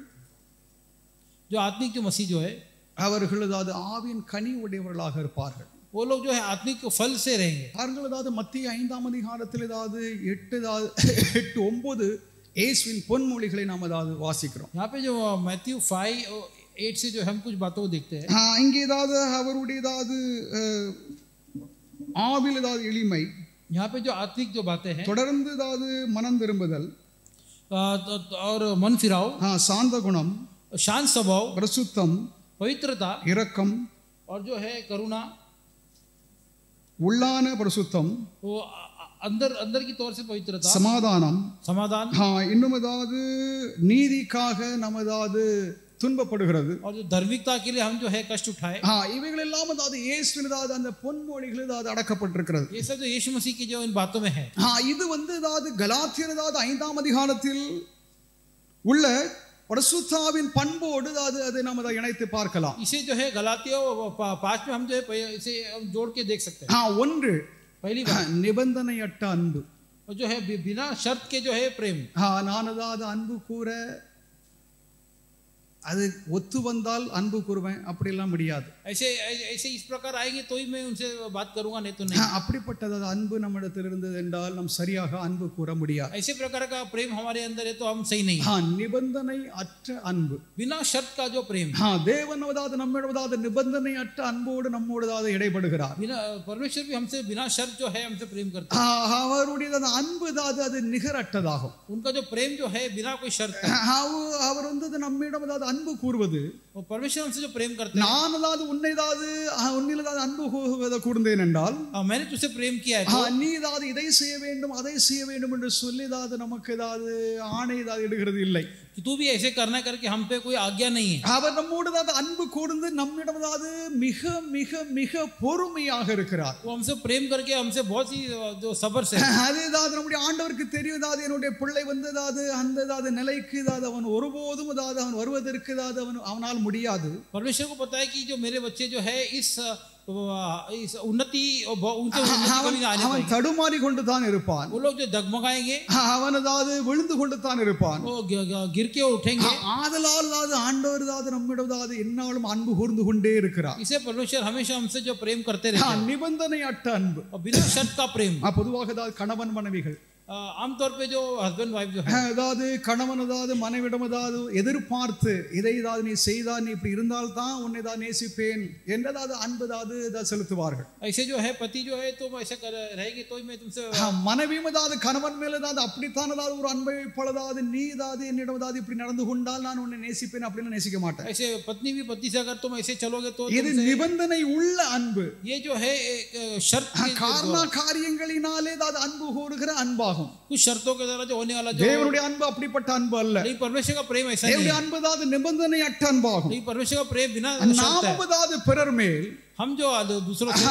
जो आत्मिक जो मसीह जो है அவர்கள் ஏதாவது ஆவியின் கனி உடையவர்களாக இருப்பார்கள். वो लोग जो है आत्मिक फल से रहेंगे. அவர்கள் ஏதாவது மத்திய 5 அதிகாரத்தில் ஏதாவது 8 9 இயேசுவின் பொன்மொழிகளை நாம் ஏதாவது வாசிக்கிறோம். यहाँ पे जो मैथ्यू 5:8 से जो हम कुछ बातों को देखते हैं. இங்கே ஏதாவது அவருடைய ஏதாவது ஆவில் ஏதாவது எளிமை, यहाँ पे जो आत्मिक जो बातें हैं, தொடர்ந்து ஏதாவது மனம் திரும்புதல், और मन फिराव, சாந்த குணம், शांत स्वभाव, பரிசுத்தம், पवित्रता, இரக்கம், और जो है करुणा, உள்ளான பரிசுத்தம், वो अंदर की तौर से पवित्रता, சமாதானம், समाधान, இன்னும் ஏதாவது நீதிக்காக நம்ம ஏதாவது துன்பப்படுகிறது. और जो धार्मिकता के लिए हम जो है कष्ट उठाए, இவைகள் எல்லாம் அதாவது இயேசுவினதாவது அந்த பொன்மொழிகள் அதாவது அடக்கப்பட்டிருக்கிறது. ये सब जो यीशु मसीह की जो इन बातों में है. இது அதாவது கலாத்தியர் அதாவது 5ஆம் அதிகாரத்தில் உள்ள பரிசுத்தாவின் பண்போடு அதை நாம் அதை இணைத்து பார்க்கலாம். इसे जो है गलातियों 5 में हम जो है इसे जोड़ के देख सकते हैं. ஒன்று, पहली बात நிபந்தனையற்ற அன்பு. और जो है बिना शर्त के जो है प्रेम. நான் அதாவது அன்பு கூற அது ஒத்து வந்தால் அன்பு கூறுவேன், அப்படி எல்லாம் முடியாது. ऐसे इस प्रकार आएंगे तो ही मैं उनसे बात करूंगा, नहीं तो नहीं. அப்படிப்பட்டது அன்பு நம்மிடத்தில் இருந்தது என்றால் நாம் சரியாக அன்பு கூற முடியாது. ऐसे प्रकार का प्रेम हमारे अंदर है तो हम सही नहीं. நிபந்தனை அற்ற அன்பு, बिना शर्त का जो प्रेम. தேவன் அதாவது நம்மிடவது நிபந்தனை அற்ற அன்போடு நம்மோடு இடைப்படுகிறார். बिना परमेश्वर भी हमसे बिना शर्त जो है हमसे प्रेम करता है. அவருடைய அன்பு அது நிகரற்றதாகும். उनका जो प्रेम जो है बिना कोई शर्त का. அவர் நம்மிடம் அன்பு கூறுவது, परमेश्वर हमसे जो प्रेम करते हैं, நான் அதாவது உன்னில் அன்பு கூர்ந்தேன் என்றால் मैंने तुझसे प्रेम किया है, நீ அதாவது இதை செய்ய வேண்டும் அதை செய்ய வேண்டும் என்று சொல்லி நமக்கு ஆணை இடுகிறது இல்லை. तू भी ऐसे करना करके हम पे कोई आज्ञा नहीं है. அவர் நம்மோடு அன்பு கூர்ந்து நம்மிடம் மிக மிக மிக பொறுமையாக இருக்கிறார். वो हमसे प्रेम करके हमसे बहुत ही जो सब्र से. அதே நம்முடைய ஆண்டவருக்கு தெரியும் என்னுடைய பிள்ளை அந்த நிலைக்கு அவன் ஒருபோதும் அவன் வருவதற்கு அவனால் முடியாது. परमेश्वर को पता है कि जो मेरे बच्चे जो है इस उन्नति அவன் தடுமாறி கொண்டு தான் இருப்பான். वो लोग जो डगमगाएंगे, அவன் விழுந்து கொண்டு தான் இருப்பான். वो गिर के उठेंगे. ஆதலால் ஆண்டவர் நம்மிடம் என்னாலும் அன்பு கூர்ந்து கொண்டே இருக்கிறார். इसे परमेश्वर हमेशा हमसे जो प्रेम करते रहते हैं, நிபந்தனை அற்ற அன்பு, बिना शर्त का प्रेम. பொதுவாக கணவன் மனைவிகள் आमतौर पे जो हस्बैंड वाइफ जो है, கணவன் மனைவிடம் எதிர்பார்த்து இதை நீ செய்தால் நீ இப்படி இருந்தால் தான் உன்னை நேசிப்பேன் என்றதாவது அன்பு செலுத்துவார்கள். ऐसे जो है पति जो है तुम ऐसा रहेगी तो मैं तुमसे. மனைவியும் கணவன் மேல அப்படித்தான் ஒரு அன்பை போல நீ என்னிடம் இப்படி நடந்து கொண்டால் நான் உன்னை நேசிப்பேன் அப்படின்னு நேசிக்க மாட்டேன். ऐसे पत्नी भी पति से अगर तुम ऐसे चलोगे तो இது நிபந்தனை உள்ள அன்பு. ये जो है शर्त காரண காரியங்களினாலே அன்பு கூறுகிற அன்பாகும். कुछ शर्तों के द्वारा जो होने वाला जो தேவனுடைய அன்பு அப்படிப்பட்ட அன்பு அல்ல. नहीं, परमेश्वर का प्रेम ऐसा नहीं है. தேவனுடைய அன்பு நிபந்தனை அற்ற அன்பாகும். नहीं, परमेश्वर का प्रेम बिना शर्त है. பிறர் மேல் हम जो दूसरों से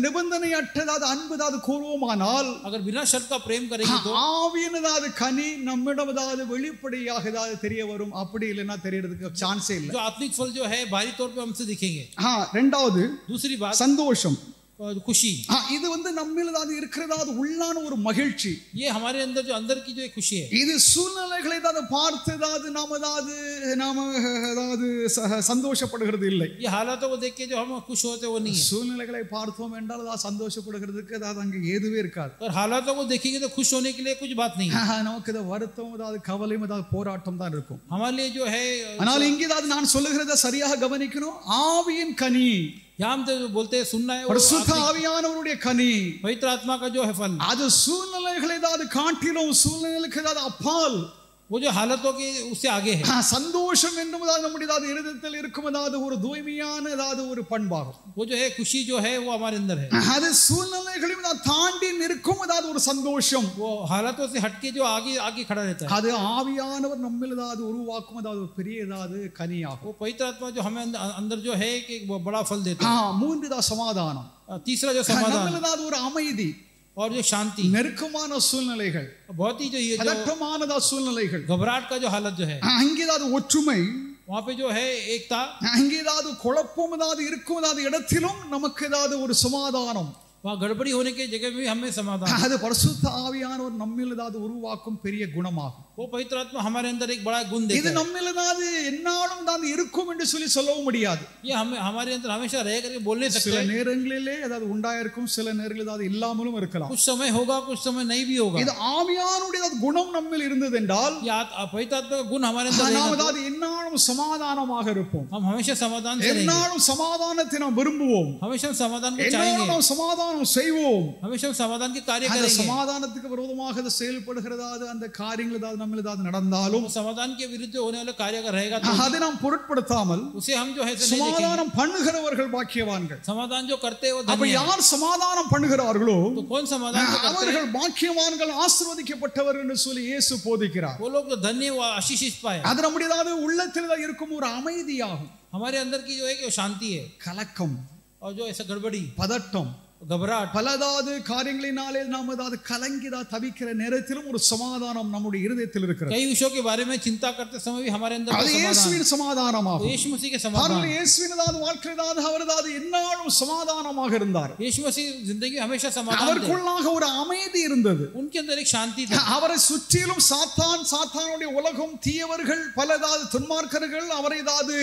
நிபந்தனை அற்ற அன்பு கூறுவோமானால், अगर बिना शर्त का प्रेम करेंगे तो ஆவியின் கனி நம்மிடம் வெளிப்படையாக தெரிய வரும். அப்படி இல்லைன்னா தெரியறதுக்கு சான்ஸே இல்லை. जो आत्मिक फल जो है बाहरी तौर पे हमसे दिखेंगे. இரண்டாவது दूसरी बात சந்தோஷம், खुशी. இது நம்மில் இருக்கிறதா உள்ளான ஒரு மகிழ்ச்சி. ये हमारे अंदर जो अंदर की जो एक खुशी है. இது சூழ்நிலைகளை பார்த்து நாம சந்தோஷப்படுகிறது இல்லை. ये हालातों को देख के जो हम खुश होते वो नहीं है. சூழ்நிலைகளை பார்த்தோம் என்றால் சந்தோஷப்படுகிறதுக்கு அங்க ஏதுவே இருக்காது. और हालातों को देखेंगे तो खुश होने के लिए कुछ बात नहीं है. நமக்கு வருத்தம் கவலையும் போராட்டம் தான் இருக்கும். हमारे लिए जो है. ஆனால் இங்கே நான் சொல்லுகிறத சரியாக கவனிக்கணும். ஆவியின் கனி, हम तो बोलते हैं सुनना है, பரிசுத்த ஆவியானவருடைய கனி, पवित्र आत्मा का जो है फल, அது சூழ்நிலைகளை காட்டிலும் சூழ்நிலைக்கு அப்பால் वो जो हालतों के उससे आगे है. சந்தோஷம் என்பது நம்முடைய இருதயத்தில் இருக்கும் ஒரு தூய்மையான ஒரு பண்பாகும். वो जो है खुशी जो है वो हमारे अंदर है. அது சூழ்நிலைகளையும் தாண்டி நிற்கும் ஒரு சந்தோஷம். वो हालतों से हटके जो आगे आगे खड़ा रहता है. அது ஆவியானவர் நம்மில் உருவாக்கும் பெரிய கனியாகும். वो पवित्र आत्मा जो हमें अंदर जो है कि बड़ा फल देता है. மூன்றாவது சமாதானம். तीसरा जो समाधान, நம்மில் ஒரு அமைதி और जो शांति. நெருக்கமான சூழ்நிலைகள், बहुत ही जो ये பதற்றமான சூழ்நிலைகள், घबराहट का जो हालत जो है, அங்கே ஒற்றுமை, वहां पे जो है एकता, அங்கே குழப்பம் இருக்கும் இடத்திலும் நமக்கு ஒரு சமாதானம். वहाँ गड़बड़ी होने की जगह में हमें समाधान. அது பரிசுத்த ஆவியானவர் நம்மில் உருவாக்கும் பெரிய குணமாகும். वो पवित्र आत्मा हमारे अंदर एक बड़ा गुण देता है. இது நம்மில் என்னாலும் இருக்கும் என்று சொல்லவும் முடியாது. ये हमें हमारे अंदर हमेशा रह करके बोल नहीं सकते. சில நேரங்களிலே உண்டாயிருக்கும், சில நேரங்களில் இல்லாமலும் இருக்கலாம். कुछ समय होगा, कुछ समय नहीं भी होगा. இது ஆவியானுடைய குணம் நம்மில் இருந்தது என்றால், पवित्र आत्मा का गुण हमारे अंदर रहेगा, என்னாலும் சமாதானமாக இருப்போம். हम हमेशा समाधान से रहेंगे. என்னாலும் சமாதானத்தை நாம் விரும்புவோம். हमेशा समाधान को चाहेंगे. என்னாலும் சமாதானம் செய்வோம். हमेशा समाधान के कार्य करेंगे. சமாதானத்துக்கு விரோதமாக செயல்படுகிறதா அந்த காரியங்களை நம்ம ஏதாவது நடந்தாலும் वो समाधान के विरुद्ध होने वाला कार्य अगर रहेगा तो அதை நாம் பொருட்படுத்தாமல் उसे हम जो है ऐसे नहीं देखेंगे। சமாதானம் பண்ணுகிறவர்கள் பாக்கியவான்கள். समाधान जो करते हैं वो அப்ப धन्य है। யார் சமாதானம் பண்ணுகிறார்களோ तो कौन समाधान जो करते हैं அவர்கள் பாக்கியவான்கள், ஆசீர்வதிக்கப்பட்டவர் என்று சொல்லி இயேசு போதிக்கிறார். वो लोग तो धन्य वो आशीषित पाए। அது நம்முடையதாவது உள்ளத்தில் இருக்கும் ஒரு அமைதியாகும். हमारे अंदर की जो है कि वो शांति है கலக்கம், और जो ऐसा गड़बड़ी பதட்டம், घबराहट பலதாவது காரியங்களினாலே நாம் ஏதாவது கலங்கிதா தவிக்கிற நேரத்திலும் ஒரு சமாதானம் நம்முடைய இருதயத்தில் இருக்கிறது. कई विषयों के बारे में चिंता करते समय भी हमारे अंदर அது இயேசுவின் சமாதானமாகும். यीशु मसीह के समाधान பாருங்கள், இயேசுவினதாவது வாழ்க்கையிலாவது அவரதாவது எந்நாளும் சமாதானமாக இருந்தார். यीशु मसीह जिंदगी हमेशा समाधान थे। அவருக்குள்ளாக ஒரு அமைதி இருந்தது. उनके अंदर एक शांति थी। அவரை சுற்றிலும் சாத்தானுடைய உலகம், தீயவர்கள், பலதாவது துன்மார்க்கர்கள் அவரை ஏதாவது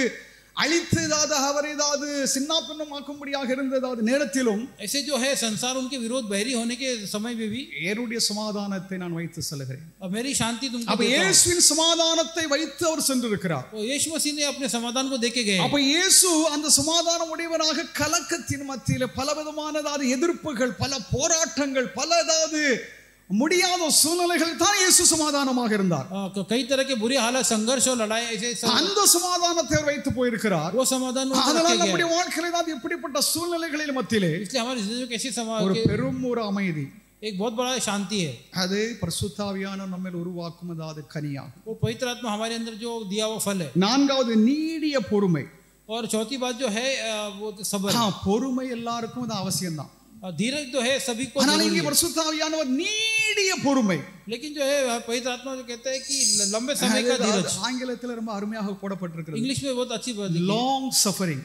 அழித்து ஏதாவது அவரை ஏதாவது சின்னாபின்னமாக்கும்படியாக இருந்ததாவது நேரத்திலும் ऐसे जो है संसार उनके विरोध बहरी होने के समय में भी என்னுடைய சமாதானத்தை நான் வைத்து செல்கிறேன். और मेरी शांति तुमको அப்ப देता हूं। இயேசுவின் சமாதானத்தை வைத்து அவர் சென்றிருக்கிறார். तो यीशु मसीह ने अपने समाधान को देके गए। அப்ப இயேசு அந்த சமாதானம் உடையவராக கலக்கத்தின் மத்தியில பலவிதமானதாவது எதிர்ப்புகள், பல போராட்டங்கள், பலதாவது முடியாத சூழ்நிலைகள் தான் இயேசு சமாதானமாக இருந்தார். कई तरह के बुरी हालत, संघर्ष और लड़ाई ऐसे அந்த சமாதானத்தை அவர் வைத்து போயிருக்கிறார். वो समाधान उनको அதனால रखे நம்முடைய गए। வாழ்க்கையில தான் எப்படிப்பட்ட சூழ்நிலைகளின் மத்தியிலே इसलिए हमारी जिंदगी में कैसी ஒரு பெரும் ஒரு அமைதி, एक बहुत बड़ा शांति है। அது பரிசுத்த ஆவியானவர் நம்மில் உருவாக்கும் அதாவது கனியாகும். वो पवित्र आत्मा हमारे अंदर जो दिया हुआ फल है। நான்காவது நீடிய பொறுமை. और चौथी बात जो है वो सब्र। பொறுமை எல்லாருக்கும் அது அவசியம் தான். धीरज जो है सभी को ஆனால் जरूरी இங்கே है। பரிசுத்த ஆவியானவர் நீடிய பொறுமை. लेकिन जो है पवित्र आत्मा जो कहता है कि लंबे समय का धीरज। ஆங்கிலத்தில் ரொம்ப அருமையாக போடப்பட்டிருக்கிறது. इंग्लिश में बहुत अच्छी बात है। லாங் சஃபரிங்,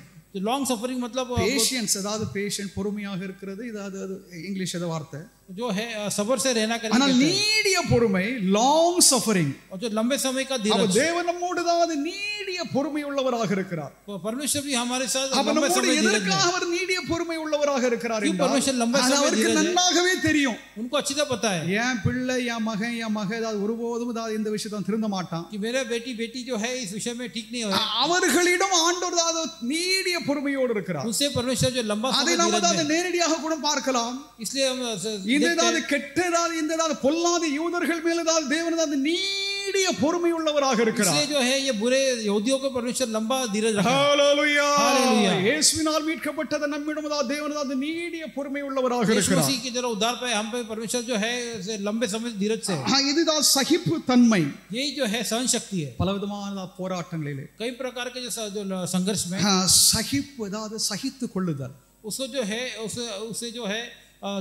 लॉन्ग सफरिंग मतलब பேஷியன்ஸ், அதாவது பேஷண்ட் பொறுமையாக இருக்கிறது. இதாவது அது இங்கிலீஷ் ஏதோ வார்த்தை. जो है सबर से रहना करके ஆனால் நீடிய பொறுமை, லாங் சஃபரிங். और जो लंबे समय का அப்ப धीरज। தேவன் நம்மோடு தான் நீடிய பொறுமை உள்ளவராக இருக்கிறார். परमेश्वर भी हमारे साथ அப்ப लंबे நம்மோடு समय धीरज में। எதற்காக அவர் நீடிய பொறுமை உள்ளவராக இருக்கிறார் क्यों परमेश्वर लंबे என்றால் समय அவருக்கு धीरज है? நன்றாகவே தெரியும். उनको अच्छी तरह पता है என் பிள்ளை, என் மகன், என் மக ஏதாவது ஒருபோதும் ஏதாவது இந்த விஷயத்தை திருந்த மாட்டான். कि मेरे बेटी जो है इस विषय में ठीक नहीं हो। அவர்களிடம் ஆண்டவர் ஏதாவது நீடிய பொறுமையோடு இருக்கிறார். उससे परमेश्वर जो लंबा அதை समय நாம் धीरज ஏதாவது में। நேரடியாக கூட பார்க்கலாம். इसलिए हम இந்த देखते ஏதாவது हैं கெட்டதாவது இந்த ஏதாவது பொல்லாத யூதர்கள் மேல் ஏதாவது தேவன் ஏதாவது நீடிய பொறுமை உள்ளவராக இருக்கிறார். इसलिए जो है ये बुरे यहूदियों को परमेश्वर लंबा धीरज रखा है। ஹalleluya. ஹalleluya. இயேசுவினால் மீட்கப்பட்டத நம்மிடம் ஏதாவது தேவன் ஏதாவது நீடிய பொறுமை உள்ளவராக यीशु இருக்கிறார். मसीह की जरा उद्धार पाए हम पे परमेश्वर जो है इसे लंबे समय धीरज से। இதுதான் சகிப்பு தன்மை. यही जो है सहन शक्ति है। பலவிதமான போராட்டங்களிலே कई प्रकार के जो संघर्ष में சகிப்பு, அதாவது சகித்து கொள்ளுதல், उसको जो है उसे जो है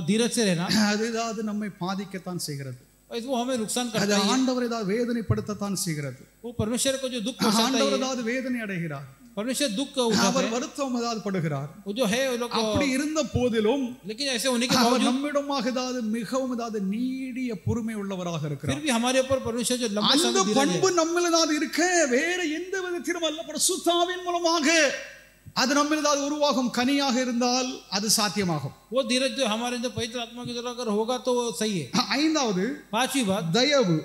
धीरज से रहना, அது ஏதாவது நம்மை பாதிக்கத்தான் செய்கிறது. वो हमें नुकसान அது करता है। ஆண்டவர் ஏதாவது வேதனைப்படுத்தத்தான் செய்கிறது. वो परमेश्वर को जो दुख पहुंचाता ஆண்டவர் है, ஏதாவது வேதனை அடைகிறார். परमेश्वर दुख का उठाता அவர் है। வருத்தம் ஏதாவது படுகிறார். वो जो है वो लोग அப்படி இருந்த போதிலும் लेकिन ऐसे होने के அவர் बावजूद நம்மிடமாக ஏதாவது மிகவும் ஏதாவது நீடிய பொறுமை உள்ளவராக फिर இருக்கிறார். भी हमारे ऊपर परमेश्वर जो लंबे அந்த समय धीरज பண்பு है। நம்மில் ஏதாவது இருக்க வேற எந்த விதத்திலும் அல்ல, பரிசுத்த ஆவியின் மூலமாக அது நம்மில் ஏதாவது உருவாகும் கனியாக இருந்தால் அது சாத்தியமாகும். वो धीरज जो हमारे अंदर पवित्र आत्मा की तरह अगर होगा तो वो सही है। ஐந்தாவது पांचवी बात தயவு.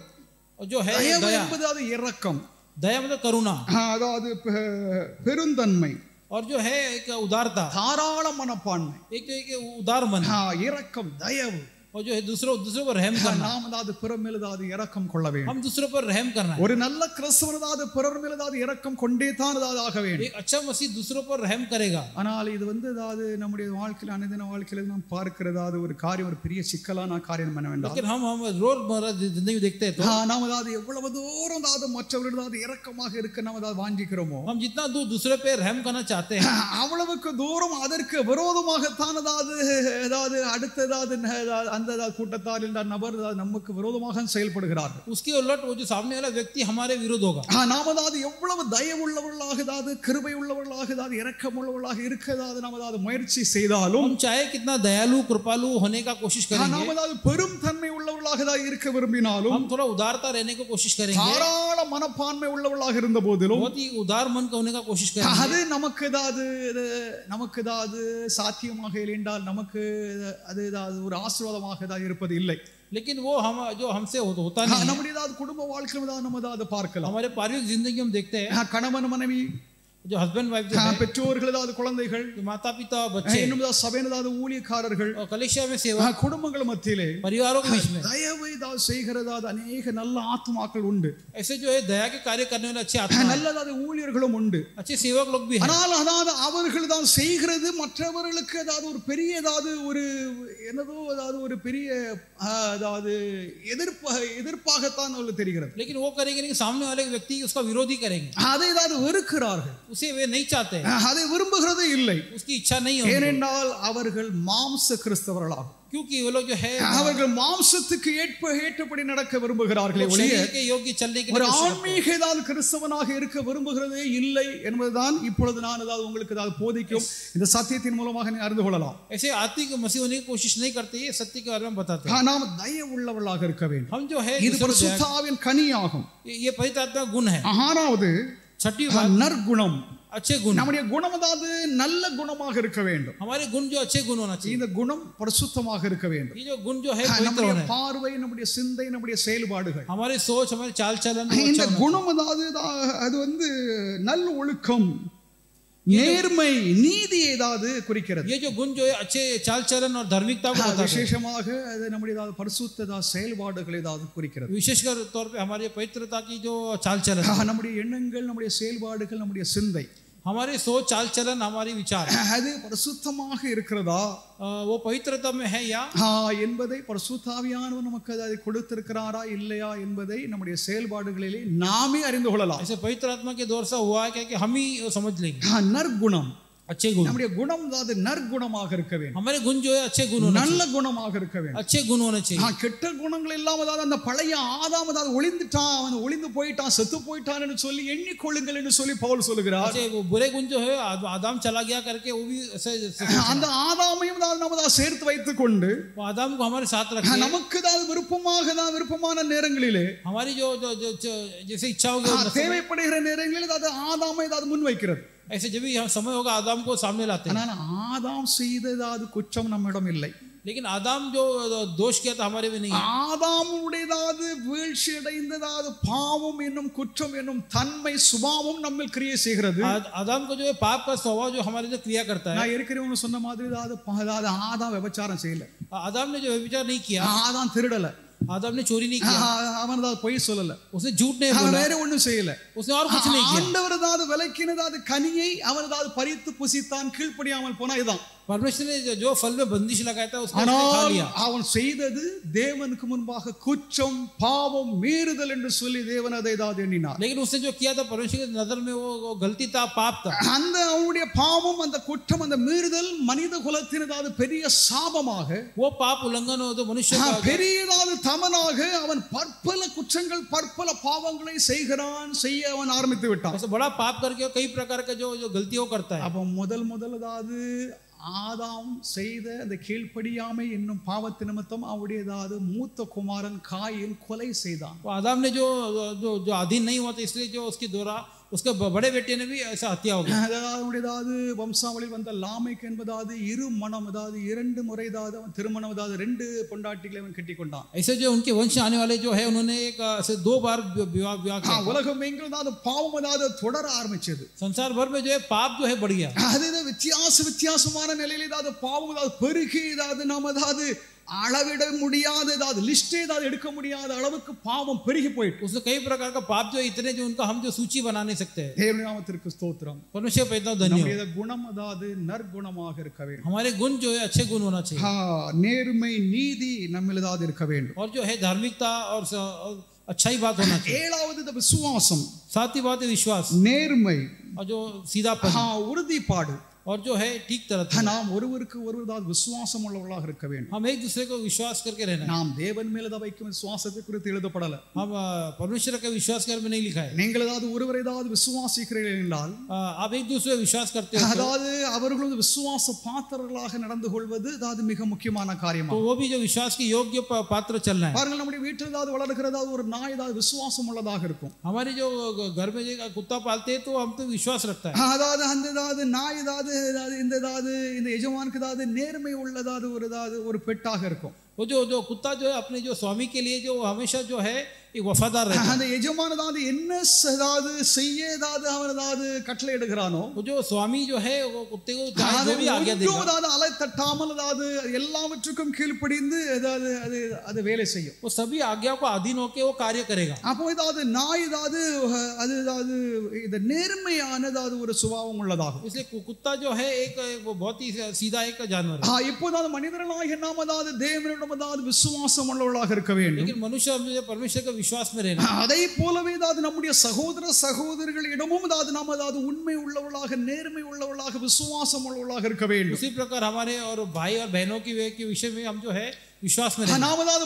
जो है தயவு दया। என்பது அது இரக்கம், दया मतलब करुणा, அதாவது பெருந்தன்மை, और जो है एक उदारता, தாராள மனப்பான்மை, एक उदार मन, இரக்கம், தயவு. और जो है दूसरों पर रहम करना। நாம் ஏதாவது பிறர் மேல் ஏதாவது இரக்கம் கொள்ள வேண்டும். हम दूसरों पर रहम करना है। ஒரு நல்ல கிறிஸ்தவன் ஏதாவது பிறர் மேல் ஏதாவது இரக்கம் கொண்டே தான் ஏதாவது ஆக வேண்டும். एक अच्छा मसीह दूसरों पर रहम करेगा। ஆனால் இது ஏதாவது நம்முடைய வாழ்க்கையில் அனுதின வாழ்க்கையில் நாம் பார்க்கிறதாவது ஒரு காரியம், ஒரு பெரிய சிக்கலான காரியம் என்னவென்றால், लेकिन हम रोजमर्रा जिंदगी में देखते हैं तो நாம் ஏதாவது எவ்வளவு தூரம் ஏதாவது மற்றவர்கள் ஏதாவது இரக்கமாக இருக்க நாம் ஏதாவது வாஞ்சிக்கிறோமோ, हम जितना दूर दूसरे पे रहम करना चाहते हैं அவ்வளவுக்கு தூரம் அதற்கு விரோதமாகத்தான் ஏதாவது அடுத்த ஏதாவது அந்த கூட்டத்தார் இந்த நபர் நமக்கு விரோதமாக செயல்படுகிறார்கள். उसके उलट वो जो सामने वाला व्यक्ति हमारे विरोध होगा। நாம் ஏதாவது எவ்வளவு தயவுள்ளவர்களாக ஏதாவது கிருபை உள்ளவர்களாக ஏதாவது இரக்கம் உள்ளவர்களாக இருக்கிறதாவது நாம் ஏதாவது முயற்சி செய்தாலும், हम चाहे कितना दयालु कृपालु होने का कोशिश करेंगे, நாம் ஏதாவது பெரும் தன்மை உள்ளவர்களாக ஏதாவது இருக்க விரும்பினாலும், हम थोड़ा उदारता रहने की कोशिश करेंगे, தாராள மனப்பான்மை உள்ளவர்களாக இருந்த போதிலும் बहुत ही उदार मन का होने का कोशिश करेंगे, அது நமக்கு ஏதாவது சாத்தியமாக இல்லை என்றால் நமக்கு அது ஏதாவது ஒரு ஆசீர்வாதமாக ஏதாவது இருப்பது இல்லை. लेकिन वो हम जो हमसे होता नहीं है। நம்முடைய ஏதாவது குடும்ப வாழ்க்கையில் ஏதாவது நம்ம ஏதாவது பார்க்கலாம். हमारे पारिवारिक जिंदगी हम देखते हैं கணவன் மனைவி जो हस्बैंड वाइफ जो है, பெற்றோர்கள் ஏதாவது குழந்தைகள், जो माता पिता और बच्चे இன்னும் ஏதாவது சபையில் ஏதாவது ஊழியக்காரர்கள், और कलीसिया में सेवा, குடும்பங்கள் மத்தியிலே परिवारों के बीच में தயவு ஏதாவது செய்கிறதாவது அநேக நல்ல ஆத்துமாக்கள் உண்டு, ऐसे जो है दया के कार्य करने वाले अच्छे आत्मा, நல்லதாவது ஊழியர்களும் உண்டு. अच्छे सेवक लोग भी हैं. ஆனால் அதாவது அவர்கள் தான் செய்கிறது மற்றவர்களுக்கு ஏதாவது ஒரு பெரிய ஏதாவது ஒரு என்னதோ ஏதாவது ஒரு பெரிய அதாவது எதிர்ப்பாகத்தான் அவர்களுக்கு தெரிகிறது. लेकिन वो करेंगे नहीं, सामने वाले व्यक्ति उसका विरोधी करेंगे, அதை ஏதாவது வெறுக்கிறார்கள், उसे वे नहीं चाहते, அதை விரும்புகிறதே இல்லை. उसकी इच्छा नहीं होती, ஏனென்றால் அவர்கள் மாம்ச கிறிஸ்தவர்களாகும். क्योंकि वो लोग जो है அவர்கள் மாம்சத்துக்கு ஏற்றபடி நடக்க விரும்புகிறார்களே ஒழிய शरीर के योग्य चलने के ஒரு लिए ஆன்மீக ஏதாவது கிறிஸ்தவனாக இருக்க விரும்புகிறதே இல்லை என்பதுதான் இப்பொழுது நான் ஏதாவது உங்களுக்கு ஏதாவது போதிக்கும் இந்த சத்தியத்தின் மூலமாக நீ அறிந்து கொள்ளலாம். ऐसे आत्मिक मसीह होने की कोशिश नहीं करते, ये सत्य के बारे में बताते हैं. நாம் தயவு உள்ளவர்களாக இருக்க வேண்டும். हम जो है இது பரிசுத்த ஆவியின் கனியாகும். ये पवित्र आत्मा गुण है. ஆறாவது छठी बात நற்குணம், अच्छे गुण. நம்முடைய குணம் அதாவது நல்ல குணமாக இருக்க வேண்டும். हमारे गुण जो अच्छे गुण होना चाहिए, இந்த குணம் பரிசுத்தமாக இருக்க வேண்டும். ये जो गुण जो है पवित्र நம்முடைய होना है, பார்வை, நம்முடைய சிந்தை, நம்முடைய செயல்பாடுகள், हमारे सोच, हमारे चाल चलन, இந்த குணம் அதாவது அது நல்ல ஒழுக்கம், நேர்மை, நீதி ஏதாவது குறிக்கிறது. ये जो गुण जो है अच्छे चाल चलन और धार्मिकता को बताता है. விசேஷமாக அது நம்முடைய ஏதாவது பரிசுத்த செயல்பாடுகள் ஏதாவது குறிக்கிறது. विशेषकर तौर पे हमारे पवित्रता की जो चाल चलन, நம்முடைய எண்ணங்கள், நம்முடைய செயல்பாடுகள், நம்முடைய சிந்தை, हमारे सोच चाल चलन, हमारी विचार, அது பரிசுத்தமாக இருக்கிறதா वो पवित्रता में है या என்பதை பரிசுத்த ஆவியானவர் நமக்கு அதை கொடுத்திருக்கிறாரா இல்லையா என்பதை நம்முடைய செயல்பாடுகளிலே நாமே அறிந்து கொள்ளலாம். ऐसे पवित्र आत्मा के दौर से हुआ है कि हम ही समझ लेंगे. நற்குணம், अच्छे गुण, நம்முடைய குணம் அதாவது நற்குணமாக இருக்க வேண்டும். हमारे गुण जो है अच्छे गुण होने நல்ல குணமாக இருக்க வேண்டும். अच्छे गुण होने चाहिए. கெட்ட குணங்கள் எல்லாம் அதாவது அந்த பழைய ஆதாம் அதாவது ஒளிந்துட்டான், அவன் ஒளிந்து போயிட்டான், செத்து போயிட்டான் என்று சொல்லி எண்ணிக்கொள்ளுங்கள் என்று சொல்லி பவுல் சொல்லுகிறார். अच्छे वो बुरे गुण जो है आदम चला गया करके वो भी அந்த ஆதாமையும் நாம் சேர்த்து வைத்துக் கொண்டு वो आदम को हमारे साथ रखे, நமக்கு ஏதாவது விருப்பமான நேரங்களிலே हमारी जो जैसे इच्छा होगी தேவைப்படுகிற நேரங்களில் அதாவது ஆதாமை ஏதாவது முன் வைக்கிறது. ऐसे जब भी समय होगा आदम को सामने लाते हैं. ஆனால் ஆதாம் செய்ததாவது குற்றம் நம்மிடம் இல்லை. लेकिन आदम जो दोष किया था हमारे में नहीं है. ஆதாமுடையதாவது வீழ்ச்சி அடைந்ததாவது பாவம் என்னும் குற்றம் என்னும் தன்மை சுபாவம் நம்மில் கிரியை செய்கிறது. आदम को जो है पाप का स्वभाव जो हमारे लिए क्रिया करता है. நான் இருக்கிறவங்க சொன்ன மாதிரி அதாவது ஆதாம் விபச்சாரம் செய்யல, आदम ने जो व्यभिचार नहीं किया, ஆதாம் திருடல, आदम ने चोरी नहीं किया, அவன் ஏதாவது பொய் சொல்லல, उसने झूठ नहीं அவன் बोला, வேற ஒண்ணும் செய்யல, उसने और कुछ नहीं किया. ஆண்டவர் ஏதாவது விலக்கினதாவது கனியை அவன் ஏதாவது பறித்து புசித்தான், கீழ்ப்படியாமல் போனா இதுதான். परमेश्वर ने जो फल में बंदिश लगाया था उसको खा ஆனால் लिया. அவன் செய்தது தேவனுக்கு முன்பாக குற்றம், பாவம், மீறுதல் என்று சொல்லி தேவன் அதை ஏதாவது எண்ணினார். लेकिन उसने जो किया था परमेश्वर की नजर में वो गलती था, पाप था. அந்த அவனுடைய பாவம், அந்த குற்றம், அந்த மீறுதல் மனித குலத்தின் ஏதாவது பெரிய சாபமாக, वो पाप उल्लंघन हो तो मनुष्य का பெரியதாவது தமனாக அவன் பற்பல குற்றங்கள், பற்பல பாவங்களை செய்ய அவன் ஆரம்பித்து விட்டான். ऐसे बड़ा पाप करके कई प्रकार का जो गलतियों करता है. அப்போ முதலாவது ஆதாம் செய்த அந்த கீழ்ப்படியாமை என்னும் பாவத்து நிமித்தம் அவருடையதாவது மூத்த குமாரன் காயின் கொலை செய்தான். आदम ने जो अधीन नहीं हुआ था इसलिए जो उसके द्वारा उसके बड़े बेटे ने भी ऐसा हत्या हो गया. அவருடையதாவது வம்சாவளி வந்த லாமேக் என்பதாவது இரு மனம், அதாவது 2 முறை அவன் திருமணம், அதாவது 2 பொண்டாட்டிகளை அவன் கட்டி கொண்டான். ऐसे जो उनके वंश आने वाले जो है उन्होंने एक ऐसे 2 बार विवाह किया. உலகம் எங்கும் பாவம் அதாவது தொடர ஆரம்பிச்சது. संसार भर में जो है पाप जो है बढ़ गया. அது வித்தியாசமான நிலையில ஏதாவது பாவம் ஏதாவது பெருகி ஏதாவது நாம் ஏதாவது அளவிட முடியாத ஏதாவது லிஸ்ட் ஏதாவது எடுக்க முடியாத அளவுக்கு பாவம் பெருகி போயிட்டு उसने कई प्रकार का पाप जो इतने जो उनका हम जो सूची बना नहीं सकते. தேவனுடைய நாமத்திற்கு ஸ்தோத்திரம். परमेश्वर पे इतना धन्यवाद. நம்முடைய குணம் அதாவது நற்குணமாக இருக்க வேண்டும். हमारे गुण जो है अच्छे गुण होना चाहिए. நேர்மை, நீதி நம்மில் ஏதாவது இருக்க வேண்டும். और जो है धार्मिकता और अच्छाई बात होना चाहिए. ஏழாவது இந்த விசுவாசம், साथ ही बात है विश्वास, நேர்மை, और जो सीधापन, உறுதிப்பாடு, और जो है ठीक तरह நாம் ஒருவருக்கு ஒருவர் விசுவாசம் உள்ளவர்களாக இருக்க வேண்டும். हम एक दूसरे को विश्वास करके रहना. நாம் தேவன் மேல வைக்கும் விசுவாசத்தை குறித்து எழுதப்படல. हम परमेश्वर का विश्वास कर में नहीं लिखा है. நீங்கள் ஏதாவது ஒருவரை ஏதாவது விசுவாசிக்கிறீர்கள் என்றால் आप एक दूसरे विश्वास करते हो அதாவது அவர்களும் விசுவாச பாத்திரர்களாக நடந்து கொள்வது அதாவது மிக முக்கியமான காரியம். तो वो भी जो विश्वास की योग्य पात्र चलना है. பாருங்கள், நம்முடைய வீட்டில் ஏதாவது வளர்க்கிறதாவது ஒரு நாய் ஏதாவது விசுவாசம் உள்ளதாக இருக்கும். हमारे जो घर में जो कुत्ता पालते हैं तो हम तो विश्वास रखता है. அதாவது அந்த ஏதாவது நாய் ஏதாவது இந்த எஜமானுக்கு ஏதாவது நேர்மை உள்ளதாவது ஒரு பெட்டாக இருக்கும். वो जो कुत्ता जो है अपने जो स्वामी के लिए जो हमेशा जो है एक वफादार रहता है। அந்த எஜமானதாவது என்ன ஏதாவது செய்ய ஏதாவது அவன் ஏதாவது கட்டளை எடுக்கிறானோ वो जो स्वामी जो है वो कुत्ते को चाहे जो भी आज्ञा देगा, ஏதாவது அலை தட்டாமல் ஏதாவது எல்லாவற்றுக்கும் கீழ்ப்படிந்து ஏதாவது அது அது வேலை செய்யும். वो सभी आज्ञा को अधीन होकर वो कार्य करेगा। அப்போ ஏதாவது நாய் ஏதாவது அது ஏதாவது இந்த நேர்மையானதாவது ஒரு சுபாவம் உள்ளதாகும். इसलिए कुत्ता जो है एक वो बहुत ही सीधा एक जानवर है। இப்போதாவது மனிதர்களாகிய நாம் ஏதாவது தேவனிடம் ஏதாவது விசுவாசம் உள்ளவர்களாக இருக்க வேண்டும். लेकिन मनुष्य परमेश्वर के विश्वास में रहना। அதே போலவே ஏதாவது நம்முடைய சகோதர சகோதரிகளிடமும் ஏதாவது நாம் ஏதாவது உண்மை உள்ளவர்களாக நேர்மை உள்ளவர்களாக விசுவாசம் உள்ளவர்களாக இருக்க வேண்டும். उसी प्रकार हमारे और भाई और बहनों के विषय में हम जो है विश्वास में रहना। நாம் ஏதாவது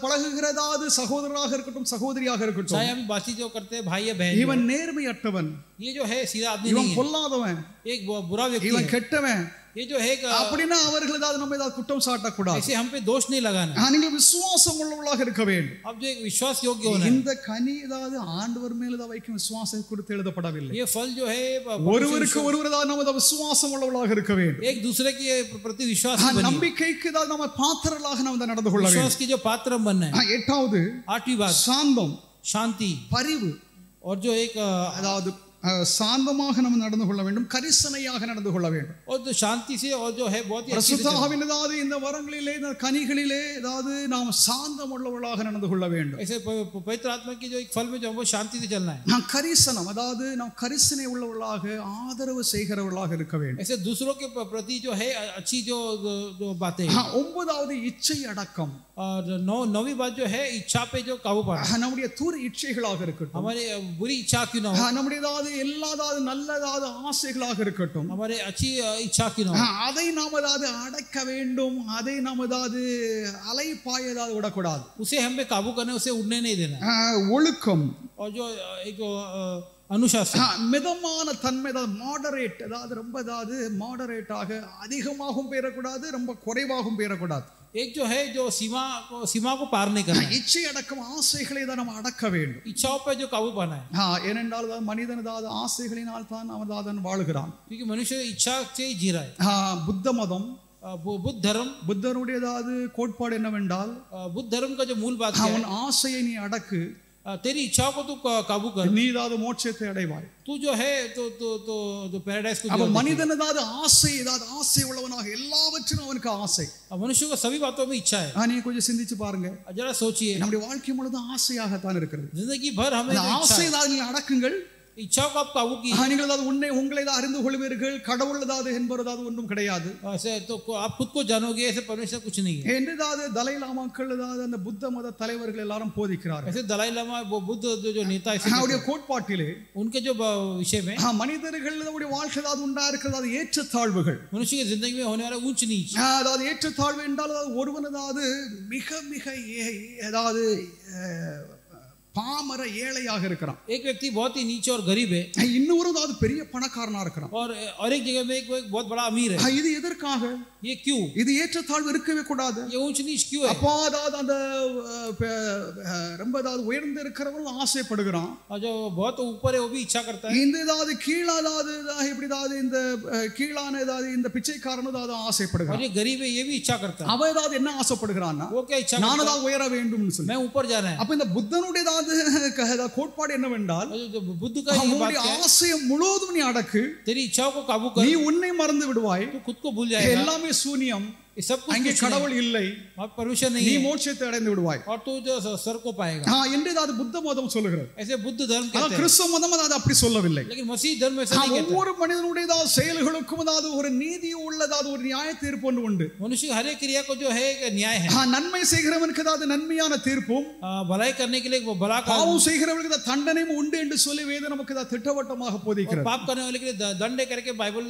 பழகுகிறதாவது சகோதரராக இருக்கட்டும் சகோதரியாக இருக்கட்டும், चाहे हम बातचीत जो करते हैं भाई या बहन, இவன் நேர்மையற்றவன், ये जो है सीधा आदमी இவன் नहीं है, பொல்லாதவன், एक बुरा व्यक्ति இவன் है, கெட்டவன் ये जो है அப்படின்னா அவர்கள் ஏதாவது நம்ம ஏதாவது குற்றம் சாட்டக்கூடாது. ऐसे हम पे दोष नहीं लगाना। நீங்கள் விசுவாசம் உள்ளவர்களாக இருக்க வேண்டும். अब जो एक विश्वास योग्य होना है। இந்த கனி ஏதாவது ஆண்டவர் மேல் ஏதாவது வைக்கும் விசுவாசம் குறித்து எழுதப்படவில்லை. ये फल जो है ஒருவருக்கு ஒருவர் ஏதாவது நம்ம விசுவாசம் உள்ளவர்களாக இருக்க வேண்டும். एक दूसरे के प्रति विश्वास நம்பிக்கைக்கு ஏதாவது நம்ம பாத்திரர்களாக நாம் நடந்து கொள்ள வேண்டும். विश्वास की जो पात्र हम बनना है। எட்டாவது 8वीं बात சாந்தம், शांति, பரிவு. और जो एक அதாவது சாந்தமாக நம்ம நடந்து கொள்ள வேண்டும், கரிசனையாக நடந்து கொள்ள வேண்டும். और जो शांति से और जो है बहुत ही अच्छी பரிசுத்த ஆவியின் ஏதாவது இந்த வரங்களிலே இந்த கனிகளிலே ஏதாவது நாம் சாந்தம் உள்ளவர்களாக நடந்து கொள்ள வேண்டும். ऐसे पवित्र आत्मा की जो एक फल में जो हमको शांति से चलना है। நாம் கரிசனம் அதாவது நாம் கரிசனை உள்ளவர்களாக ஆதரவு செய்கிறவர்களாக இருக்க வேண்டும். ऐसे दूसरों के प्रति जो है अच्छी जो बातें। ஒன்பதாவது இச்சை அடக்கம். और 9वीं बात जो है इच्छा पे जो काबू पाना। நம்முடைய தூர இச்சைகளாக இருக்கட்டும், हमारे बुरी इच्छा क्यों ना हो, நம்முடைய எல்லாதாவது நல்லதாவது ஆசைகளாக இருக்கட்டும், हमारे अच्छी इच्छा क्यों ना हो, அதை நாம் ஏதாவது அடக்க வேண்டும். அதை நாம் ஏதாவது அலைப்பாய ஏதாவது விடக்கூடாது. उसे हम पे काबू करना, उसे उड़ने नहीं देना। ஒழுக்கம், और जो एक अनुशासन, மிதமான தன்மை, அதாவது மாடரேட், அதாவது ரொம்ப ஏதாவது மாடரேட்டாக அதிகமாகவும் பெறக்கூடாது, ரொம்ப குறைவாகவும் பெறக்கூடாது. एक जो है जो सीमा को पार नहीं करना। இச்சை அடக்கம், ஆசைகளை தான் நம்ம அடக்க வேண்டும். इच्छाओं पे जो काबू पाना है। ஏனென்றால் மனிதன் ஏதாவது ஆசைகளினால் தான் அவன் வாழுகிறான். क्योंकि मनुष्य इच्छा से ही जी रहा है। புத்த மதம், बुद्ध धर्म, புத்தருடைய ஏதாவது கோட்பாடு என்னவென்றால், बुद्ध धर्म का जो मूल बात है, அவன் ஆசையை நீ அடக்கு, तेरी इच्छाओं को तू काबू कर, நீ ஏதாவது மோட்சத்தை அடைவாய். तू जो है तो पैराडाइज को। அப்ப மனிதன் ஏதாவது ஆசை உள்ளவனாக எல்லாவற்றிலும் அவனுக்கு ஆசை. मनुष्य को सभी बातों में इच्छा है। நீ கொஞ்சம் சிந்திச்சு பாருங்க, जरा सोचिए, நம்முடைய வாழ்க்கை முழுவதும் ஆசையாகத்தான் இருக்கிறது. जिंदगी भर हमें ஆசை ஏதாவது நீ அடக்குங்கள், इच्छाओं को आप काबू की। நீங்கள் ஏதாவது உங்களை ஏதாவது அறிந்து கொள்வீர்கள், கடவுள் ஏதாவது என்பது ஏதாவது ஒன்றும் கிடையாது. ऐसे तो आप खुद को जानोगे, ऐसे परमेश्वर कुछ नहीं है। என்று ஏதாவது தலை லாமாக்கள் ஏதாவது அந்த புத்த மத தலைவர்கள் எல்லாரும் போதிக்கிறார்கள். ऐसे दलाई लामा बुद्ध जो नेता है, அவருடைய கோட்பாட்டிலே उनके जो विषय में மனிதர்கள் வாழ்க்கை ஏதாவது உண்டா இருக்கிறது ஏற்றத்தாழ்வுகள். मनुष्य की जिंदगी में होने वाला ऊंच नीच, அதாவது ஏற்றத்தாழ்வு என்றால் ஒருவன் ஏதாவது மிக மிக ஏதாவது பாமர ஏழையாக இருக்கிறான், एक व्यक्ति बहुत ही नीचे और गरीब है, இன்னொரு ஏதாவது பெரிய பணக்காரனா இருக்கிறான், और एक जगह में एक बहुत बड़ा अमीर है। இது எதற்காக? ये क्यों? இது ஏற்றத்தாழ்வு இருக்கவே கூடாது. ये ऊंच नीच क्यों है? அப்போ அதாவது அந்த ரொம்ப ஏதாவது உயர்ந்து இருக்கிறவன் ஆசைப்படுகிறான், और जो बहुत ऊपर है वो भी इच्छा करता है। இந்த ஏதாவது கீழாதாவது இப்படி ஏதாவது இந்த கீழான ஏதாவது இந்த பிச்சைக்காரன் ஏதாவது ஆசைப்படுகிறான். और ये गरीब है, ये भी इच्छा करता है। அவன் ஏதாவது என்ன ஆசைப்படுகிறான்னா, वो क्या इच्छा நான் करता ஏதாவது உயர வேண்டும் சொல்லி. मैं ऊपर जाना है। அப்ப இந்த புத்தனுடைய கோட்பாடு என்னவென்றால், जो बुद्ध का ये बात है, ஆசையை முழுவதும் நீ அடக்கு, तेरी इच्छाओं को काबू कर, நீ உன்னை மறந்து விடுவாய், तू खुद को भूल जाएगा, எல்லாமே சூனியம், ये सब कुछ அங்கே கடவுள் இல்லை, परमेश्वर नहीं நீ है, மோட்சத்தை அடைந்து விடுவாய். और तू जो स्वर को पाएगा। என்று ஏதாவது புத்த மதம் சொல்லுகிறது. ऐसे बुद्ध धर्म कहते हैं, கிறிஸ்தவ மதம் அது அப்படி சொல்லவில்லை. लेकिन मसीह धर्म ऐसा नहीं कहता। ஒவ்வொரு மனிதனுடைய செயல்களுக்கும் ஏதாவது ஒரு நீதி உள்ளதாவது ஒரு நியாய தீர்ப்பு ஒன்று உண்டு. मनुष्य हर एक क्रिया को जो है एक न्याय है। நன்மை செய்கிறவனுக்கு ஏதாவது நன்மையான தீர்ப்பும், भलाई करने के लिए वो भला का, பாவம் செய்கிறவனுக்கு ஏதாவது தண்டனையும் உண்டு என்று சொல்லி வேதம் நமக்கு ஏதாவது திட்டவட்டமாக போதிக்கிறது. पाप करने वाले के लिए दंड करके बाइबल।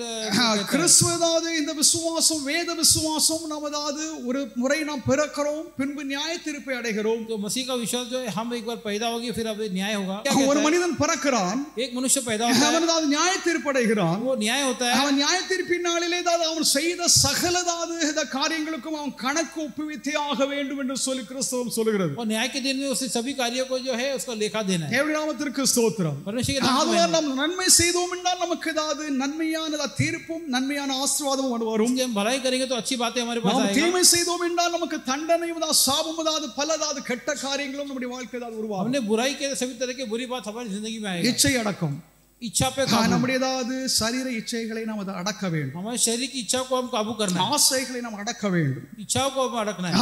கிறிஸ்துவ ஏதாவது இந்த விசுவாசம், வேத விசுவாசம் நாம் ஏதாவது ஒரு முறை நாம் பிறக்கிறோம், பின்பு நியாய தீர்ப்பை அடைகிறோம். जो मसीह का विश्वास जो है, हम एक बार पैदा होगी फिर अब न्याय होगा। ஒரு மனிதன் பிறக்கிறான், एक मनुष्य पैदा होता है, அவன் ஏதாவது நியாய தீர்ப்பு அடைகிறான். वो न्याय होता है। அவன் நியாய தீர்ப்பின் நாளிலே ஏதாவது அவன் செய்த சகலதாவது இந்த காரியங்களுக்கும் அவன் கணக்கு ஒப்புவித்தே ஆக வேண்டும் என்று சொல்லி கிறிஸ்தவம் சொல்லுகிறது. और न्याय के दिन में उसे सभी कार्यों को जो है उसका लेखा देना है। தேவனுடைய நாமத்திற்கு ஸ்தோத்திரம். परमेश्वर के नाम में நாம் நன்மை செய்தோம் என்றால் நமக்கு ஏதாவது நன்மையான தீர்ப்பும் நன்மையான ஆசீர்வாதமும் வரும். हम भलाई करेंगे तो अच्छी बातें हमारे पास நாம் आएगा। தீமை செய்தோம் என்றால் நமக்கு தண்டனையும் சாபமும் பலதாவது கெட்ட காரியங்களும் நம்முடைய வாழ்க்கையில் உருவாகும். हमने बुराई के सभी तरह की बुरी बात हमारी जिंदगी में आएगा। இச்சை அடக்கம், इच्छा पे काबू, நம்முடைய சரீர இச்சைகளை நாம் அடக்க வேண்டும். हमारे शरीर की इच्छा को हम काबू करना है, ஆசைகளை நாம் அடக்க வேண்டும். इच्छाओं को हम अड़कना है,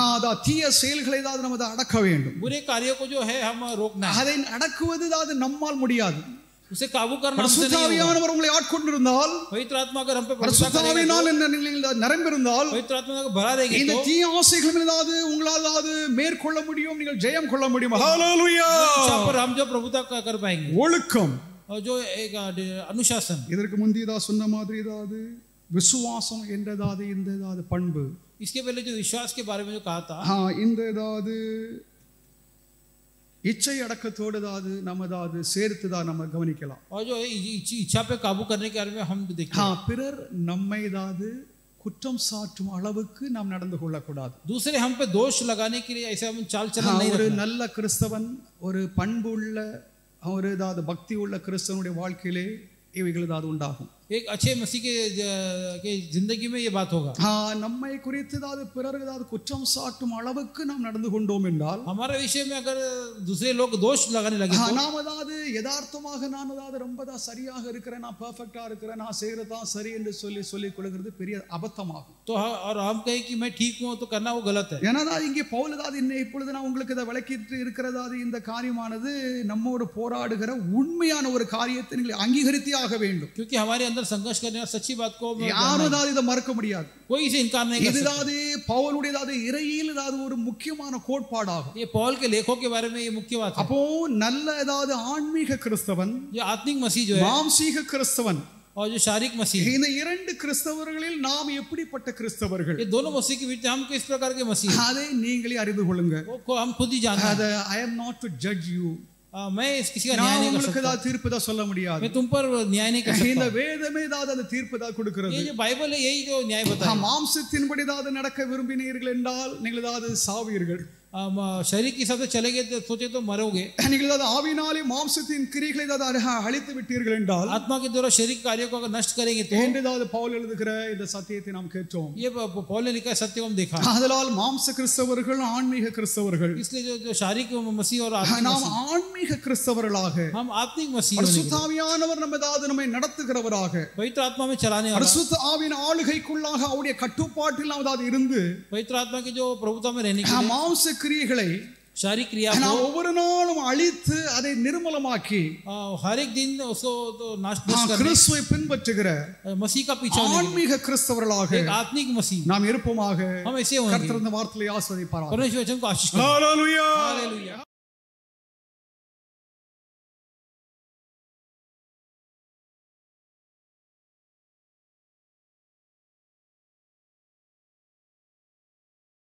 தீய செயல்களை நாம் அடக்க வேண்டும். बुरे कार्यों को जो है हम रोकना है, அதை அடக்குவது நம்மால் முடியாது. उसे काबू करना हमसे பரிசுத்த नहीं होगा। ஆவியானவர் உங்களை ஆட்கொண்டிருந்தால், पवित्र आत्मा अगर हम पे பரிசுத்த ஆவியினால் நீங்கள் நிரம்பியிருந்தால், पवित्र आत्मा को भरा देगी இந்த तो தீய ஆசைகள் உங்களால் மேற்கொள்ள முடியும், நீங்கள் ஜெயம் கொள்ள முடியும். ஹalleluya. इच्छा पर हम जो प्रभुता कर पाएंगे। ஒழுக்கம், और जो एक अनुशासन, இதற்கு முந்தியதா சொன்ன மாதிரி விசுவாசம் என்றதாவது இந்த பண்பு, इसके पहले जो विश्वास के बारे में जो कहा था, இந்த இச்சை அடக்கத்தோடு நம்ம சேர்த்துதா நம்ம கவனிக்கலாம். और जो इच्छा पे काबू करने के बारे में हम देखते, பிறர் நம்மை குற்றம் சாட்டும் அளவுக்கு நாம் நடந்து கொள்ளக்கூடாது. दूसरे हम पे दोष लगाने के लिए ऐसे हम चाल चलन नहीं ஒரு रखना। நல்ல கிறிஸ்தவன், ஒரு பண்பு உள்ள ஒரு பக்தி உள்ள கிறிஸ்தவனுடைய வாழ்க்கையிலே இவைகள் உண்டாகும். एक अच्छे मसीह के जिंदगी में ये बात होगा। நம்மை குறித்து பிறர் குற்றம் சாட்டும் அளவுக்கு நாம் நடந்து கொண்டோம் என்றால், हमारे विषय में अगर दूसरे लोग दोष लगाने लगे तो, நாம் யதார்த்தமாக நான் ரொம்ப சரியாக இருக்கிறேன், நான் பெர்ஃபெக்ட்டா இருக்கிறேன், நான் செய்யறதா சரி என்று சொல்லிக் கொள்கிறது பெரிய அபத்தமாகும். तो और हम कहें कि मैं ठीक हूं तो करना वो गलत है। ஏன்னா இங்கே பவுல் இப்பொழுது நான் உங்களுக்கு இதை விளக்கிட்டு இருக்கிறதா, இந்த காரியமானது நம்மோடு போராடுகிற உண்மையான ஒரு காரியத்தை நீங்கள் அங்கீகரித்தே ஆக வேண்டும். क्योंकि हमारे अंदर संघर्ष करने वाली सच्ची बात को யாரும் இதை மறக்க முடியாது. कोई इसे इनकार नहीं कर सकता। இது பவுலுடைய இறையில் ஒரு முக்கியமான கோட்பாடாகும். ये पौल के लेखों के बारे में ये मुख्य बात है। அப்போ நல்ல ஆன்மீக கிறிஸ்தவன், ये आत्मिक मसीह जो है மாம்சீக கிறிஸ்தவன், और जो शारीरिक मसीह, இந்த இரண்டு கிறிஸ்தவர்களில் நாம் எப்படிப்பட்ட கிறிஸ்தவர்கள், ये दोनों मसीह के बीच हम किस प्रकार के मसीह, அதை நீங்களே அறிந்து கொள்ளுங்க. वो हम खुद ही जानते हैं। I am not to judge you. मैं किसी का न्याय நான் नहीं कर உங்களுக்கு सकता, தீர்ப்பு சொல்ல முடியாது. मैं तुम पर न्याय नहीं कर இந்த सकता। வேதமே அந்த தீர்ப்பு கொடுக்கிறது. ये जो बाइबल है यही जो न्याय बताता है। மாம்சத்தின்படி நடக்க விரும்பினீர்கள் என்றால் நீங்கள் சாவீர்கள். शरीर के हिसाब से चले गए तो सोचे तो मरोगे। நீங்கள் ஆவியினாலே மாம்சத்தின் கிரியைகளை அழித்து விட்டீர்கள் என்றால், आत्मा के द्वारा शरीर कार्यों को अगर नष्ट करेंगे तो, என்றாவது பவுல் எழுதுகிற இந்த சத்தியத்தை நாம் கேட்டோம். ये पौल ने लिखा सत्य को हम देखा। அதனால் மாம்ச கிறிஸ்தவர்கள், ஆன்மீக கிறிஸ்தவர்கள், इसलिए जो शारीरिक मसीह और आत्मिक நாம் मसीह, ஆன்மீக கிறிஸ்தவர்களாக, हम आत्मिक मसीह பரிசுத்த ஆவியானவர் நம்மை நடத்துகிறவராக, पवित्र आत्मा में चलाने वाला, பரிசுத்த ஆவியின் ஆளுகைக்குள்ளாக அவருடைய கட்டுப்பாட்டில் நாம் இருந்து, पवित्र आत्मा की जो प्रभुता में रहने के लिए மாம்ச கிரியைகளை शारीरिक क्रिया நாம் को ஒவ்வொரு நாளும் அழித்து அதை நிர்மலமாக்கி हर एक दिन उसको तो नाश करने, கிறிஸ்துவை பின்பற்றுகிற मसीह का पीछा होने के ஆன்மீக கிறிஸ்தவர்களாக लिए, एक आत्मिक मसीह நாம் இருப்போமாக हम ऐसे होंगे। கர்த்தர் இந்த வார்த்தையை ஆசீர்வதிப்பாராக. परमेश्वर वचन को आशीष करें। ஹalleluya. हालेलुया।